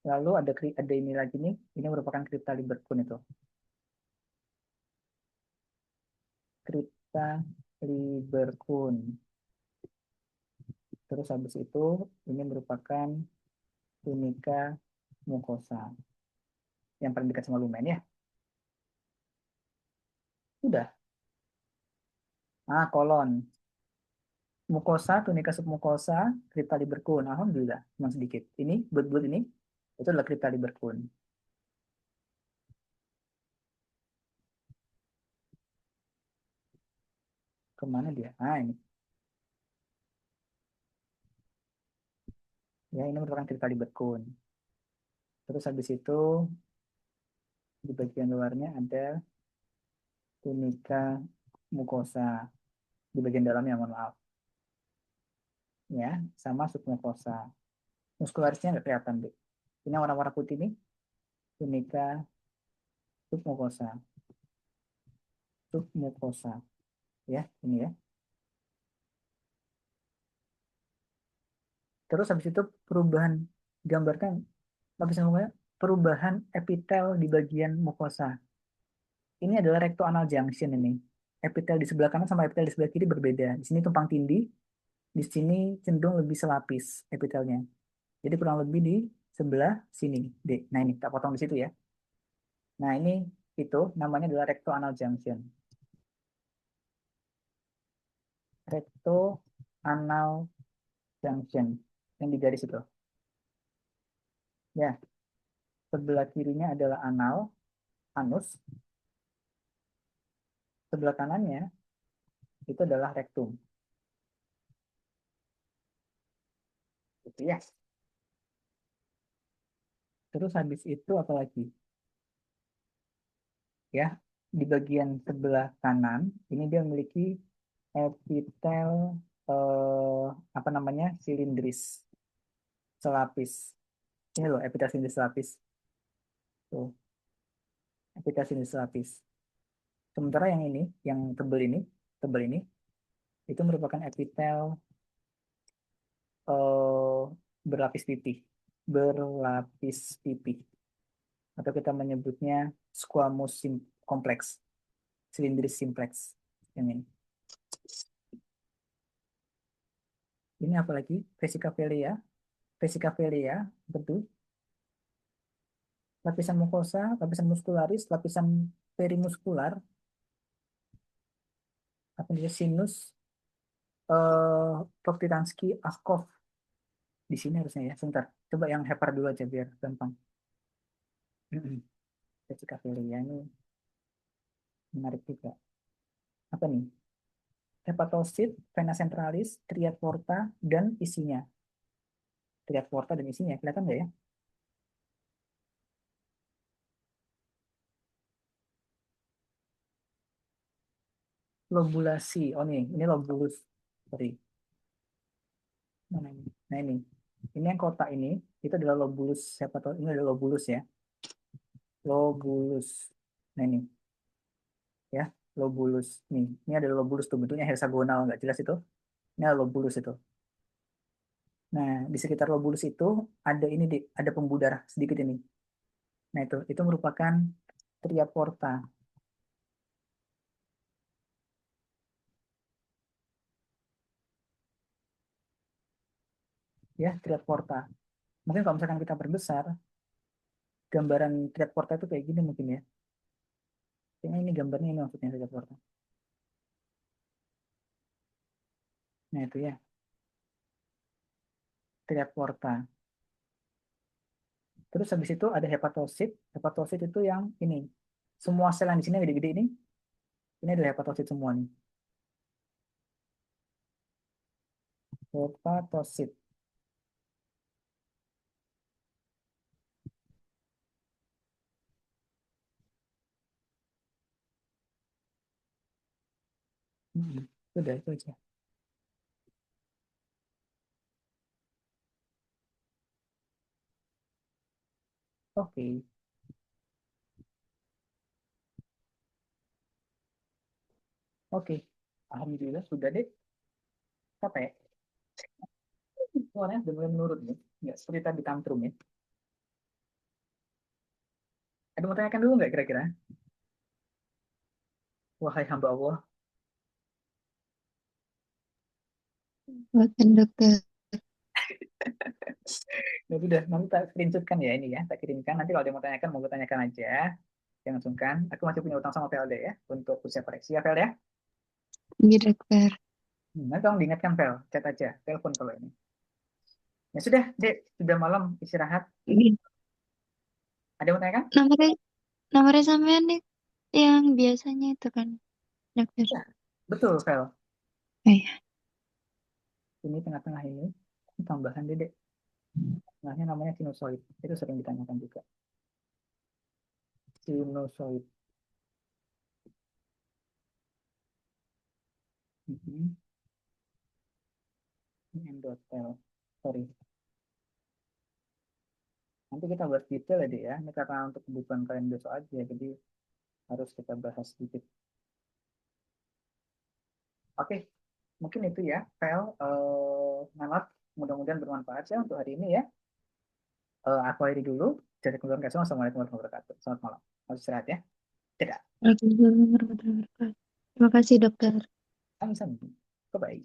Speaker 1: Lalu ada ini lagi nih. Ini merupakan crypta libercun itu. Crypta libercun. Terus habis itu ini merupakan tunica mucosa yang paling dekat sama lumen ya. Sudah. Kolon. Mucosa, tunica submucosa, crypta libercun. Alhamdulillah, cuma sedikit. Ini bulat-bulat ini itu adalah crypta libercun. Kemana dia? Ini. Ya, ini merupakan crypta libercun. Terus habis itu di bagian luarnya ada tunica mucosa. Di bagian dalamnya, mohon maaf. Ya, sama submucosa. Muskularisnya nggak kelihatan, deh. Ini warna-warna putih nih, tunica submucosa. Submucosa. Ya, ini ya. Terus habis itu perubahan, gambarkan lapisan muka, perubahan epitel di bagian mukosa. Ini adalah recto-anal junction ini. Epitel di sebelah kanan sama epitel di sebelah kiri berbeda. Di sini tumpang tindih, di sini cenderung lebih selapis epitelnya. Jadi kurang lebih di sebelah sini. Nah ini, tak potong di situ ya. Nah ini itu namanya adalah recto-anal junction. Recto-anal junction yang di garis itu. Ya, sebelah kirinya adalah anal, anus. Sebelah kanannya itu adalah rektum. Gitu ya. Terus habis itu apa lagi? Ya, di bagian sebelah kanan ini dia memiliki epitel apa namanya? Silindris selapis. Ini loh epitel silindris selapis. Tuh, epitel silindris selapis. Sementara yang ini, yang tebal ini itu merupakan epitel berlapis pipih. berlapis pipi, atau kita menyebutnya squamous kompleks, silindris simplex. Yang ini. Ini apa lagi? Vesicaphelia. Vesicaphelia, betul. Lapisan mukosa, lapisan muscularis, lapisan perimuskular, apa dia sinus, Rokitansky, Askov. Di sini harusnya ya. Sebentar. Coba yang hepar dulu aja biar gampang. Vesicaphelia ini menarik juga. Apa nih? Hepatosit, vena centralis, triad porta, dan isinya. Triad porta dan isinya. Kelihatan nggak ya? Lobulasi. Oh nih, ini lobulus. Sorry. Mana ini? Nah ini. Ini yang kotak ini, itu adalah lobulus hepatosit. Ini adalah lobulus ya. Lobulus. Nah ini ya. Lobulus. Nih, ini adalah lobulus tuh. Bentuknya heksagonal. Nggak jelas itu. Ini adalah lobulus itu. Nah, di sekitar lobulus itu ada ini, ada pembuluh darah sedikit ini. Nah, itu merupakan tria porta. Ya, tria porta. Mungkin kalau misalkan kita perbesar, gambaran tria porta itu kayak gini mungkin ya. Kayaknya ini gambarnya ini maksudnya tria porta. Nah, itu ya, tria porta. Terus habis itu ada hepatosit. Hepatosit itu yang ini. Semua sel yang di sini gede-gede ini adalah hepatosit semua nih. Hepatosit. Sudah itu aja. Oke, oke. Alhamdulillah sudah deh. Capek. Suaranya sudah mulai menurun nih. Nggak seperti tadi tantrum ya. Ada mau tanyakan dulu nggak kira-kira? Wahai hamba Allah.
Speaker 2: Buatan dokter.
Speaker 1: Ya udah, nanti tak screenshotkan ya ini ya. Tak kirimkan. Nanti kalau ada yang mau tanyakan, mau gue tanyakan aja. Jangan sungkan. Aku masih punya utang sama VLD ya. Untuk usia koreksi ya, Vel ya.
Speaker 2: Iya dokter.
Speaker 1: Nanti tolong diingatkan, Vel. Chat aja. Telepon kalau ini. Ya sudah, Dek. Sudah malam istirahat.
Speaker 2: Iya.
Speaker 1: Ada yang mau tanyakan?
Speaker 2: Nomornya, nomornya sampean nih yang biasanya itu kan dokter.
Speaker 1: Ya, betul, Vel.
Speaker 2: Oh, iya.
Speaker 1: Ini tengah-tengah ini. Ini tambahan, Dek. Tengahnya namanya sinusoid. Itu sering ditanyakan juga. Sinusoid. Mhm. Ini endotel. Sorry. Nanti kita bahas detail ya, Dek ya. Ini karena untuk kebutuhan kalian besok aja. Jadi harus kita bahas sedikit. Oke, mungkin itu ya, Vel. Manot, mudah-mudahan bermanfaat ya untuk hari ini ya. Aku akhiri dulu. Jadi kemudian kasih. Assalamualaikum warahmatullahi wabarakatuh. Selamat malam. Harus istirahat ya. Tidak.
Speaker 2: Waalaikumsalam warahmatullahi wabarakatuh. Terima kasih dokter.
Speaker 1: Sami-sami. Bye-bye.